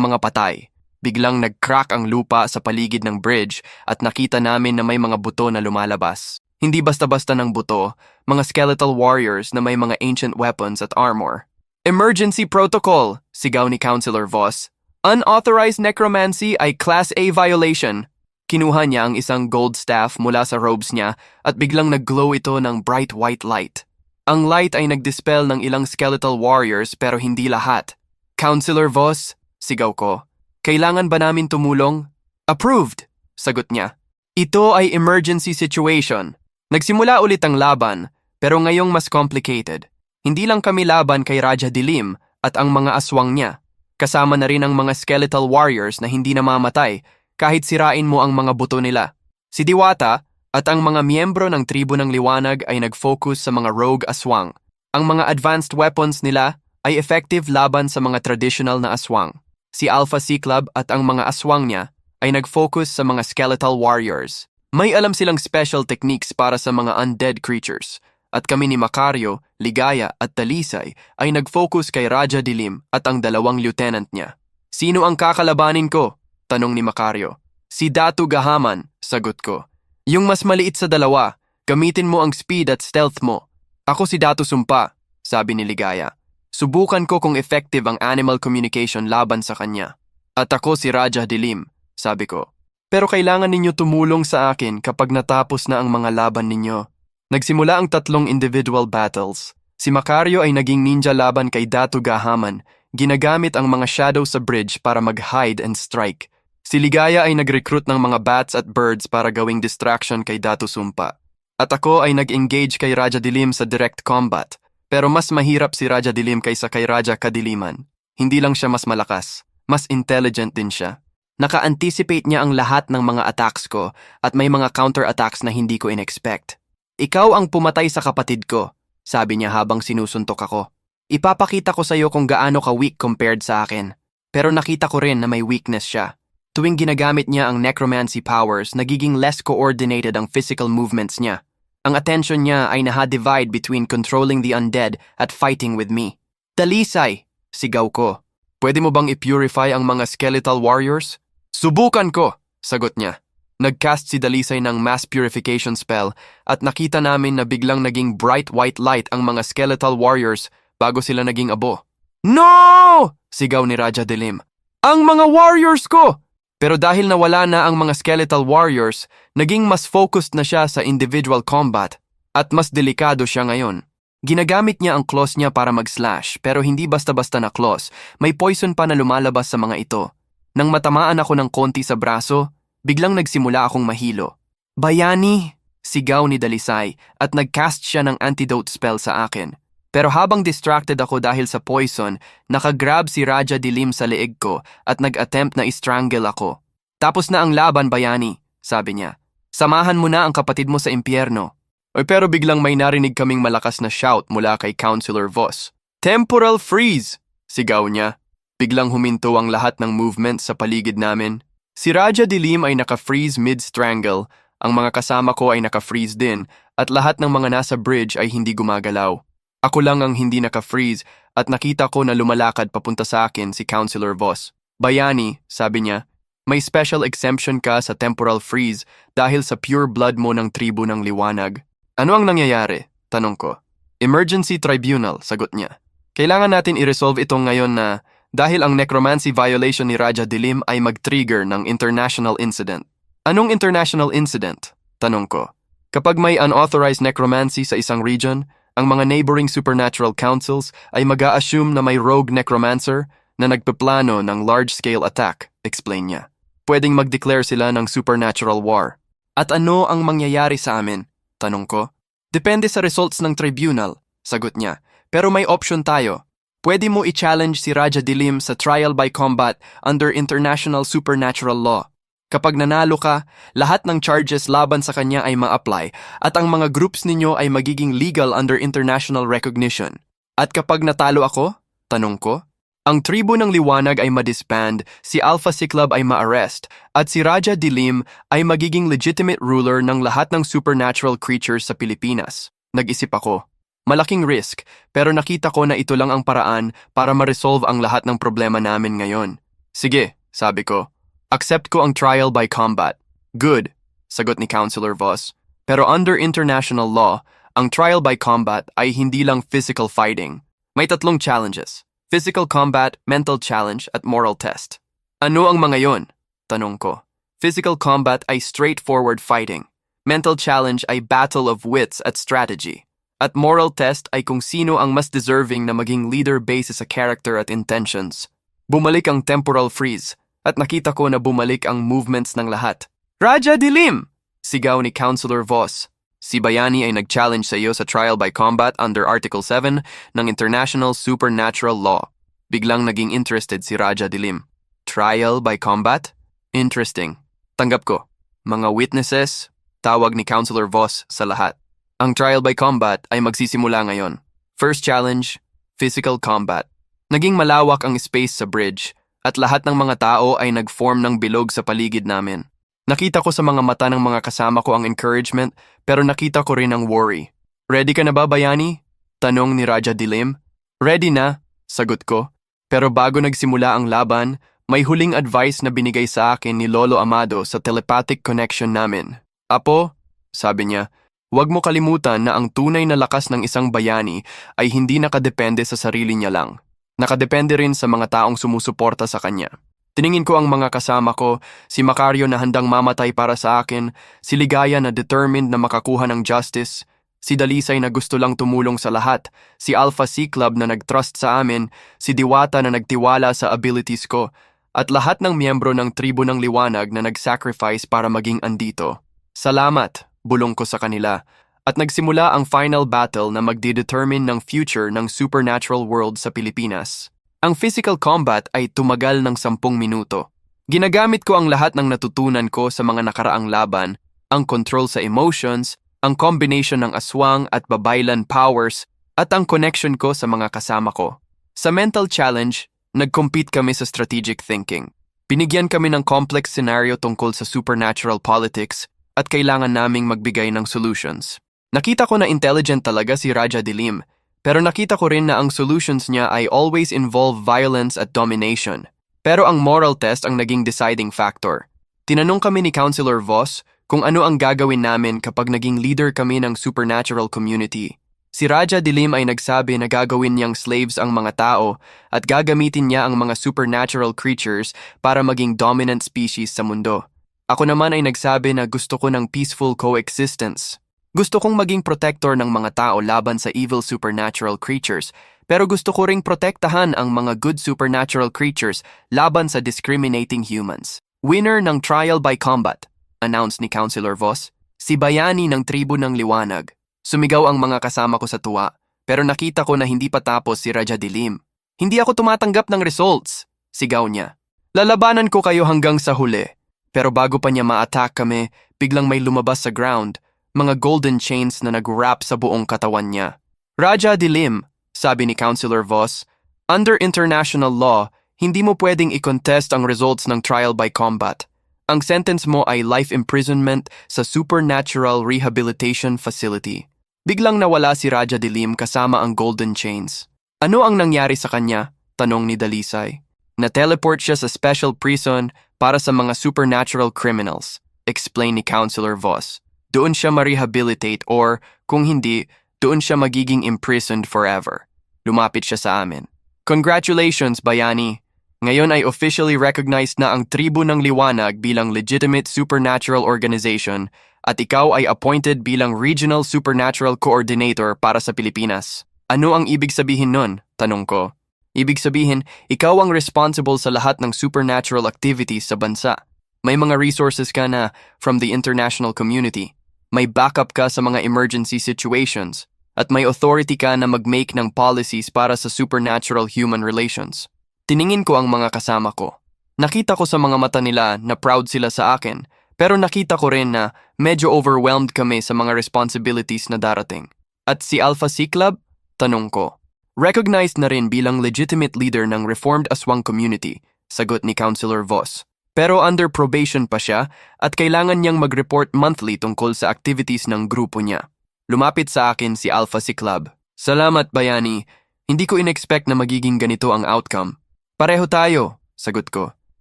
mga patay. Biglang nag-crack ang lupa sa paligid ng bridge at nakita namin na may mga buto na lumalabas. Hindi basta-basta ng buto, mga skeletal warriors na may mga ancient weapons at armor. Emergency protocol, sigaw ni Councilor Voss. Unauthorized necromancy ay Class A violation. Kinuha niya ang isang gold staff mula sa robes niya at biglang nag-glow ito ng bright white light. Ang light ay nag-dispel ng ilang skeletal warriors pero hindi lahat. Councilor Voss, sigaw ko. Kailangan ba namin tumulong? Approved, sagot niya. Ito ay emergency situation. Nagsimula ulit ang laban, pero ngayong mas complicated. Hindi lang kami laban kay Raja Dilim at ang mga aswang niya. Kasama na rin ang mga skeletal warriors na hindi namamatay kahit sirain mo ang mga buto nila. Si Diwata at ang mga miyembro ng Tribo ng Liwanag ay nag-focus sa mga rogue aswang. Ang mga advanced weapons nila ay effective laban sa mga traditional na aswang. Si Alpha C-Club at ang mga aswang niya ay nag-focus sa mga skeletal warriors. May alam silang special techniques para sa mga undead creatures. At kami ni Macario, Ligaya at Talisay ay nag-focus kay Raja Dilim at ang dalawang lieutenant niya. Sino ang kakalabanin ko? Tanong ni Macario. Si Datu Gahaman, sagot ko. Yung mas maliit sa dalawa, gamitin mo ang speed at stealth mo. Ako si Datu Sumpa, sabi ni Ligaya. Subukan ko kung effective ang animal communication laban sa kanya. At ako si Raja Dilim, sabi ko. Pero kailangan ninyo tumulong sa akin kapag natapos na ang mga laban ninyo. Nagsimula ang 3 individual battles. Si Macario ay naging ninja laban kay Datu Gahaman, ginagamit ang mga shadow sa bridge para mag-hide and strike. Si Ligaya ay nag-recruit ng mga bats at birds para gawing distraction kay Datu Sumpa. At ako ay nag-engage kay Raja Dilim sa direct combat. Pero mas mahirap si Raja Dilim kaysa kay Raja Kadiliman. Hindi lang siya mas malakas, mas intelligent din siya. Naka-anticipate niya ang lahat ng mga attacks ko at may mga counter-attacks na hindi ko in-expect. Ikaw ang pumatay sa kapatid ko, sabi niya habang sinusuntok ako. Ipapakita ko sa iyo kung gaano ka weak compared sa akin. Pero nakita ko rin na may weakness siya. Tuwing ginagamit niya ang necromancy powers, nagiging less coordinated ang physical movements niya. Ang attention niya ay naha-divide between controlling the undead at fighting with me. Talisay, sigaw ko. Pwede mo bang i-purify ang mga skeletal warriors? Subukan ko, sagot niya. Nag-cast si Dalisay ng mass purification spell at nakita namin na biglang naging bright white light ang mga skeletal warriors bago sila naging abo. No! Sigaw ni Raja Dilim. Ang mga warriors ko! Pero dahil nawala na ang mga skeletal warriors, naging mas focused na siya sa individual combat at mas delikado siya ngayon. Ginagamit niya ang claws niya para mag-slash pero hindi basta-basta na claws, may poison pa na lumalabas sa mga ito. Nang matamaan ako ng konti sa braso, biglang nagsimula akong mahilo. Bayani! Sigaw ni Dalisay at nag-cast siya ng antidote spell sa akin. Pero habang distracted ako dahil sa poison, nakagrab si Raja Dilim sa leeg ko at nag-attempt na i-strangle ako. Tapos na ang laban, Bayani, sabi niya. Samahan mo na ang kapatid mo sa impyerno. Pero biglang may narinig kaming malakas na shout mula kay Councilor Voss. Temporal freeze! Sigaw niya. Biglang huminto ang lahat ng movement sa paligid namin. Si Raja Dilim ay naka-freeze mid-strangle, ang mga kasama ko ay naka-freeze din, at lahat ng mga nasa bridge ay hindi gumagalaw. Ako lang ang hindi naka-freeze at nakita ko na lumalakad papunta sa akin si Councilor Voss. Bayani, sabi niya, may special exemption ka sa temporal freeze dahil sa pure blood mo ng Tribo ng Liwanag. Ano ang nangyayari? Tanong ko. Emergency tribunal, sagot niya. Kailangan natin i-resolve ito ngayon na dahil ang necromancy violation ni Raja Dilim ay mag-trigger ng international incident. Anong international incident? Tanong ko. Kapag may unauthorized necromancy sa isang region, ang mga neighboring supernatural councils ay mag-a-assume na may rogue necromancer na nagpeplano ng large-scale attack, explain niya. Pwedeng mag-declare sila ng supernatural war. At ano ang mangyayari sa amin? Tanong ko. Depende sa results ng tribunal, sagot niya. Pero may option tayo. Pwede mo i-challenge si Raja Dilim sa trial by combat under international supernatural law. Kapag nanalo ka, lahat ng charges laban sa kanya ay ma-apply at ang mga groups ninyo ay magiging legal under international recognition. At kapag natalo ako, tanong ko, ang Tribo ng Liwanag ay ma-disband, si Alpha C-Club ay ma-arrest, at si Raja Dilim ay magiging legitimate ruler ng lahat ng supernatural creatures sa Pilipinas. Nag-isip ako. Malaking risk, pero nakita ko na ito lang ang paraan para ma-resolve ang lahat ng problema namin ngayon. Sige, sabi ko. Accept ko ang trial by combat. Good, sagot ni Councilor Voss. Pero under international law, ang trial by combat ay hindi lang physical fighting. May tatlong challenges: physical combat, mental challenge, at moral test. Ano ang mga yon? Tanong ko. Physical combat ay straightforward fighting. Mental challenge ay battle of wits at strategy. At moral test ay kung sino ang mas deserving na maging leader based sa character at intentions. Bumalik ang temporal freeze at nakita ko na bumalik ang movements ng lahat. Raja Dilim! Sigaw ni Councilor Voss. Si Bayani ay nag-challenge sa iyo sa trial by combat under Article 7 ng International Supernatural Law. Biglang naging interested si Raja Dilim. Trial by combat? Interesting. Tanggap ko. Mga witnesses, tawag ni Councilor Voss sa lahat. Ang trial by combat ay magsisimula ngayon. First challenge, physical combat. Naging malawak ang space sa bridge at lahat ng mga tao ay nag-form ng bilog sa paligid namin. Nakita ko sa mga mata ng mga kasama ko ang encouragement pero nakita ko rin ang worry. Ready ka na ba, Bayani? Tanong ni Raja Dilim. Ready na, sagot ko. Pero bago nagsimula ang laban, may huling advice na binigay sa akin ni Lolo Amado sa telepathic connection namin. Apo, sabi niya, huwag mo kalimutan na ang tunay na lakas ng isang bayani ay hindi nakadepende sa sarili niya lang. Nakadepende rin sa mga taong sumusuporta sa kanya. Tiningin ko ang mga kasama ko, si Macario na handang mamatay para sa akin, si Ligaya na determined na makakuha ng justice, si Dalisay na gusto lang tumulong sa lahat, si Alpha C Club na nag-trust sa amin, si Diwata na nagtiwala sa abilities ko, at lahat ng miyembro ng Tribo ng Liwanag na nag-sacrifice para maging andito. Salamat, bulong ko sa kanila. At nagsimula ang final battle na magdidetermine ng future ng supernatural world sa Pilipinas. Ang physical combat ay tumagal ng 10 minuto. Ginagamit ko ang lahat ng natutunan ko sa mga nakaraang laban, ang control sa emotions, ang combination ng aswang at babaylan powers, at ang connection ko sa mga kasama ko. Sa mental challenge, nag-compete kami sa strategic thinking. Binigyan kami ng complex scenario tungkol sa supernatural politics at kailangan naming magbigay ng solutions. Nakita ko na intelligent talaga si Raja Dilim, pero nakita ko rin na ang solutions niya ay always involve violence at domination. Pero ang moral test ang naging deciding factor. Tinanong kami ni Councilor Voss kung ano ang gagawin namin kapag naging leader kami ng supernatural community. Si Raja Dilim ay nagsabi na gagawin niyang slaves ang mga tao at gagamitin niya ang mga supernatural creatures para maging dominant species sa mundo. Ako naman ay nagsabi na gusto ko ng peaceful coexistence. Gusto kong maging protector ng mga tao laban sa evil supernatural creatures, pero gusto ko ring protektahan ang mga good supernatural creatures laban sa discriminating humans. Winner ng trial by combat, announced ni Councilor Voss, si Bayani ng Tribo ng Liwanag. Sumigaw ang mga kasama ko sa tuwa, pero nakita ko na hindi pa tapos si Raja Dilim. Hindi ako tumatanggap ng results, sigaw niya. Lalabanan ko kayo hanggang sa huli. Pero bago pa niya ma-attack kami, biglang may lumabas sa ground, mga golden chains na nag-wrap sa buong katawan niya. Raja Dilim, sabi ni Councilor Voss, under international law, hindi mo pwedeng i-contest ang results ng trial by combat. Ang sentence mo ay life imprisonment sa Supernatural Rehabilitation Facility. Biglang nawala si Raja Dilim kasama ang golden chains. Ano ang nangyari sa kanya? Tanong ni Dalisay. Na-teleport siya sa special prison para sa mga supernatural criminals, explain ni Councilor Voss. Doon siya ma-rehabilitate or, kung hindi, doon siya magiging imprisoned forever. Lumapit siya sa amin. Congratulations, Bayani! Ngayon ay officially recognized na ang Tribo ng Liwanag bilang legitimate supernatural organization at ikaw ay appointed bilang Regional Supernatural Coordinator para sa Pilipinas. Ano ang ibig sabihin nun? Tanong ko. Ibig sabihin, ikaw ang responsible sa lahat ng supernatural activities sa bansa. May mga resources ka na from the international community. May backup ka sa mga emergency situations, at may authority ka na mag-make ng policies para sa supernatural human relations. Tiningin ko ang mga kasama ko. Nakita ko sa mga mata nila na proud sila sa akin, pero nakita ko rin na medyo overwhelmed kami sa mga responsibilities na darating. At si Alpha C Club? Tanong ko. Recognized na rin bilang legitimate leader ng Reformed Aswang Community, sagot ni Councilor Voss. Pero under probation pa siya at kailangan niyang mag-report monthly tungkol sa activities ng grupo niya. Lumapit sa akin si Alpha C Club. Salamat, Bayani. Hindi ko in-expect na magiging ganito ang outcome. Pareho tayo, sagot ko.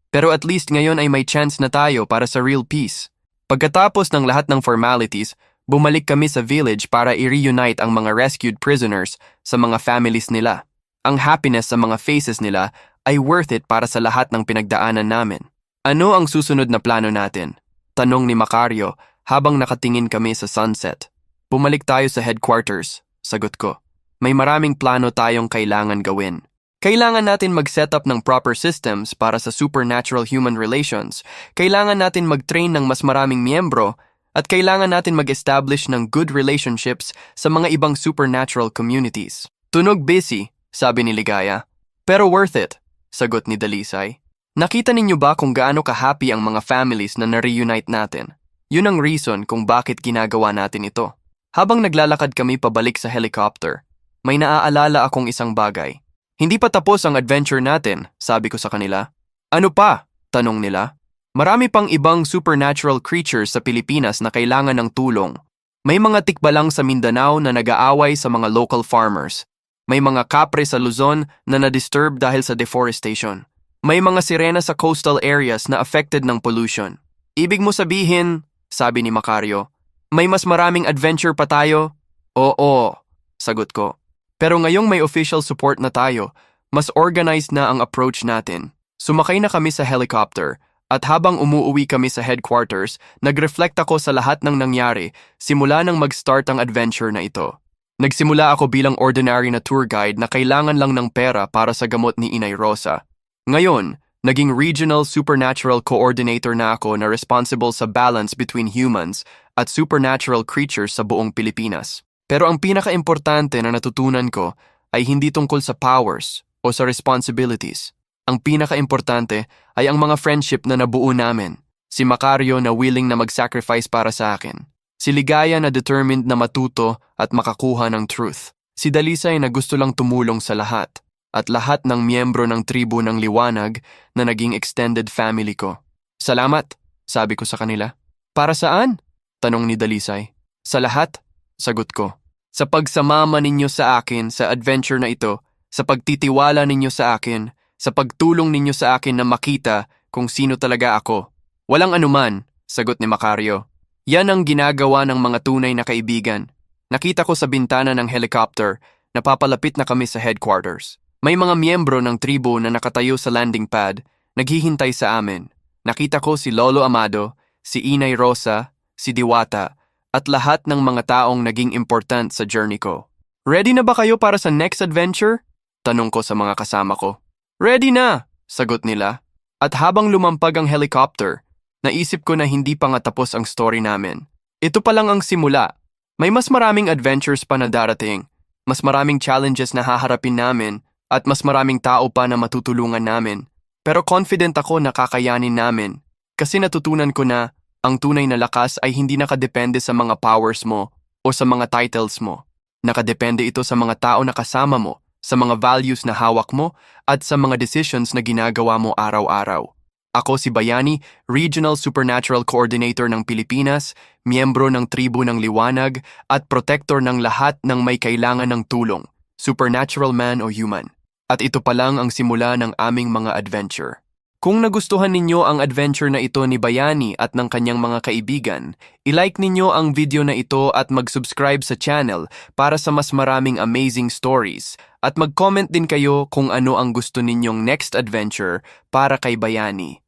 Pero at least ngayon ay may chance na tayo para sa real peace. Pagkatapos ng lahat ng formalities, Bumalik kami sa village para i-reunite ang mga rescued prisoners sa mga families nila. Ang happiness sa mga faces nila ay worth it para sa lahat ng pinagdaanan namin. Ano ang susunod na plano natin? Tanong ni Macario habang nakatingin kami sa sunset. Bumalik tayo sa headquarters, sagot ko. May maraming plano tayong kailangan gawin. Kailangan natin mag-set up ng proper systems para sa supernatural human relations. Kailangan natin mag-train ng mas maraming miyembro at kailangan natin mag-establish ng good relationships sa mga ibang supernatural communities. Tunog busy, sabi ni Ligaya. Pero worth it, sagot ni Dalisay. Nakita ninyo ba kung gaano ka-happy ang mga families na na-reunite natin? Yun ang reason kung bakit ginagawa natin ito. Habang naglalakad kami pabalik sa helicopter, may naaalala akong isang bagay. Hindi pa tapos ang adventure natin, sabi ko sa kanila. Ano pa? Tanong nila. Marami pang ibang supernatural creatures sa Pilipinas na kailangan ng tulong. May mga tikbalang sa Mindanao na nag-aaway sa mga local farmers. May mga kapre sa Luzon na na-disturb dahil sa deforestation. May mga sirena sa coastal areas na affected ng pollution. Ibig mo sabihin, sabi ni Macario, may mas maraming adventure pa tayo? Oo, sagot ko. Pero ngayong may official support na tayo, mas organized na ang approach natin. Sumakay na kami sa helicopter at habang umuuwi kami sa headquarters, nag-reflect ako sa lahat ng nangyari simula nang mag-start ang adventure na ito. Nagsimula ako bilang ordinary na tour guide na kailangan lang ng pera para sa gamot ni Inay Rosa. Ngayon, naging regional supernatural coordinator na ako na responsible sa balance between humans at supernatural creatures sa buong Pilipinas. Pero ang pinaka-importante na natutunan ko ay hindi tungkol sa powers o sa responsibilities. Ang pinaka-importante ay ang mga friendship na nabuo namin. Si Macario na willing na mag-sacrifice para sa akin. Si Ligaya na determined na matuto at makakuha ng truth. Si Dalisay na gusto lang tumulong sa lahat. At lahat ng miyembro ng tribu ng Liwanag na naging extended family ko. Salamat, sabi ko sa kanila. Para saan? Tanong ni Dalisay. Sa lahat, sagot ko. Sa pagsamama ninyo sa akin sa adventure na ito, sa pagtitiwala ninyo sa akin, sa pagtulong ninyo sa akin na makita kung sino talaga ako. Walang anuman, sagot ni Macario. Yan ang ginagawa ng mga tunay na kaibigan. Nakita ko sa bintana ng helicopter na papalapit na kami sa headquarters. May mga miyembro ng tribo na nakatayo sa landing pad, naghihintay sa amin. Nakita ko si Lolo Amado, si Inay Rosa, si Diwata, at lahat ng mga taong naging important sa journey ko. Ready na ba kayo para sa next adventure? Tanong ko sa mga kasama ko. Ready na, sagot nila. At habang lumampag ang helicopter, naisip ko na hindi pa nga tapos ang story namin. Ito pa lang ang simula. May mas maraming adventures pa na darating, mas maraming challenges na haharapin namin, at mas maraming tao pa na matutulungan namin. Pero confident ako na kakayanin namin. Kasi natutunan ko na ang tunay na lakas ay hindi nakadepende sa mga powers mo o sa mga titles mo. Nakadepende ito sa mga tao na kasama mo, sa mga values na hawak mo, at sa mga decisions na ginagawa mo araw-araw. Ako si Bayani, Regional Supernatural Coordinator ng Pilipinas, miyembro ng Tribu ng Liwanag, at protector ng lahat ng may kailangan ng tulong, supernatural man o human. At ito pa lang ang simula ng aming mga adventure. Kung nagustuhan ninyo ang adventure na ito ni Bayani at ng kanyang mga kaibigan, i-like ninyo ang video na ito at mag-subscribe sa channel para sa mas maraming amazing stories. At mag-comment din kayo kung ano ang gusto ninyong next adventure para kay Bayani.